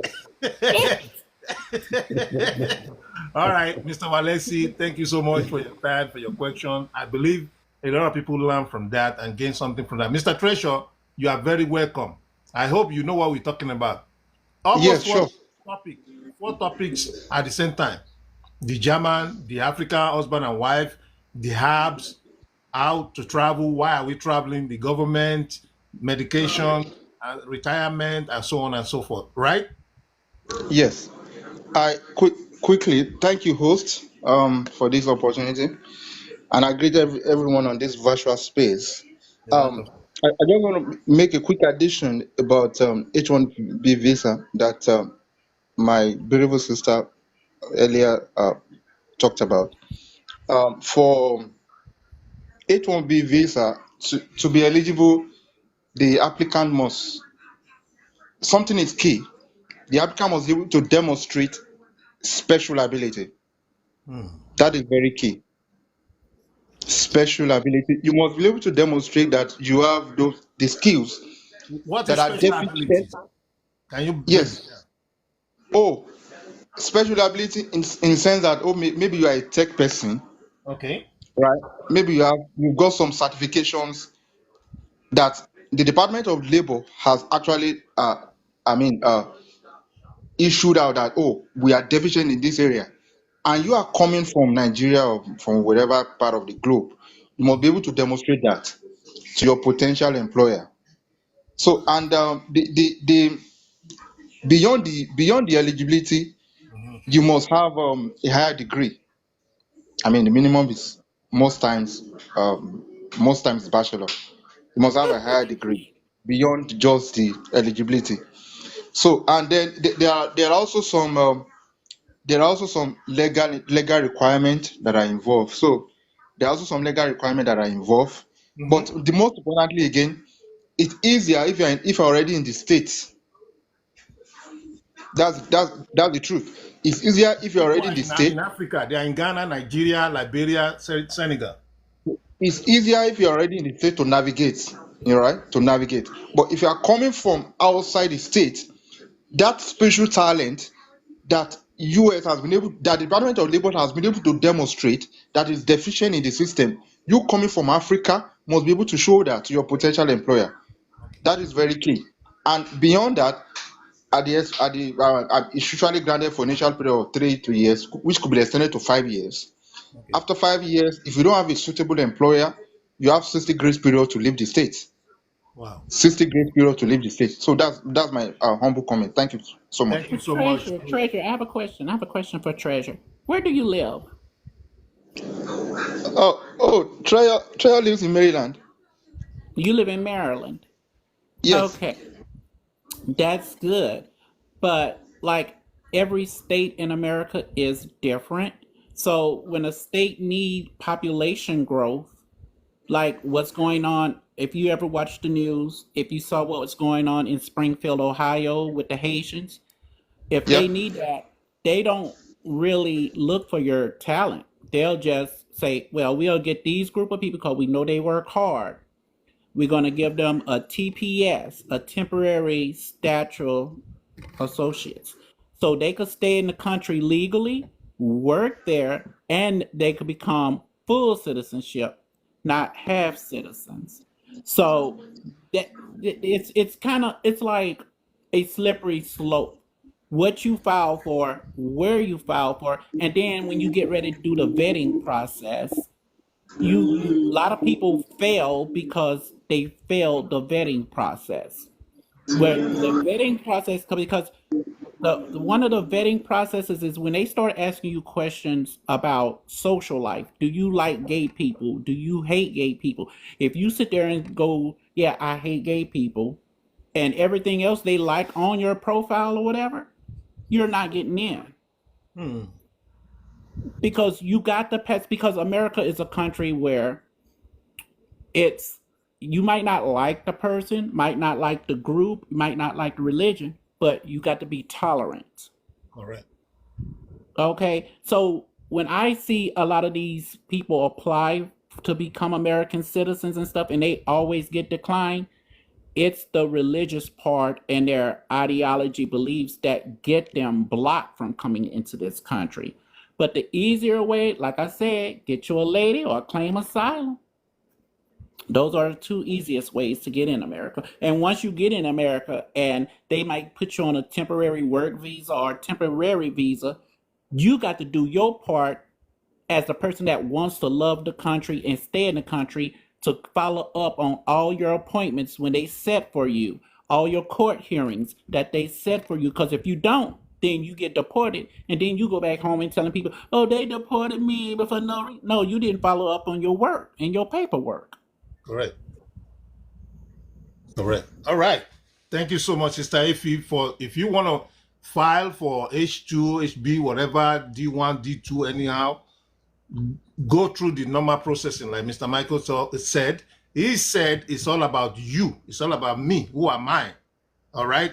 All right, Mr. Walesi, thank you so much for your time, for your question. I believe a lot of people learn from that and gain something from that. Mr. Treasure, you are very welcome. I hope you know what we're talking about. Yes, Almost sure. four topics at the same time. The German, the African husband and wife, the herbs, how to travel, why are we traveling, the government, medication, retirement, and so on and so forth, right? Yes. I quickly thank you, host, for this opportunity, and I greet everyone on this virtual space. You're welcome. I just want to make a quick addition about H1B visa that my beautiful sister earlier talked about. For H1B visa to be eligible, the applicant must, something is key. The applicant must be able to demonstrate special ability. That is very key. Special ability. You must be able to demonstrate that you have the skills What that is are special deficient. ability? Can you break it Yes. down? Oh, special ability in the sense that, oh, maybe you are a tech person, Okay. right? Maybe you've got some certifications that the Department of Labor has actually issued out that, oh, we are deficient in this area, and you are coming from Nigeria or from whatever part of the globe, you must be able to demonstrate that to your potential employer. So, and the beyond the eligibility, Mhm. you must have a higher degree. I mean, the minimum is most times um, most times bachelor. You must have a higher degree beyond just the eligibility. So, and then there are also some legal requirements that are involved. So there are also some legal requirements that are involved. But Mhm. the most importantly, again, it's easier if you're already in the states. That's the truth. It's easier if you're People already are in the in state. Africa. They are in Ghana, Nigeria, Liberia, Senegal. It's easier if you're already in the state to navigate, right? To navigate. But if you are coming from outside the state, that special talent that that the Department of Labor has been able to demonstrate that is deficient in the system, you coming from Africa must be able to show that to your potential employer. That is very key. And beyond that, it's usually granted for initial period of 3 to years, which could be extended to 5 years. Okay. After 5 years, if you don't have a suitable employer, you have 60 grace period to leave the state. Wow. 60 grace period to leave the state. So that's my humble comment. Thank you so much. Thank you so much. Treasure, I have a question. I have a question for Treasure. Where do you live? Oh, Treya lives in Maryland. You live in Maryland. Yes. Okay, that's good. But like every state in America is different. So when a state need population growth, like what's going on, if you ever watched the news, if you saw what was going on in Springfield, Ohio with the Haitians, if Yeah. they need that, they don't really look for your talent. They'll just say, well, we'll get these group of people because we know they work hard. We're going to give them a TPS, a temporary statutory associates. So they could stay in the country legally, work there, and they could become full citizenship, not half citizens. So that it's kind of it's like a slippery slope. What you file for, where you file for, and then when you get ready to do the vetting process, you a lot of people fail because they failed the vetting process. Where the vetting process because one of the vetting processes is when they start asking you questions about social life. Do you like gay people? Do you hate gay people? If you sit there and go, yeah, I hate gay people, and everything else they like on your profile or whatever, you're not getting in Hmm. because you got the pets. Because America is a country where it's you might not like the person, might not like the group, might not like the religion, but you got to be tolerant. Correct. Okay, so when I see a lot of these people apply to become American citizens and stuff, and they always get declined, it's the religious part and their ideology beliefs that get them blocked from coming into this country. But the easier way, like I said, get you a lady or claim asylum. Those are the two easiest ways to get in America. And once you get in America and they might put you on a temporary work visa or temporary visa, you got to do your part as a person that wants to love the country and stay in the country to follow up on all your appointments when they set for you, all your court hearings that they set for you. Because if you don't, then you get deported, and then you go back home and telling people, "Oh, they deported me," but for no, you didn't follow up on your work and your paperwork. Correct. Correct. All right. Thank you so much, Sister Ife, for if you want to file for H2, HB, whatever, D1, D2, anyhow, go through the normal processing, like Mr. Michael said. He said it's all about you. It's all about me. Who am I? All right.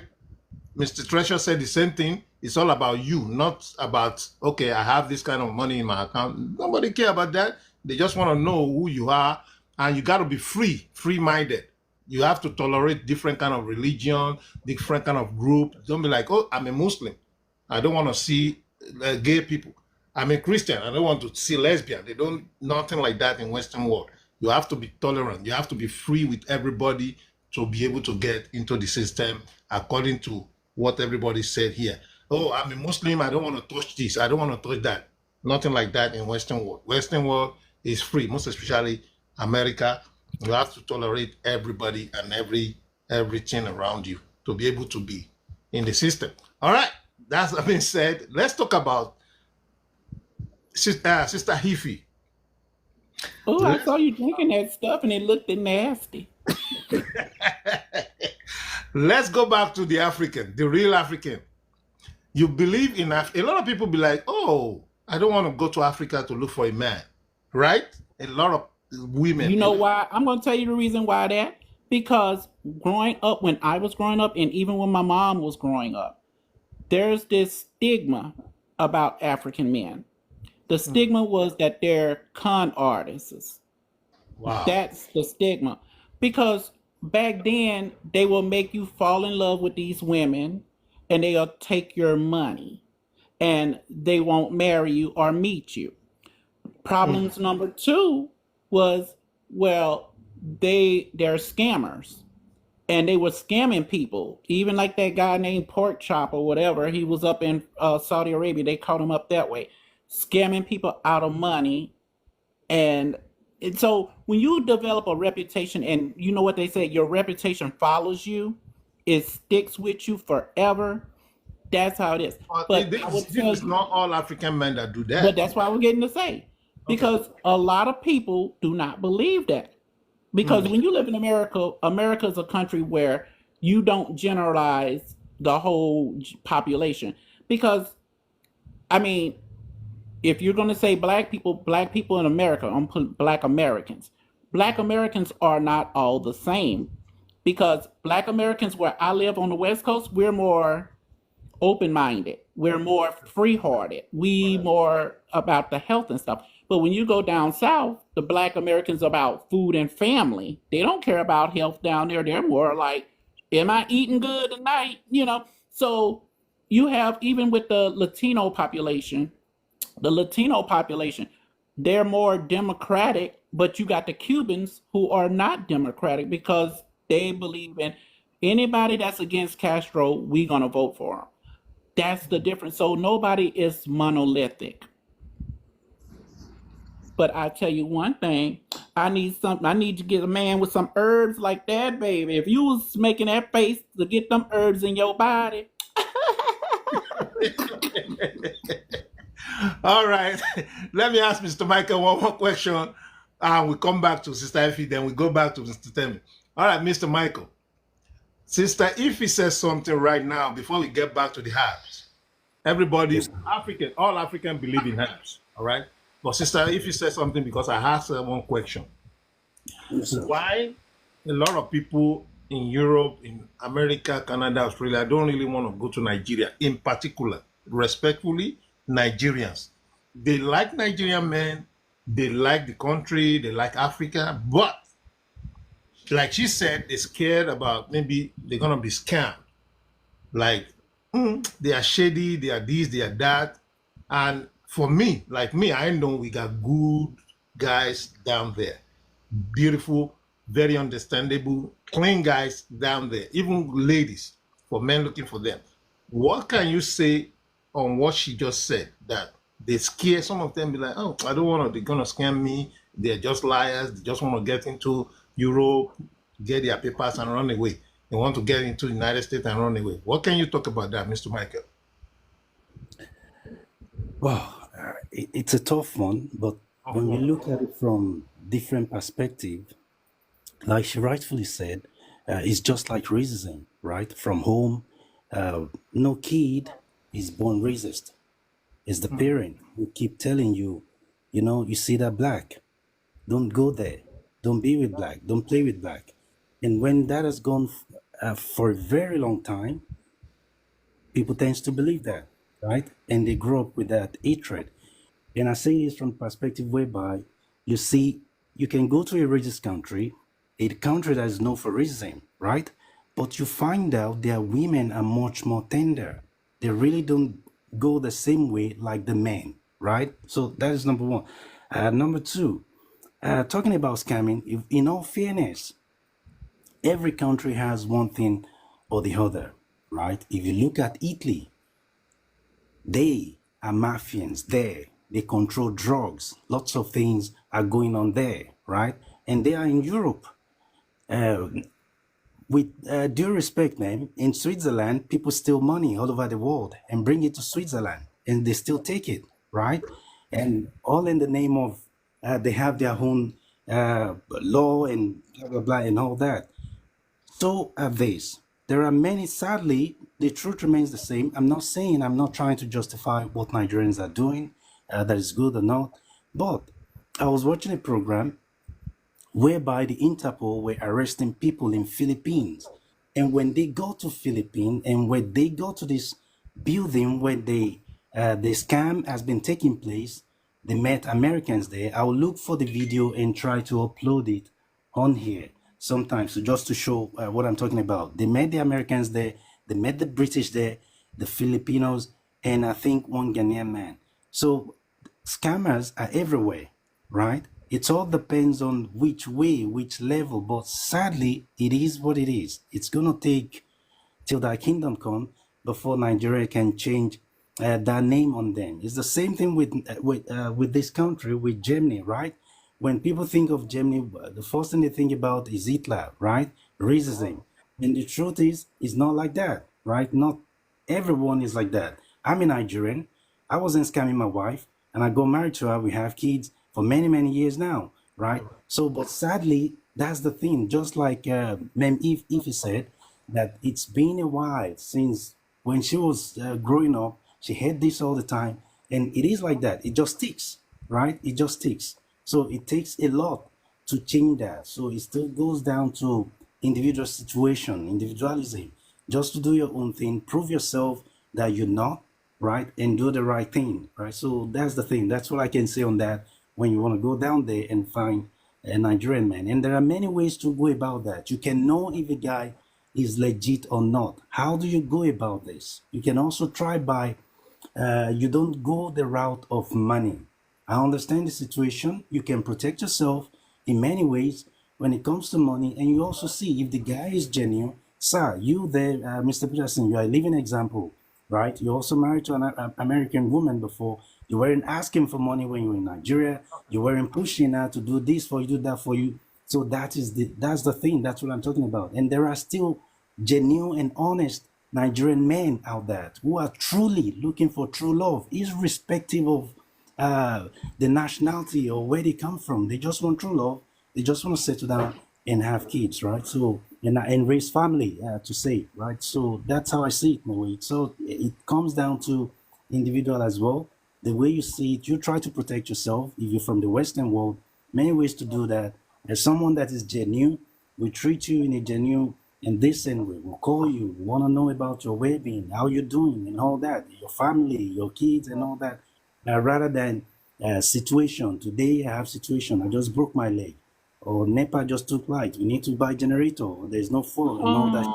Mr. Treasure said the same thing. It's all about you, not about, okay, I have this kind of money in my account. Nobody care about that. They just want to know who you are. And you got to be free-minded. You have to tolerate different kind of religion, different kind of group. Don't be like, oh, I'm a Muslim. I don't want to see gay people. I'm a Christian. I don't want to see lesbian. They don't nothing like that in Western world. You have to be tolerant. You have to be free with everybody to be able to get into the system according to what everybody said here. Oh, I'm a Muslim. I don't want to touch this. I don't want to touch that. Nothing like that in Western world. Western world is free, most especially America. You have to tolerate everybody and everything around you to be able to be in the system. All right. That's being said. Let's talk about Sister Hifi. Oh, I saw you drinking that stuff and it looked nasty. Let's go back to the African, the real African. You believe in a lot of people be like, oh, I don't want to go to Africa to look for a man, right? A lot of women. You know why? I'm going to tell you the reason why that. Because growing up, when I was growing up, and even when my mom was growing up, there's this stigma about African men. The stigma was that they're con artists. Wow. That's the stigma. Because back then, they will make you fall in love with these women and they'll take your money and they won't marry you or meet you. Problems number two was, well, they're scammers and they were scamming people. Even like that guy named Pork Chop or whatever, he was up in Saudi Arabia. They called him up that way, scamming people out of money. And so when you develop a reputation, and you know what they say, your reputation follows you, it sticks with you forever. That's how it is. But this is not all African men that do that. But that's why we're getting to say, because a lot of people do not believe that. Because when you live in America, America is a country where you don't generalize the whole population. Because, I mean, if you're going to say black people in America, I'm putting black Americans. Black Americans are not all the same. Because black Americans where I live on the West Coast, we're more open-minded. We're more free-hearted. We more about the health and stuff. But when you go down south, the black Americans about food and family. They don't care about health down there. They're more like, am I eating good tonight? You know. So you have, even with the Latino population, they're more democratic, but you got the Cubans who are not democratic because they believe in anybody that's against Castro, we're gonna vote for them. That's the difference. So nobody is monolithic. But I tell you one thing, I need to get a man with some herbs like that, baby. If you was making that face to get them herbs in your body. All right. Let me ask Mr. Michael one more question. We come back to Sister Effie, then we go back to Mr. Temi. All right, Mr. Michael. Sister Effie says something right now before we get back to the herbs. Everybody, all African believe in herbs, all right? But Sister Effie says something because I asked her one question. Why a lot of people in Europe, in America, Canada, Australia don't really want to go to Nigeria, in particular, respectfully, Nigerians. They like Nigerian men, they like the country, they like Africa, but like she said, they're scared about maybe they're gonna be scammed. Like they are shady, they are this, they are that. And for me, like me, I know we got good guys down there. Beautiful, very understandable, clean guys down there, even ladies, for men looking for them. What can you say on what she just said? That they scare some of them, be like, oh, I don't want to, they're gonna scam me, they're just liars, they just want to get into Europe, get their papers and run away. They want to get into the United States and run away. What can you talk about that, Mr. Michael? Well, it's a tough one, but when we look at it from different perspective, like she rightfully said, it's just like racism, right? From home, no kid is born racist. It's the parent who keep telling you, you see that black, don't go there, don't be with black, don't play with black. And when that has gone for a very long time, people tend to believe that, right? And they grow up with that hatred. And I say this from the perspective whereby you see, you can go to a racist country, a country that is known for racism, right? But you find out their women are much more tender. They really don't go the same way like the men, right? So that is number one. Number two, talking about scamming, if, in all fairness, every country has one thing or the other, right? If you look at Italy, they are mafians there. They control drugs. Lots of things are going on there, right? And they are in Europe. Uh, with due respect, man, in Switzerland, people steal money all over the world and bring it to Switzerland, and they still take it, right? And all in the name of they have their own law and blah blah blah and all that. So are these. There are many. Sadly, the truth remains the same. I'm not saying, I'm not trying to justify what Nigerians are doing, that is good or not. But I was watching a program whereby the Interpol were arresting people in Philippines. And when they go to Philippines and when they go to this building where the scam has been taking place, they met Americans there. I will look for the video and try to upload it on here sometimes, so just to show what I'm talking about. They met the Americans there, they met the British there, the Filipinos, and I think one Ghanaian man. So scammers are everywhere, right? It all depends on which way, which level, but sadly, it is what it is. It's gonna take till thy kingdom come before Nigeria can change that name on them. It's the same thing with this country, with Germany, right? When people think of Germany, the first thing they think about is Hitler, right? Racism. And the truth is, it's not like that, right? Not everyone is like that. I'm a Nigerian. I wasn't scamming my wife, and I got married to her. We have kids for many, many years now, right? So, but sadly, that's the thing. Just like Mem Ify said, that it's been a while since when she was growing up, she had this all the time, and it is like that. It just sticks, right? It just sticks. So it takes a lot to change that. So it still goes down to individual situation, individualism, just to do your own thing, prove yourself that you're not right, and do the right thing, right? So that's the thing. That's what I can say on that. When you want to go down there and find a Nigerian man, and there are many ways to go about that. You can know if a guy is legit or not. How do you go about this? You can also try by you don't go the route of money. I understand the situation. You can protect yourself in many ways when it comes to money, and you also see if the guy is genuine. Sir, you there, Mr. Peterson, you are a living example, right? You also married to an American woman before. You weren't asking for money when you were in Nigeria. You weren't pushing her to do this for you, do that for you. So that's the thing. That's what I'm talking about. And there are still genuine and honest Nigerian men out there who are truly looking for true love, irrespective of the nationality or where they come from. They just want true love. They just want to settle down and have kids, right? So and raise family, to say, right? So that's how I see it in a way. So it comes down to individual as well. The way you see it, you try to protect yourself. If you're from the Western world, many ways to do that. As someone that is genuine, we treat you in a genuine and decent way. We'll call you. We want to know about your well-being, how you're doing, and all that, your family, your kids, and all that. Rather than situation. Today I have situation. I just broke my leg, or NEPA just took light. We need to buy generator. Or there's no phone and all that.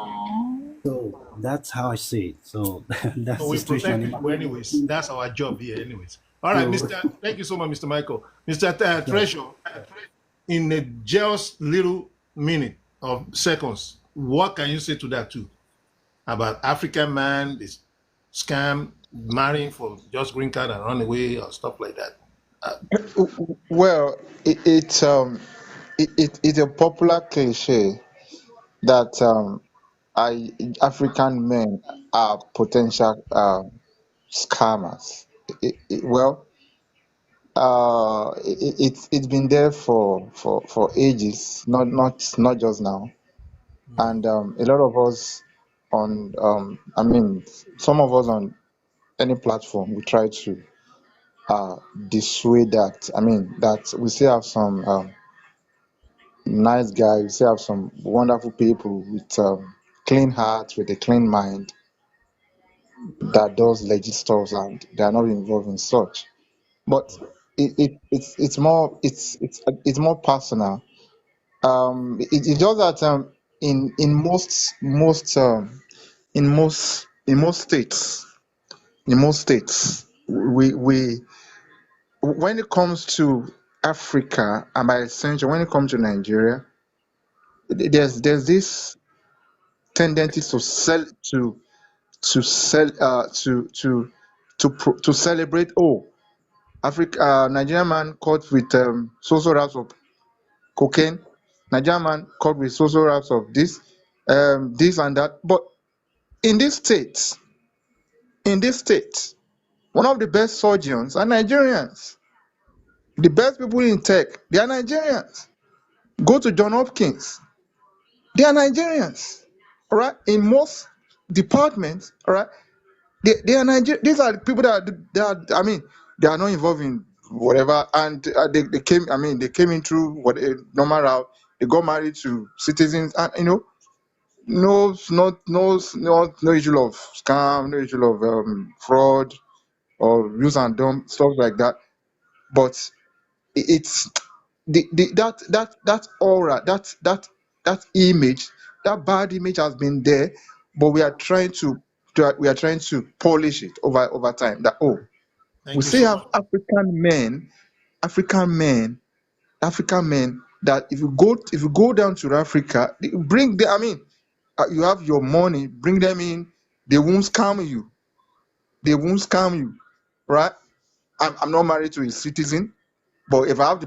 So that's how I see it. So So that's the we protect situation. people anyways. That's our job here anyways. All right, So, Mr. Thank you so much, Mr. Michael. Mr. so Treasure, in a just little minute of seconds, what can you say to that too? About African man, this scam, marrying for just green card and run away or stuff like that? Well, it's a popular cliche that I African men are potential scammers. Well, it's been there for ages, not just now, and a lot of us on I mean, some of us on any platform we try to uh dissuade that. I mean, that we still have some nice guys, we still have some wonderful people with clean hearts, with a clean mind, that does legit stuff and they are not involved in such. But it's more it's more personal. It's just that in most states, in most states. We when it comes to Africa, and by extension, when it comes to Nigeria, there's this tendency to sell to sell to celebrate. Oh, Africa, Nigerian man caught with so wraps of cocaine. Nigerian man caught with so wraps of this and that. But in this state, in this state, one of the best surgeons are Nigerians. The best people in tech, they are Nigerians. Go to John Hopkins, they are Nigerians. All right, in most departments, all right, they are Nigerian. These are the people I mean, they are not involved in whatever, and they came. I mean, they came in through what a normal route. They got married to citizens, and no issue of scam, no issue of fraud or use and dump stuff like that. But it's that aura, that image, that bad image has been there, but we are trying to polish it over time. That, oh, we Thank you still so have much. African men, African men that if you go down to Africa, bring the, I mean, you have your money, bring them in, they won't scam you. They won't scam you, right? I'm not married to a citizen, but if I have the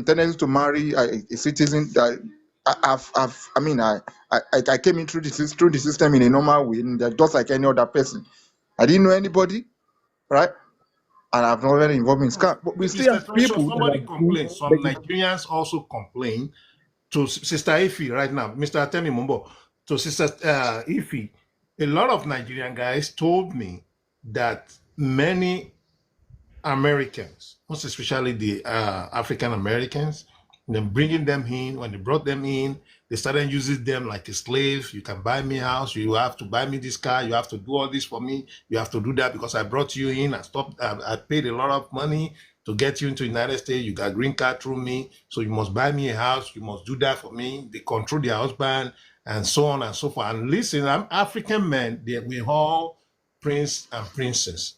tendency to marry a citizen, that I mean, I came in through the system in a normal way, and just like any other person. I didn't know anybody, right? And I've not been involved in scam. But we still Mr. have Treasure, people that somebody are doing complains. Some begging. Nigerians also complain to Sister Ife right now, Mr. Atemi Mumbo, to Sister Ife. A lot of Nigerian guys told me that many Americans, most especially the African Americans, then bringing them in. When they brought them in, they started using them like a slave. You can buy me a house. You have to buy me this car. You have to do all this for me. You have to do that because I brought you in. I paid a lot of money to get you into the United States. You got green card through me, so you must buy me a house. You must do that for me. They control their husband and so on and so forth. And listen, I'm African men. We all prince and princess.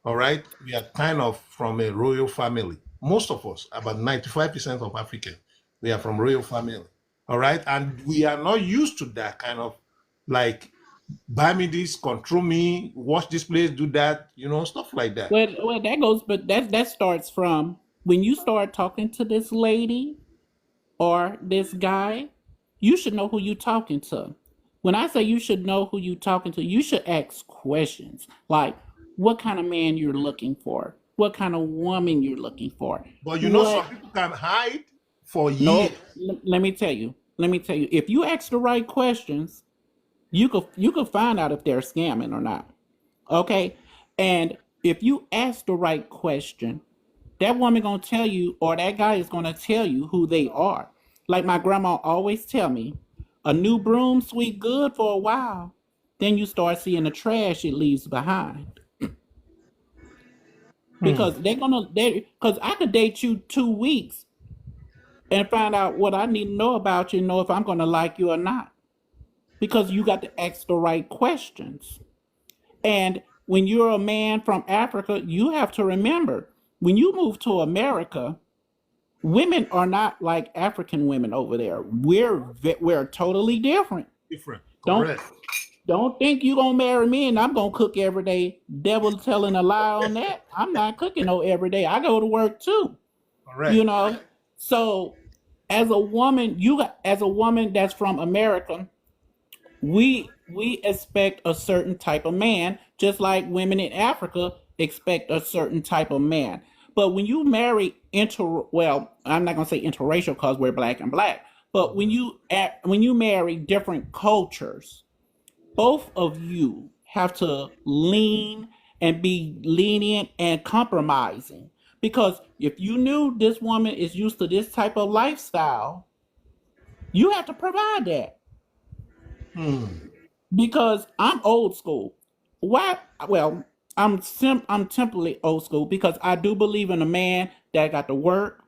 All right. We are kind of from a royal family. Most of us, about 95% of Africans, we are from royal family. All right. And we are not used to that kind of like buy me this, control me, watch this place, do that, stuff like that. Well, that goes, but that starts from when you start talking to this lady or this guy. You should know who you talking to. When I say you should know who you talking to, you should ask questions like what kind of man you're looking for, what kind of woman you're looking for, But what. some people can hide for No, years. let me tell you. Let me tell you. If you ask the right questions, you could find out if they're scamming or not. Okay, and if you ask the right question, that woman gonna tell you, or that guy is gonna tell you who they are. Like my grandma always tell me, a new broom sweep good for a while, then you start seeing the trash it leaves behind. Hmm. Because I could date you 2 weeks and find out what I need to know about you and know if I'm gonna like you or not. Because you got to ask the right questions. And when you're a man from Africa, you have to remember when you move to America, women are not like African women over there. We're totally different. Different. Don't Correct. don't think you gonna marry me and I'm gonna cook every day. Devil telling a lie on that. I'm not cooking no every day. I go to work too. You Correct. know. So as a woman that's from America, we expect a certain type of man, just like women in Africa expect a certain type of man. But when you marry well, I'm not gonna say interracial because we're black and black. But when you marry different cultures, both of you have to lean and be lenient and compromising. Because if you knew this woman is used to this type of lifestyle, you have to provide that. Hmm. Because I'm old school. Why? Well, I'm temporarily old school because I do believe in a man that got to work,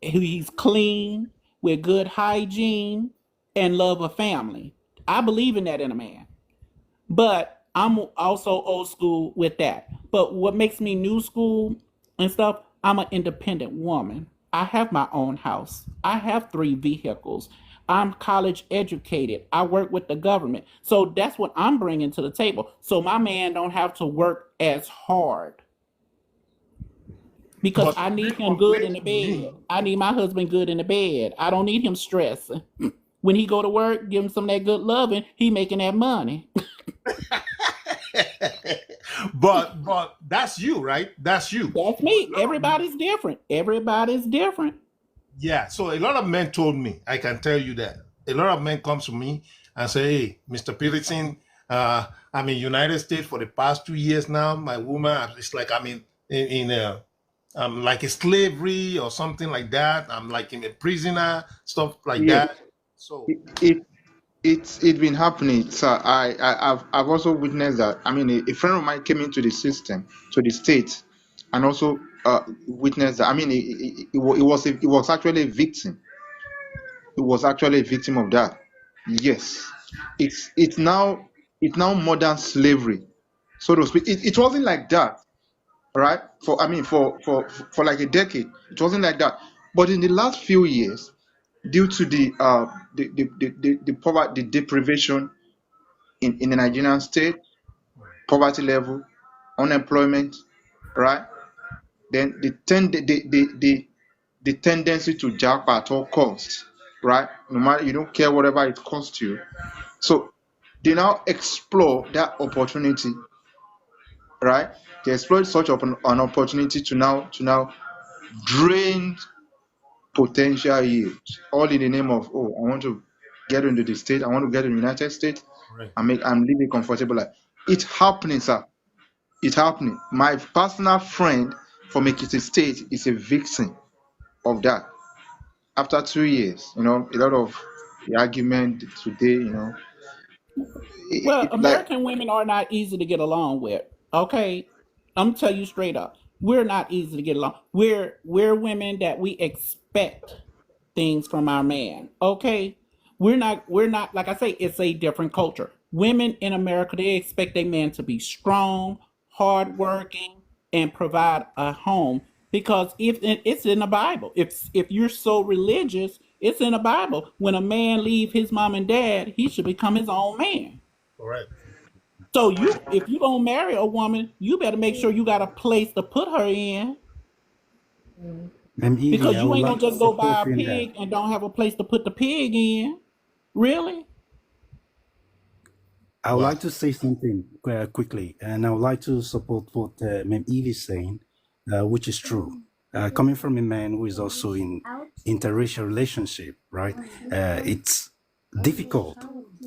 he's clean, with good hygiene, and love a family. I believe in that in a man. But I'm also old school with that. But what makes me new school and stuff, I'm an independent woman. I have my own house. I have 3 vehicles. I'm college educated. I work with the government. So that's what I'm bringing to the table. So my man don't have to work as hard because But I need they him good complain in the to me. bed. I need my husband good in the bed. I don't need him stressing. When he go to work, give him some of that good loving. He making that money. But that's you, right? That's you. That's But me. Everybody's different. Everybody's different. yeah, so a lot of men told me, I can tell you that. A lot of men come to me and say, hey, Mr. Peterson, I'm in United States for the past 2 years now. My woman, it's like I'm like a slavery or something like that. I'm like in a prisoner, stuff like Yes, that. So, it, it it's been happening. So I've also witnessed that. I mean, a friend of mine came into the system, to the state, and also witnessed that. I mean, it was actually a victim. It was actually a victim of that. Yes, it's now modern slavery, so to speak. It wasn't like that, right? For like a decade, it wasn't like that. But in the last few years, due to the poverty, the deprivation in the Nigerian state, poverty level, unemployment, right? Then the tendency to jump at all costs, right? No matter, you don't care whatever it costs you. So they now explore that opportunity, right? They exploit such an opportunity to now drain potential yield, all in the name of, oh, I want to get into the state, I want to get in the United States correct. and live a comfortable life. It's happening, sir. It's happening. My personal friend from Ekiti State is a victim of that. After 2 years, a lot of the argument today, Well, like, American women are not easy to get along with. Okay, I'm tell you straight up, we're not easy to get along. We're women that we expect things from our man. Okay, we're not like I say. It's a different culture. Women in America, they expect a man to be strong, hardworking, and provide a home. Because if it's in the Bible, if you're so religious, it's in the Bible. When a man leave his mom and dad, he should become his own man. Correct. So if you gonna marry a woman, you better make sure you got a place to put her in, And Evie, because I you would ain't like gonna to just go support buy a you in that. pig and don't have a place to put the pig in. Really? I would Wow. like to say something quickly, and I would like to support what Ma'am Eve is saying, which is true. Coming from a man who is also in interracial relationship, right? It's difficult,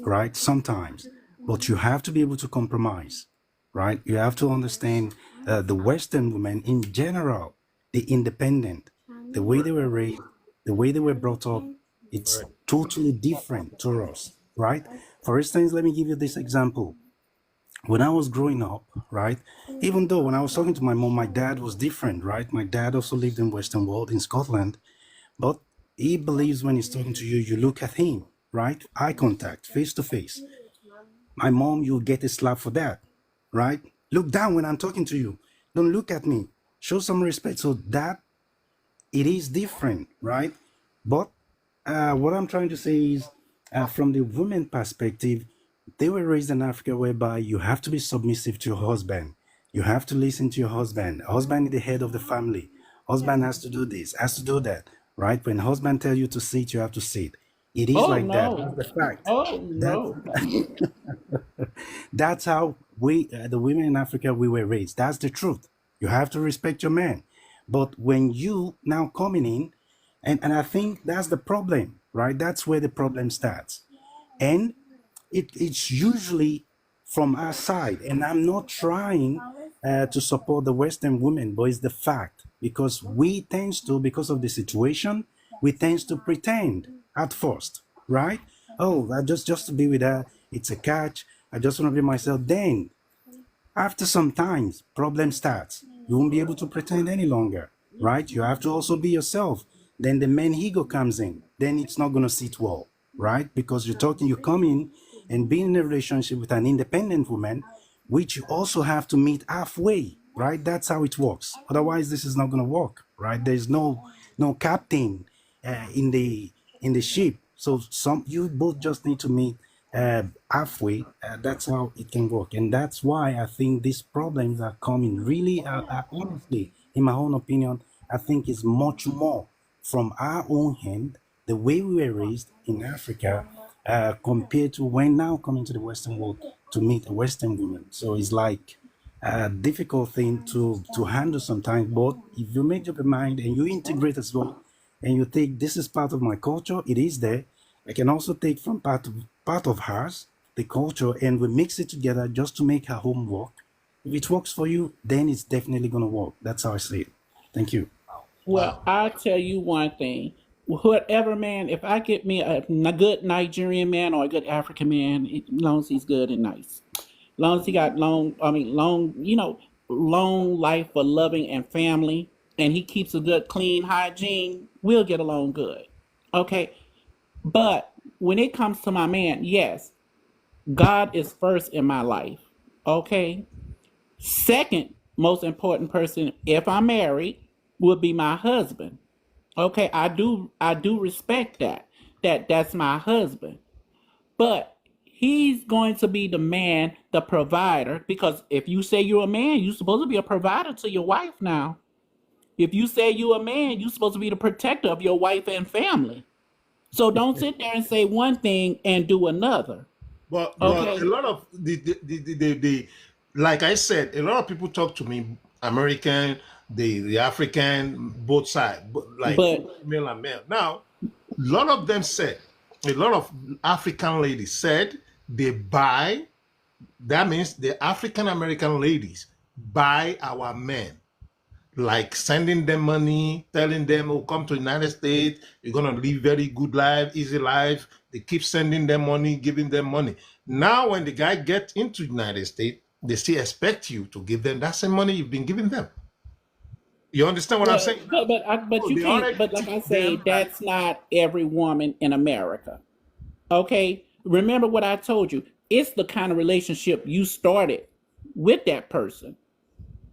right? Sometimes, but you have to be able to compromise, right? You have to understand the Western women in general, the independent, the way they were raised, the way they were brought up, it's Correct. totally different to us, right? For instance, let me give you this example. When I was growing up, right, even though when I was talking to my mom, my dad was different, right? My dad also lived in Western world in Scotland, but he believes when he's talking to you, you look at him, right? Eye contact, face to face. My mom, you'll get a slap for that, right? Look down when I'm talking to you. Don't look at me. Show some respect. So that it is different, right? But what I'm trying to say is, from the women perspective, they were raised in Africa whereby you have to be submissive to your husband. You have to listen to your husband. Husband is the head of the family. Husband has to do this, has to do that, right? When husband tell you to sit, you have to sit. It is Oh like that. That's no. the fact. Oh That's no. that's how we, the women in Africa, we were raised. That's the truth. You have to respect your man. But when you now coming in, and I think that's the problem, right? That's where the problem starts. And it's usually from our side. And I'm not trying to support the Western women, but it's the fact because we tend to, because of the situation, we tend to pretend at first, right? Oh, I just to be with her, it's a catch. I just want to be myself. Then after some time, problem starts. You won't be able to pretend any longer, right? You have to also be yourself. Then the man ego comes in. Then it's not going to sit well, right? Because you come in and being in a relationship with an independent woman, which you also have to meet halfway, right? That's how it works. Otherwise, this is not going to work, right? There's no captain in the ship. So you both just need to meet halfway. That's how it can work, and that's why I think these problems are coming. Really, honestly, in my own opinion, I think it's much more from our own hand, the way we were raised in Africa, compared to when now coming to the Western world to meet a Western woman. So it's like a difficult thing to handle sometimes. But if you make up your mind and you integrate as well, and you think this is part of my culture, it is there. I can also take from part of hers, the culture, and we mix it together just to make her home work. If it works for you, then it's definitely gonna work. That's how I see it. Thank you. Well, I'll tell you one thing. Whatever man, if I get me a good Nigerian man or a good African man, as long as he's good and nice, as long as he got long life for loving and family, and he keeps a good, clean hygiene, we'll get along good. Okay. But when it comes to my man, yes, God is first in my life. Okay. Second most important person, if I'm married, would be my husband. Okay, I do respect that. That's my husband. But he's going to be the man, the provider, because if you say you're a man, you're supposed to be a provider to your wife now. If you say you're a man, you're supposed to be the protector of your wife and family. So don't sit there and say one thing and do another. But a Okay? lot of the like I said, a lot of people talk to me, American, the African, both sides, like But male and male. Now, a lot of them said, a lot of African ladies said they buy. That means the African American ladies buy our men, like sending them money, telling them, "Oh, come to the United States. You're gonna live very good life, easy life." They keep sending them money, giving them money. Now, when the guy gets into the United States, they still expect you to give them that same money you've been giving them. You understand what I'm well, saying but now? but So you they can't. already But like teach I say, them that. that's not every woman in America. Okay, remember what I told you. It's the kind of relationship you started with that person.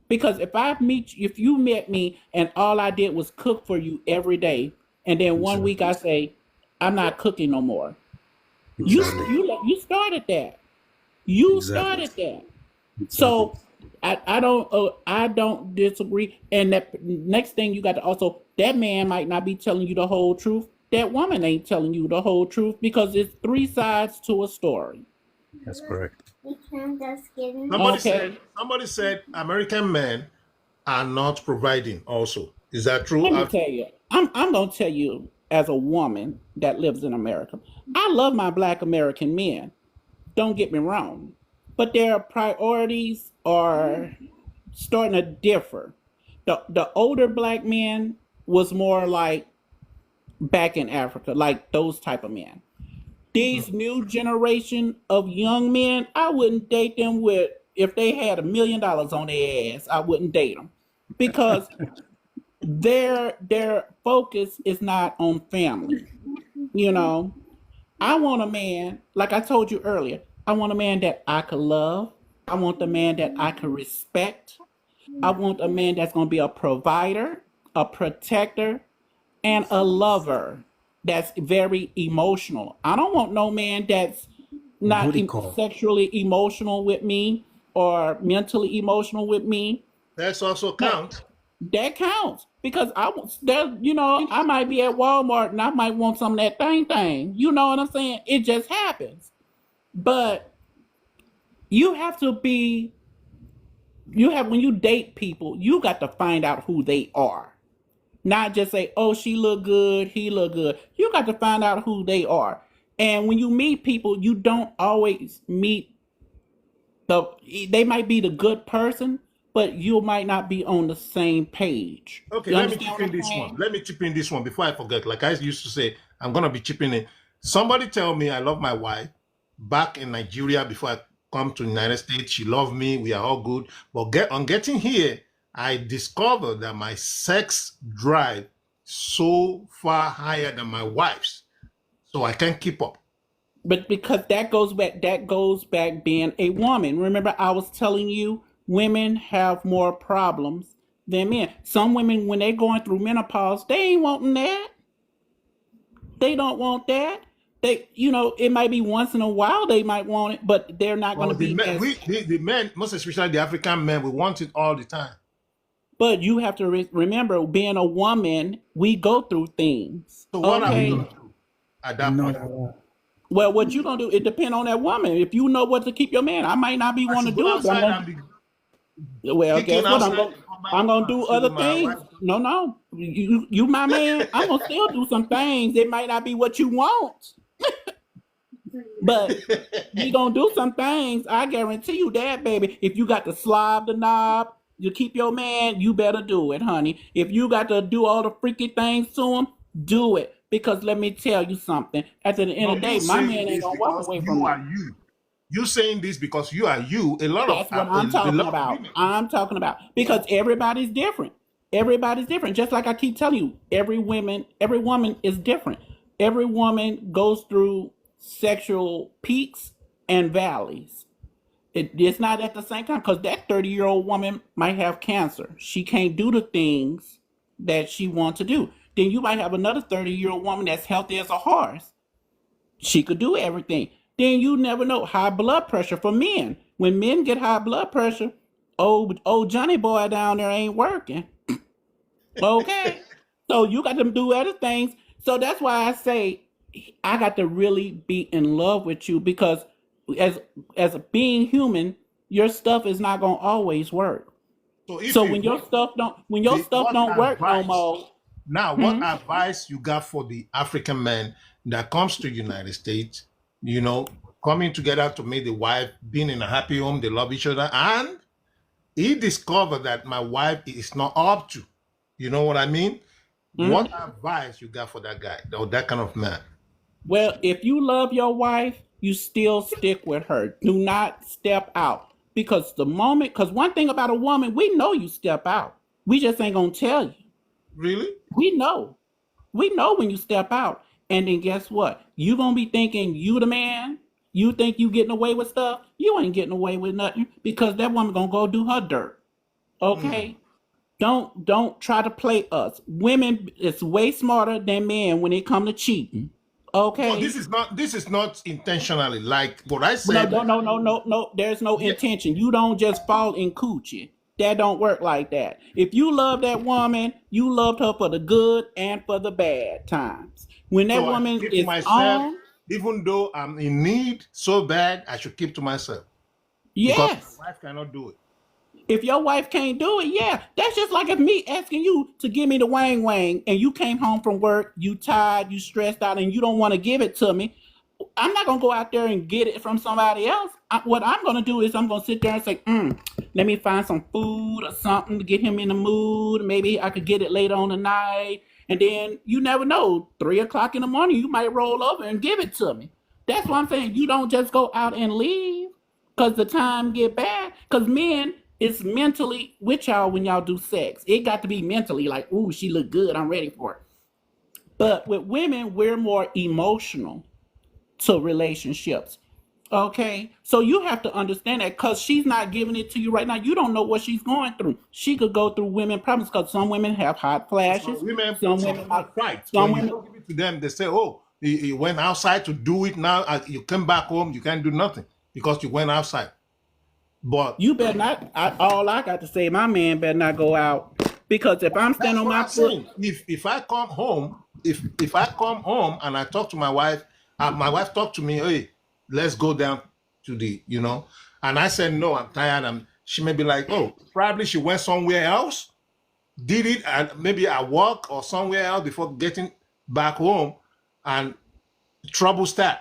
Because if you met me and all I did was cook for you every day, and then one week Exactly. I say I'm not cooking no more, Exactly. you started that. You Exactly. started that. Exactly. So I don't disagree. And that next thing you got to also, that man might not be telling you the whole truth. That woman ain't telling you the whole truth because it's three sides to a story. That's correct. Okay. Somebody said American men are not providing. Also, is that true? Let me tell you. I'm gonna tell you as a woman that lives in America. I love my black American men. Don't get me wrong. But their priorities are starting to differ. The older black men was more like back in Africa, like those type of men. These new generation of young men, I wouldn't date them with if they had $1 million on their ass. I wouldn't date them because their focus is not on family. You know, I want a man, like I told you earlier, I want a man that I could love. I want a man that I could respect. I want a man that's going to be a provider, a protector, and a lover that's very emotional. I don't want no man that's not Booty call. sexually emotional with me or mentally emotional with me. That's also But count. that counts because I want that. I might be at Walmart and I might want some of that thing. You know what I'm saying? It just happens. But you have to be. You have when you date people, you got to find out who they are. Not just say, "Oh, she look good, he look good." You got to find out who they are. And when you meet people, you don't always meet the. They might be the good person, but you might not be on the same page. Okay, You let me understand chip what in I'm this one. saying? Let me chip in this one before I forget. Like I used to say, I'm gonna be chipping in. Somebody tell me I love my wife back in Nigeria before I come to the United States. She loved me. We are all good. But on getting here, I discovered that my sex drive so far higher than my wife's, so I can't keep up. But because that goes back being a woman. Remember, I was telling you women have more problems than men. Some women, when they're going through menopause, they ain't wanting that. They don't want that. It might be once in a while they might want it, but they're not going Well, to the be men, as. the men, most especially the African men, we want it all the time. But you have to remember, being a woman, we go through things. So what are we Okay. gonna do at that point? No, Well, what you gonna do? It depends on that woman. If you know what to keep your man, I might not be I want to should go do it, but I'm outside gonna. and be Well, kicking guess what? I'm outside gonna and come back I'm home gonna and do see other my things. wife. No, you my man. I'm gonna still do some things. It might not be what you want, but we gonna do some things. I guarantee you that, baby. If you got to slob the knob to keep your man, you better do it, honey. If you got to do all the freaky things to him, do it. Because let me tell you something. At the end No, of the you day, my saying man ain't this gonna walk because away from you are me. you. You saying this because you are you. That's what I'm A talking lot of about. women. I'm talking about because everybody's different. Everybody's different. Just like I keep telling you, every woman is different. Every woman goes through sexual peaks and valleys. It's not at the same time because that 30-year-old woman might have cancer. She can't do the things that she wants to do. Then you might have another 30-year-old woman that's healthy as a horse. She could do everything. Then you never know. High blood pressure for men. When men get high blood pressure, old Johnny boy down there ain't working. Okay. So you got to do other things. So that's why I say I got to really be in love with you because as as a being human, your stuff is not gonna always work. So if So you when your stuff what don't work no advice more, now, what hmm, advice you got for the African man that comes to United States, coming together to meet the wife, being in a happy home, they love each other, and he discovered that my wife is not up to, you know what I mean? What hmm. advice you got for that guy or that kind of man? Well, if you love your wife, you still stick with her. Do not step out. Because one thing about a woman, we know you step out. We just ain't gonna tell you. Really? We know. We know when you step out. And then guess what? You gonna be thinking you the man. You think you getting away with stuff. You ain't getting away with nothing because that woman gonna go do her dirt. Mm. Okay? Don't try to play us. Women is way smarter than men when it come to cheating. So Okay? this is not intentionally like what I No, said. no, no, no, no, no. There's no Yeah. intention. You don't just fall in coochie. That don't work like that. If you love that woman, you loved her for the good and for the bad times. When that So I should woman keep to is myself, on, even though I'm in need so bad, I should keep to myself because yes. my wife cannot do it. If your wife can't do it, yeah. That's just like if me asking you to give me the wang wang and you came home from work, you tired, you stressed out, and you don't want to give it to me. I'm not gonna go out there and get it from somebody else. What I'm gonna do is I'm gonna sit there and say, let me find some food or something to get him in the mood. Maybe I could get it later on the night. And then you never know, 3 o'clock in the morning, you might roll over and give it to me. That's what I'm saying. You don't just go out and leave because the time get bad. Because men, it's mentally with y'all when y'all do sex. It got to be mentally like, ooh, she look good. I'm ready for it. But with women, we're more emotional to relationships. Okay, so you have to understand that because she's not giving it to you right now. You don't know what she's going through. She could go through women problems because some women have hot Some flashes. women, Some some women women might. fight Some when you women. don't give it to them. They say, "Oh, you went outside to do it. Now you come back home, you can't do nothing because you went outside." But You better not. All I got to say, my man better not go out because if I'm standing that's on what my I'm foot, saying. If I come home, if I come home and I talk to my wife talked to me, hey, let's go down to and I said no, I'm tired. She may be like, oh, probably she went somewhere else, did it, and maybe at work or somewhere else before getting back home, and trouble start.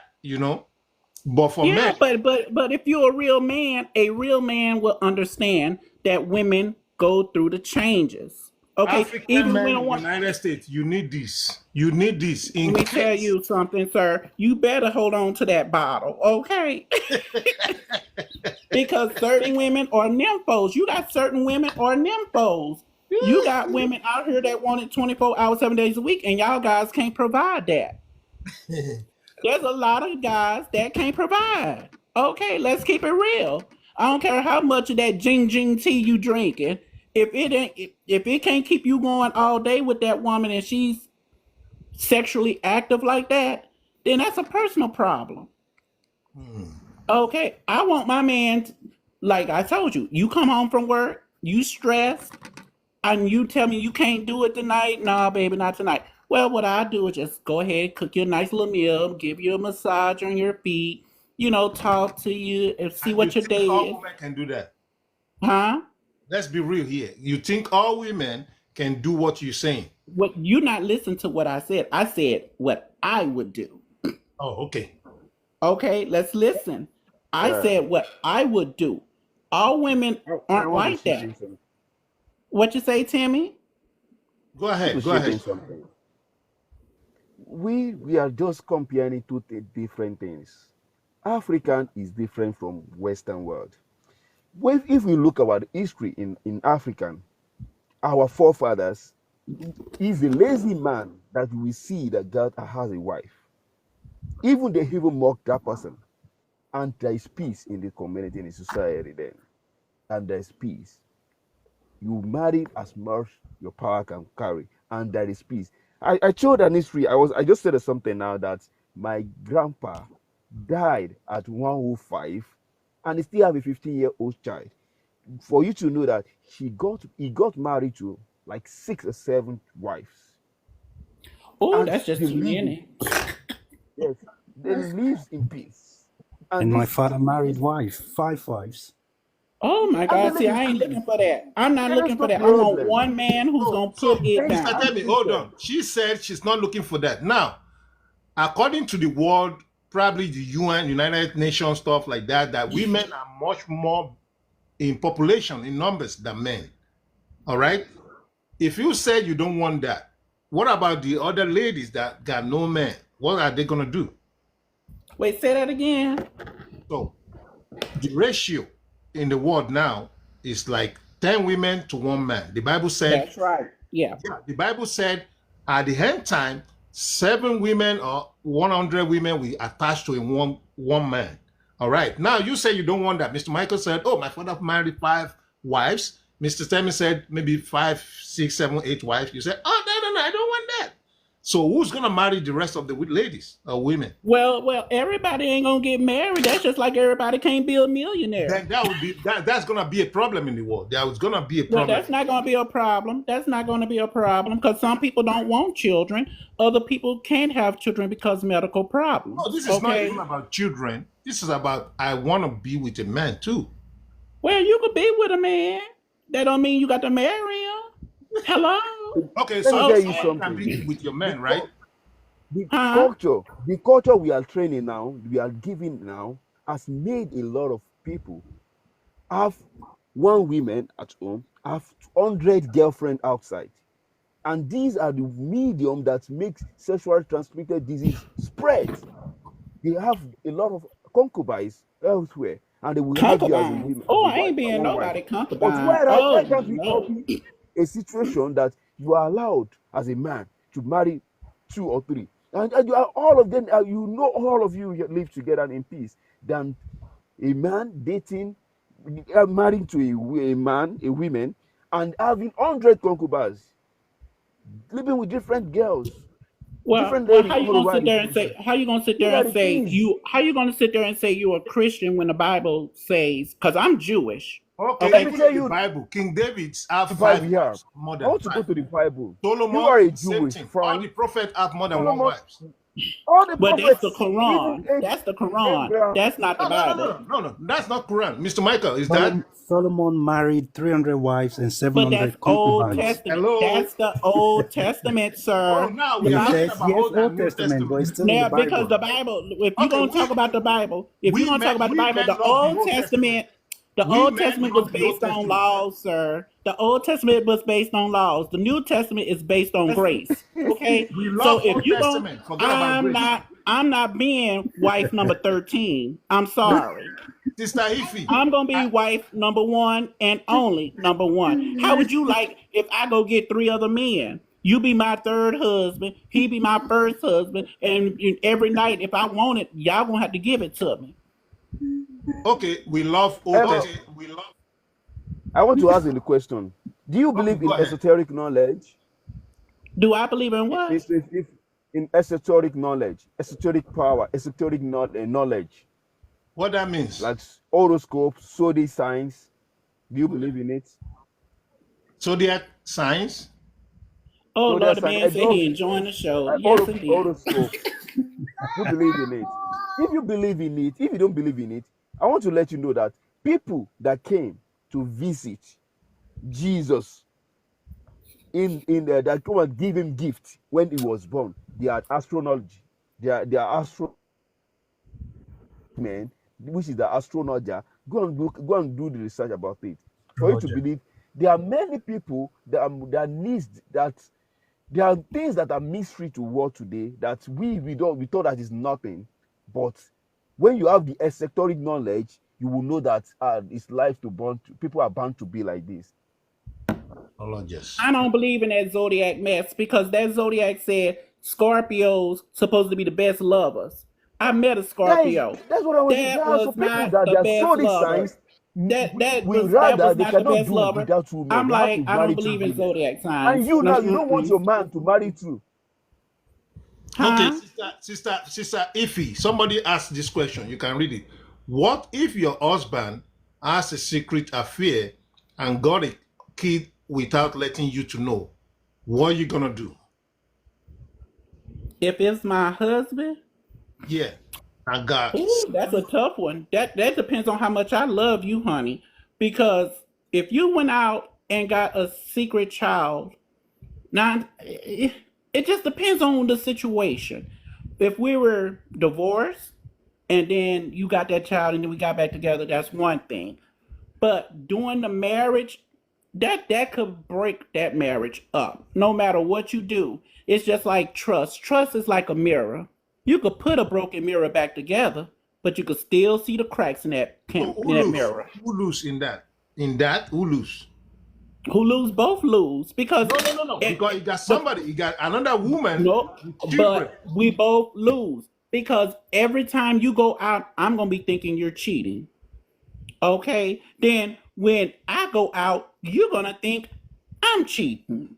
But for yeah. men, But if you're a real man will understand that women go through the changes. Okay, African even men when a in the woman. United States, you need this. You need this Let in me tell case. you something, sir. You better hold on to that bottle, okay? Because certain women are nymphos. You got certain women are nymphos. You got women out here that want it 24 hours, 7 days a week, and y'all guys can't provide that. There's a lot of guys that can't provide. Okay, let's keep it real. I don't care how much of that jing tea you drinking. If it can't keep you going all day with that woman and she's sexually active like that, then that's a personal problem. Okay, I want my man, like I told you, you come home from work, you stressed, and you tell me you can't do it tonight. Nah, baby, not tonight. Well, what I do is just go ahead, cook you a nice little meal, give you a massage on your feet, talk to you and see And you what your think day all is. women can do that? Huh? Let's be real here. You think all women can do what you're saying? What you not listen to what I said. I said what I would do. Oh, okay. Okay, let's listen. I Yeah. said what I would do. All women I aren't want to like chip that. in something. What you say, Timmy? Go I want ahead. to Go chip in ahead. something. We are just comparing two different things. African is different from Western world. Well, if we look about history in African, our forefathers is a lazy man that we see that God has a wife. Even they even mock that person. And there is peace in the community, in the society then. And there is peace. You marry as much your power can carry, and there is peace. I told an history. I just said something now that my grandpa died at 105 and he still have a 15-year-old child. For you to know that he got married to like 6 or 7 wives. Oh, And that's just they too live in, many. yes, they lives in peace. And And my this father married wife, 5 wives. Oh my and they God. See, live in I ain't peace. looking for that. I'm not There is looking for no that. I want problem. one man who's So, gonna put so it There is Mr. down. no Temi, hold difference. on. She said she's not looking for that. Now, according to the world, probably the UN, United Nations, stuff like that, that women are much more in population, in numbers than men. All right. If you said you don't want that, what about the other ladies that got no man? What are they gonna do? Wait, say that again. So the ratio in the world now is like 10 women to one man. The Bible said, That's right. Yeah. yeah, the Bible said at the end time, 7 women or 100 women will attach to a one man. All right. Now you say you don't want that. Mr. Michael said, oh, my father married 5 wives. Mr. Stemming said maybe 5, 6, 7, 8 wives. You said, oh, no, no, no, I don't want that. So who's gonna marry the rest of the ladies or women? Well, everybody ain't gonna get married. That's just like everybody can't be a millionaire. Then that would be that's gonna be a problem in the world. There was gonna be a Well, problem. that's not gonna be a problem. That's not gonna be a problem because some people don't want children. Other people can't have children because medical No, problems. this is not even Okay. about children. This is about I want to be with a man too. Well, you could be with a man. That don't mean you got to marry him. Hello. Okay, Let me so you tell say you you can something. be with your The, man, right? cul- the Huh? culture, the culture we are training now, we are giving now, has made a lot of people have one woman at home, have 100 girlfriend outside. And these are the medium that makes sexually transmitted disease spread. They have a lot of concubines elsewhere, and they will have you as a Concubines. woman, as Oh, a I wife, ain't being one wife. nobody But concubine. why Oh can't we no. copy a situation that you are allowed as a man to marry 2 or 3, and you are all of them, all of you live together in peace, than a man dating, marrying to a man, a woman, and having 100 concubines, living with different girls, Well, different well, ladies how you all gonna over sit the there and country. say? How you gonna sit These there are and the say things. you? How you gonna sit there and say you're a Christian when the Bible says? Because I'm Jewish. Okay, Let me Okay. even in tell the you Bible, King David's have the five Bible here. wives, more I than want to go five. to the Bible. You Solomon, are a same Jewish, thing. All the fine. prophets have more than one Solomon, wives. all the But that's the prophets, even Quran. That's the Quran. Abraham. That's not the No, no, no, Bible. no, no, no. That's not Quran. Mr. Michael, is that? Solomon married 300 wives and But that's 700 Old concubines. Testament. Hello? That's the Old Testament, Oh, sir. now The we are Bible. talking Yes, about yes, Old and Old New Testament, but it's Testament. still in the Now, because Bible. the Bible, if you're Okay, gonna talk about the Bible, if you're gonna talk about the we Bible, men love the Old Testament. The We Old men Testament was love the Old based on Testament. laws, sir. The Old Testament was based on laws. The New Testament is based on Yes, grace. Okay, we so love if Old you going Testament. Forget about grace. I'm not being wife number 13. I'm sorry. Sister Ife, I'm gonna I, be wife number one and only number one. How would you like if I go get 3 other men? You be my third husband. He be my first husband. And every night, if I want it, y'all gonna have to give it to me. Okay, we love Old Emma, Testament. I want to ask you the question. Do you Okay, believe go in ahead. esoteric knowledge? Do I believe in what? If in esoteric knowledge, esoteric power, esoteric knowledge, What that means? like horoscopes, zodiac signs, do you believe in it? Zodiac signs? Oh Zodiac Lord, the sign, man said he enjoying the show. Yes, indeed. horoscopes. You believe in it. If you believe in it, if you don't believe in it, I want to let you know that people that came to visit Jesus in that come and give him gift when he was born, they are astrology. They are astro men, which is the astrologer. Go and do the research about it. For you to believe, there are many people that needs that there are things that are mystery to world today that we thought that is nothing, but when you have the esoteric knowledge, you will know that it's life to born to, people are bound to be like this. Astrologers. I don't believe in that zodiac mess because that zodiac said Scorpios supposed to be the best lovers. I met a Scorpio. That's what I was saying. That There are some was people not that the their best zodiac lover. signs will That rather was they not the cannot best do lover. without women. I'm They have to like, I don't marry two believe in women. zodiac And signs. you now you don't want Mm-mm. your man to marry two. Okay, Huh? sister Iffy, somebody asked this question. You can read it. What if your husband has a secret affair and got a kid without letting you to know? What are you gonna do? If it's my husband, Yeah, I got. ooh, that's a tough one. That depends on how much I love you, honey. Because if you went out and got a secret child, now it just depends on the situation. If we were divorced and then you got that child and then we got back together, that's one thing. But during the marriage, that could break that marriage up. No matter what you do, it's just like trust. Trust is like a mirror. You could put a broken mirror back together, but you could still see the cracks in So in who that lose? mirror. Who lose in that? In that, who lose? Who lose? Both lose because No. Because you got the somebody, you got another woman no, with children. but we both lose because every time you go out, I'm gonna be thinking you're cheating. Okay, then when I go out, you're gonna think I'm cheating.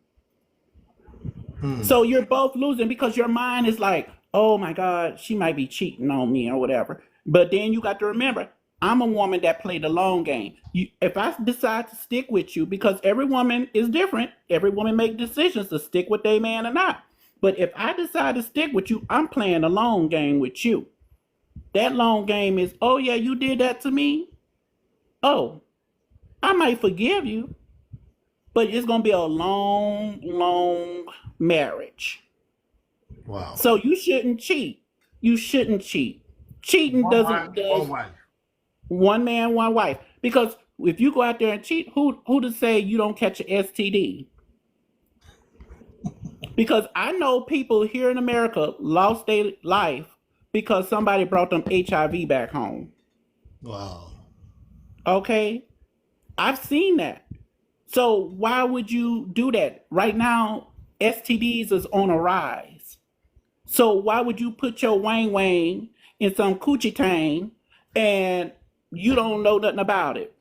Hmm. So you're both losing because your mind is like, oh my God, she might be cheating on me or whatever. But then you got to remember, I'm a woman that played the long game. If I decide to stick with you, because every woman is different, every woman make decisions to stick with their man or not. But if I decide to stick with you, I'm playing a long game with you. That long game is, oh yeah, you did that to me. Oh, I might forgive you, but it's gonna be a long, long marriage. Wow. So you shouldn't cheat. You shouldn't cheat. Cheating One wife, doesn't one does wife. one man, one wife. Because if you go out there and cheat, who to say you don't catch an STD? Because I know people here in America lost their life because somebody brought them HIV back home. Wow. Okay? I've seen that. So why would you do that? Right now, STDs is on a rise. So why would you put your wang wang in some coochie tang and you don't know nothing about it?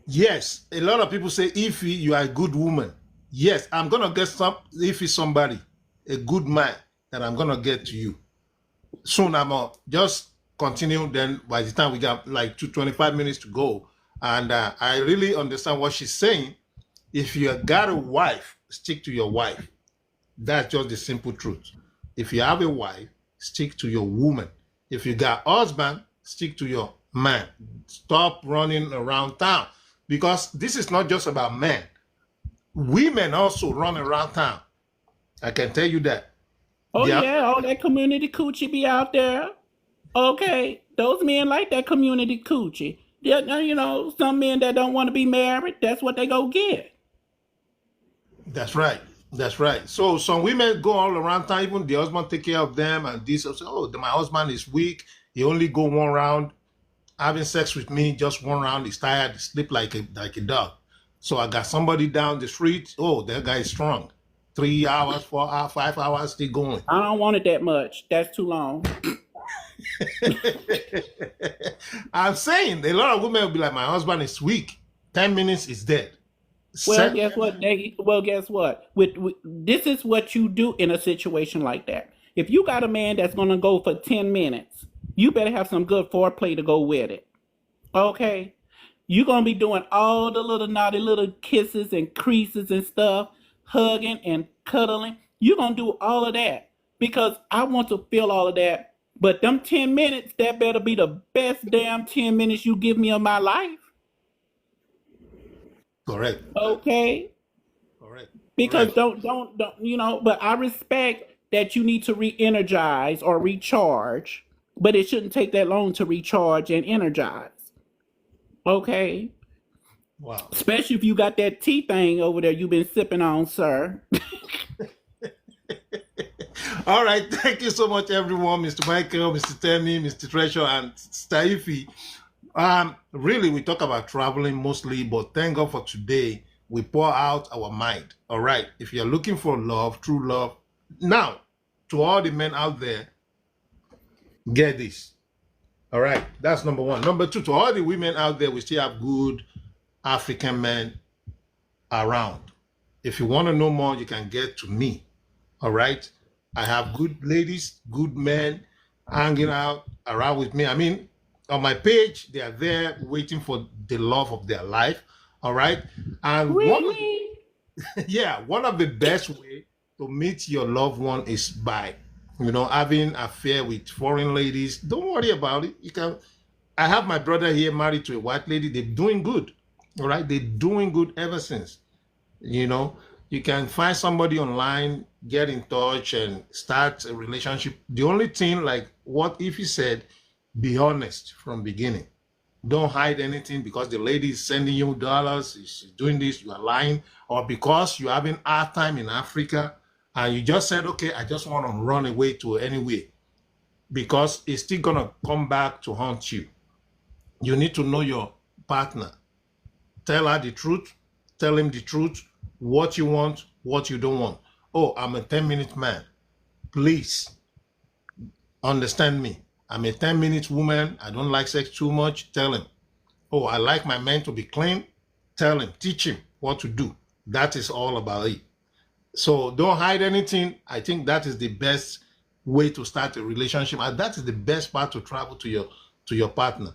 Yes, a lot of people say, Ify, you are a good woman. Yes, I'm gonna get some Ify somebody, a good man that I'm gonna get to you. Soon I'm just continue. Then by the time we got like 25 minutes to go, and I really understand what she's saying. If you got a wife, stick to your wife. That's just the simple truth. If you have a wife, stick to your woman. If you got husband, stick to your man. Stop running around town because this is not just about men. Women also run around town. I can tell you that. Oh Yeah, yeah, all that community coochie be out there. Okay, those men like that community coochie. Yeah, now, some men that don't want to be married, that's what they go get. that's right. That's right. So some women go all around town, even the husband take care of them and this. Also, oh, my husband is weak. He only go one round. Having sex with me, just one round. He's tired. He sleep like a dog. So I got somebody down the street. Oh, that guy is strong. 3 hours, 4 hours, 5 hours, still going. I don't want it that much. That's too long. I'm saying a lot of women will be like, my husband is weak. 10 minutes is dead. Well, Set. guess what? Guess what? This is what you do in a situation like that. If you got a man that's gonna go for 10 minutes, you better have some good foreplay to go with it. Okay, you're gonna be doing all the little naughty little kisses and creases and stuff, hugging and cuddling. You're gonna do all of that because I want to feel all of that. But them 10 minutes, that better be the best damn 10 minutes you give me of my life. Correct. Okay, Correct. because Correct. don't. But I respect that you need to re-energize or recharge, but it shouldn't take that long to recharge and energize. Okay, Wow. especially if you got that tea thing over there you've been sipping on, sir. All right. Thank you so much, everyone. Mr. Michael, Mr. Temi, Mr. Treasure, and Staifi. Really, we talk about traveling mostly, but thank God for today. We pour out our mind. All right. If you're looking for love, true love, now, to all the men out there, get this. All right. That's number one. Number two, to all the women out there, we still have good African men around. If you want to know more, you can get to me. All right. I have good ladies, good men hanging out around with me. I mean, on my page, they are there waiting for the love of their life. All right. And Really? one of the best way to meet your loved one is by, having affair with foreign ladies. Don't worry about it. You can. I have my brother here married to a white lady. They're doing good. All right. They're doing good ever since. You know, you can find somebody online, get in touch, and start a relationship. The only thing, like what if he said, be honest from beginning. Don't hide anything because the lady is sending you dollars, she's doing this, you are lying, or because you're having hard time in Africa and you just said, okay, I just want to run away to anywhere because it's still gonna come back to haunt you. You need to know your partner. Tell her the truth, tell him the truth, what you want, what you don't want. Oh, I'm a 10-minute man. Please understand me. I'm a 10-minute woman. I don't like sex too much. Tell him. Oh, I like my men to be clean. Tell him. Teach him what to do. That is all about it. So don't hide anything. I think that is the best way to start a relationship. And that is the best part to travel to your partner.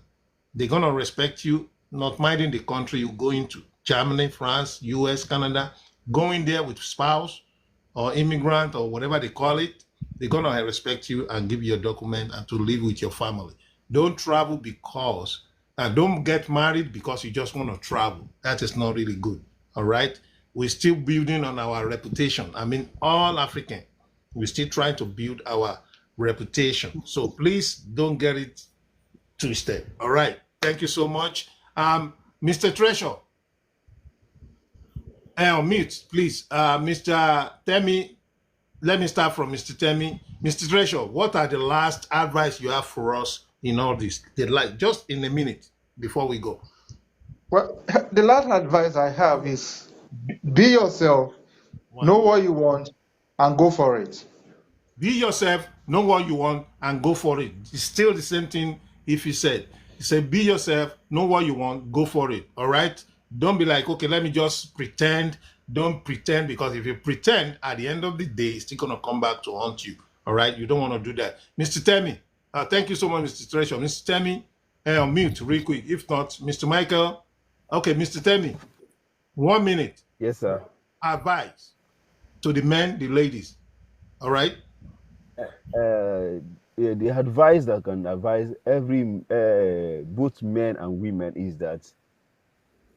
They're gonna respect you, not minding the country you go into. Germany, France, US, Canada, going there with spouse or immigrant or whatever they call it, they're gonna respect you and give you a document and to live with your family. Don't travel because and don't get married because you just want to travel. That is not really good. All right. We're still building on our reputation. I mean, all African, we're still trying to build our reputation. So please don't get it twisted. All right. Thank you so much. Mr. Treasure. Mute, please. Mr. Temi, let me start from Mr. Temi. Mr. Treasure, what are the last advice you have for us in all this? Just in a minute before we go. Well, the last advice I have is be yourself, know what you want, and go for it. Be yourself, know what you want, and go for it. It's still the same thing if you said. He said, be yourself, know what you want, go for it. All right? Don't be like, okay, let me just pretend. Don't pretend, because if you pretend, at the end of the day, it's still going to come back to haunt you. All right? You don't want to do that. Mr. Temi, thank you so much, Mr. Treasure. Mr. Temi, mute real quick. If not, Mr. Michael. Okay, Mr. Temi, 1 minute. Yes, sir. Advice to the men, the ladies. All right? Yeah, the advice that can advise every both men and women is that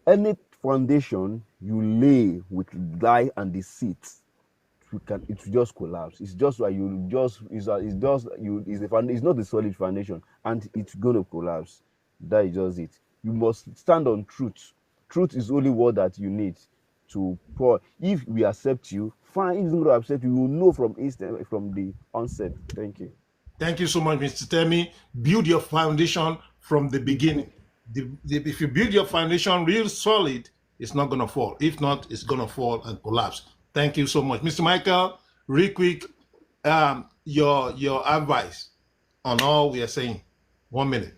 any foundation you lay with lie and deceit, it will just collapse. It's just like it's not the solid foundation, and it's gonna collapse. That is just it. You must stand on truth. Truth is only word that you need to pour. If we accept you, fine. If it's not going to accept you, you will know from the onset. Thank you. Thank you so much, Mr. Temi. Build your foundation from the beginning. If you build your foundation real solid, it's not going to fall. If not, it's going to fall and collapse. Thank you so much, Mr. Michael. Real quick, your advice on all we are saying. 1 minute.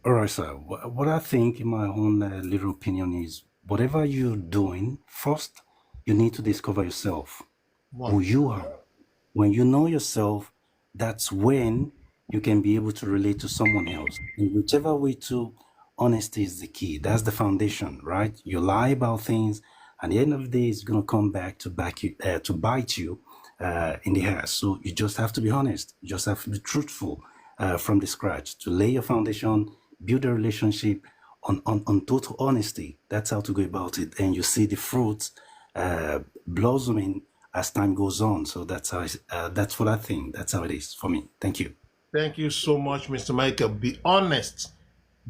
All right, sir. What I think, in my own little opinion, is whatever you're doing, first, you need to discover yourself, who One. you are. When you know yourself, that's when you can be able to relate to someone else. In whichever way to, honesty is the key. That's the foundation, right? You lie about things, at the end of the day, it's gonna come back to bite you in the ass. So you just have to be honest. You just have to be truthful from the scratch to lay your foundation, build a relationship on total honesty. That's how to go about it, and you see the fruits blossoming as time goes on. So that's what I think. That's how it is for me. Thank you. Thank you so much, Mr. Michael. Be honest.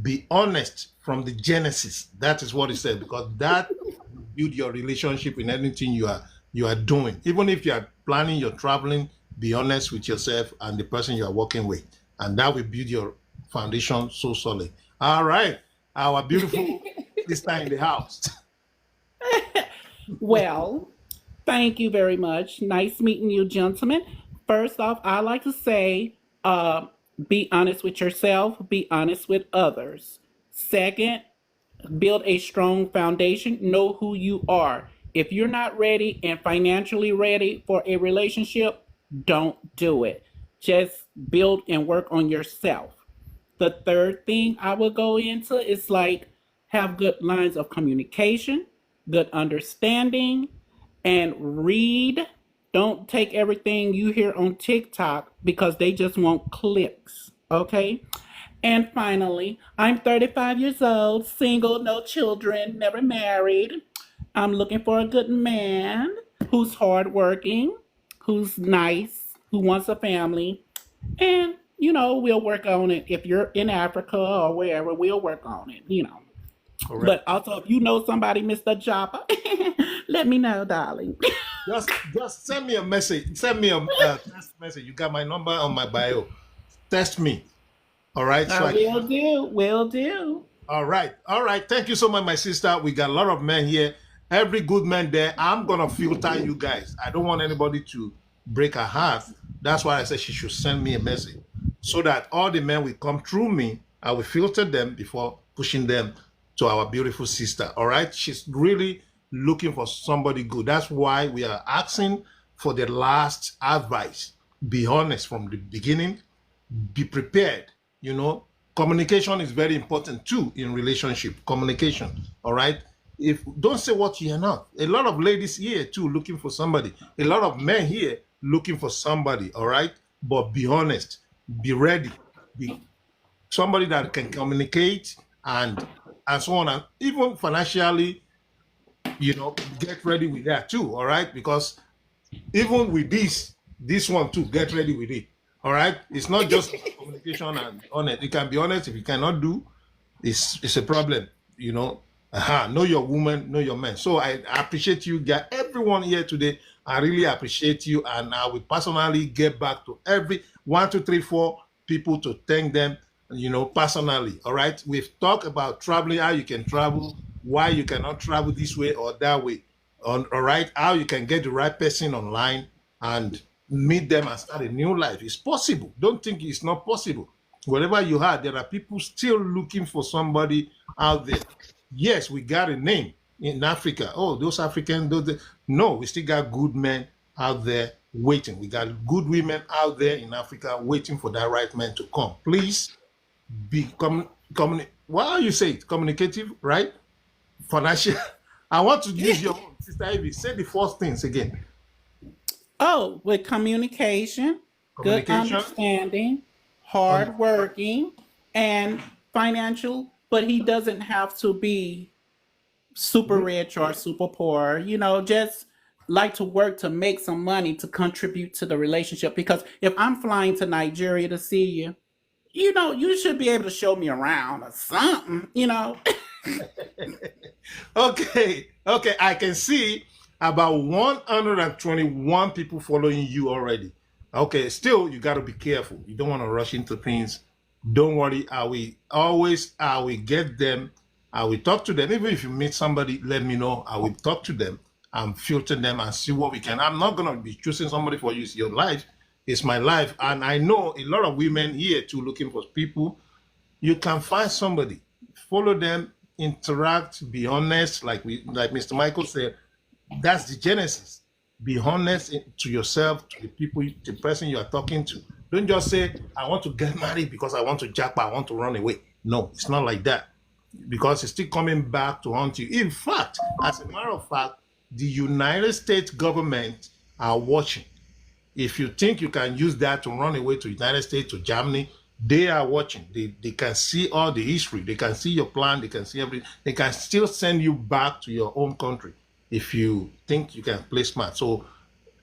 Be honest from the genesis. That is what he said, because that will build your relationship in anything you are doing. Even if you are planning, you're traveling, be honest with yourself and the person you are working with. And that will build your foundation so solid. All right. Our beautiful sister in the house. Well, thank you very much. Nice meeting you, gentlemen. First off, I like to say, be honest with yourself, be honest with others. Second, build a strong foundation, know who you are. If you're not ready and financially ready for a relationship, don't do it. Just build and work on yourself. The third thing I will go into is like have good lines of communication, good understanding, and read. Don't take everything you hear on TikTok because they just want clicks. Okay? And finally, I'm 35 years old, single, no children, never married. I'm looking for a good man who's hardworking, who's nice, who wants a family, and we'll work on it. If you're in Africa or wherever, we'll work on it. Correct. But also, if you know somebody, Mr. Joppa, let me know, darling. Just send me a message. Send me a text message. You got my number on my bio. Text me. All right. I will do. Will do. All right. All right. Thank you so much, my sister. We got a lot of men here. Every good man there. I'm gonna filter you guys. I don't want anybody to break her heart. That's why I said she should send me a message so that all the men will come through me. I will filter them before pushing them to our beautiful sister. All right. She's really looking for somebody good. That's why we are asking for the last advice. Be honest from the beginning. Be prepared. You know, communication is very important too in relationship. Communication. All right. If don't say what you're not. A lot of ladies here too looking for somebody. A lot of men here looking for somebody. All right. But be honest. Be ready. Be somebody that can communicate and so on, and even financially, get ready with that too. All right. Because even with this one too, get ready with it. All right. It's not just communication and honest. You can be honest. If you cannot do, it's a problem. Know your woman, know your man. So I appreciate you guys, everyone here today. I really appreciate you, and I will personally get back to every 1, 2, 3, 4 people to thank them. Personally. All right. We've talked about traveling, how you can travel, why you cannot travel this way or that way. All right. How you can get the right person online and meet them and start a new life. It's possible. Don't think it's not possible. Wherever you are, there are people still looking for somebody out there. Yes, we got a name in Africa. Oh, those Africans, no, we still got good men out there waiting. We got good women out there in Africa waiting for that right man to come. Please be what you say it? Communicative, right? Financial. I want to use your own, Sister Ivy. Say the first things again. Oh, with communication, good Communication. understanding, On hard working, and financial, but he doesn't have to be super rich or super poor. Just like to work to make some money to contribute to the relationship. Because if I'm flying to Nigeria to see you, you should be able to show me around or something. Okay, okay. I can see about 121 people following you already. Okay, still you got to be careful. You don't want to rush into things. Don't worry. I will get them. I will talk to them. Even if you meet somebody, let me know. I will talk to them and filter them and see what we can. I'm not gonna be choosing somebody for you. It's your life. It's my life, and I know a lot of women here too looking for people. You can find somebody, follow them, interact, be honest. Like Mr. Michael said, that's the genesis. Be honest to yourself, to the people, the person you are talking to. Don't just say, I want to get married because I want to jackpot, I want to run away. No, it's not like that, because it's still coming back to haunt you. In fact, as a matter of fact, the United States government are watching. If you think you can use that to run away to United States, to Germany, they are watching. They can see all the history. They can see your plan. They can see everything. They can still send you back to your own country if you think you can play smart. So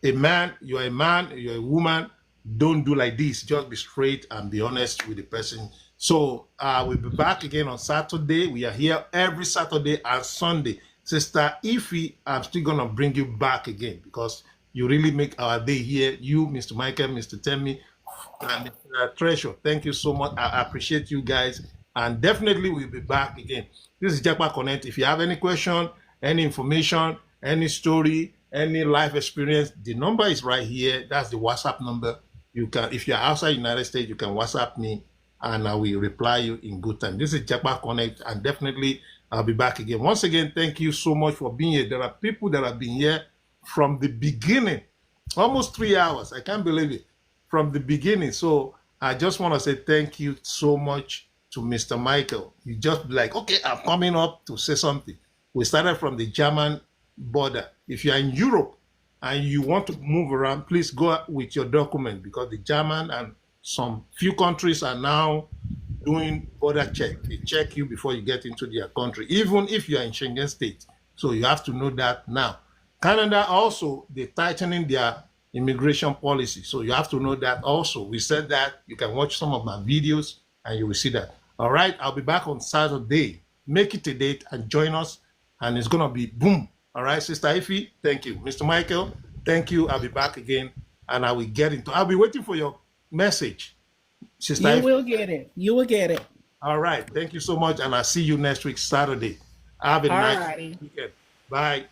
a man, you're a woman, don't do like this. Just be straight and be honest with the person. So we'll be back again on Saturday. We are here every Saturday and Sunday. Sister Ify, I'm still gonna bring you back again because you really make our day here. You, Mr. Michael, Mr. Temi, and Treasure. Thank you so much. I appreciate you guys. And definitely we'll be back again. This is Jackpot Connect. If you have any question, any information, any story, any life experience, the number is right here. That's the WhatsApp number. You can, if you're outside United States, you can WhatsApp me and I will reply you in good time. This is Jackpot Connect, and definitely I'll be back again. Once again, thank you so much for being here. There are people that have been here from the beginning, almost 3 hours. I can't believe it, from the beginning. So I just want to say thank you so much to Mr. Michael. You just be like, okay, I'm coming up to say something. We started from the German border. If you're in Europe and you want to move around, please go with your document, because the German and some few countries are now doing border check. They check you before you get into their country, even if you are in Schengen state. So you have to know that now. Canada also, they're tightening their immigration policy. So you have to know that also. We said that. You can watch some of my videos and you will see that. All right, I'll be back on Saturday. Make it a date and join us, and it's gonna be boom. All right, Sister Ify, thank you. Mr. Michael, thank you. I'll be back again, and I will get into. I'll be waiting for your message, Sister You Ify. will get it. You will get it. All right, thank you so much, and I'll see you next week Saturday. Have a All nice righty. weekend. Bye.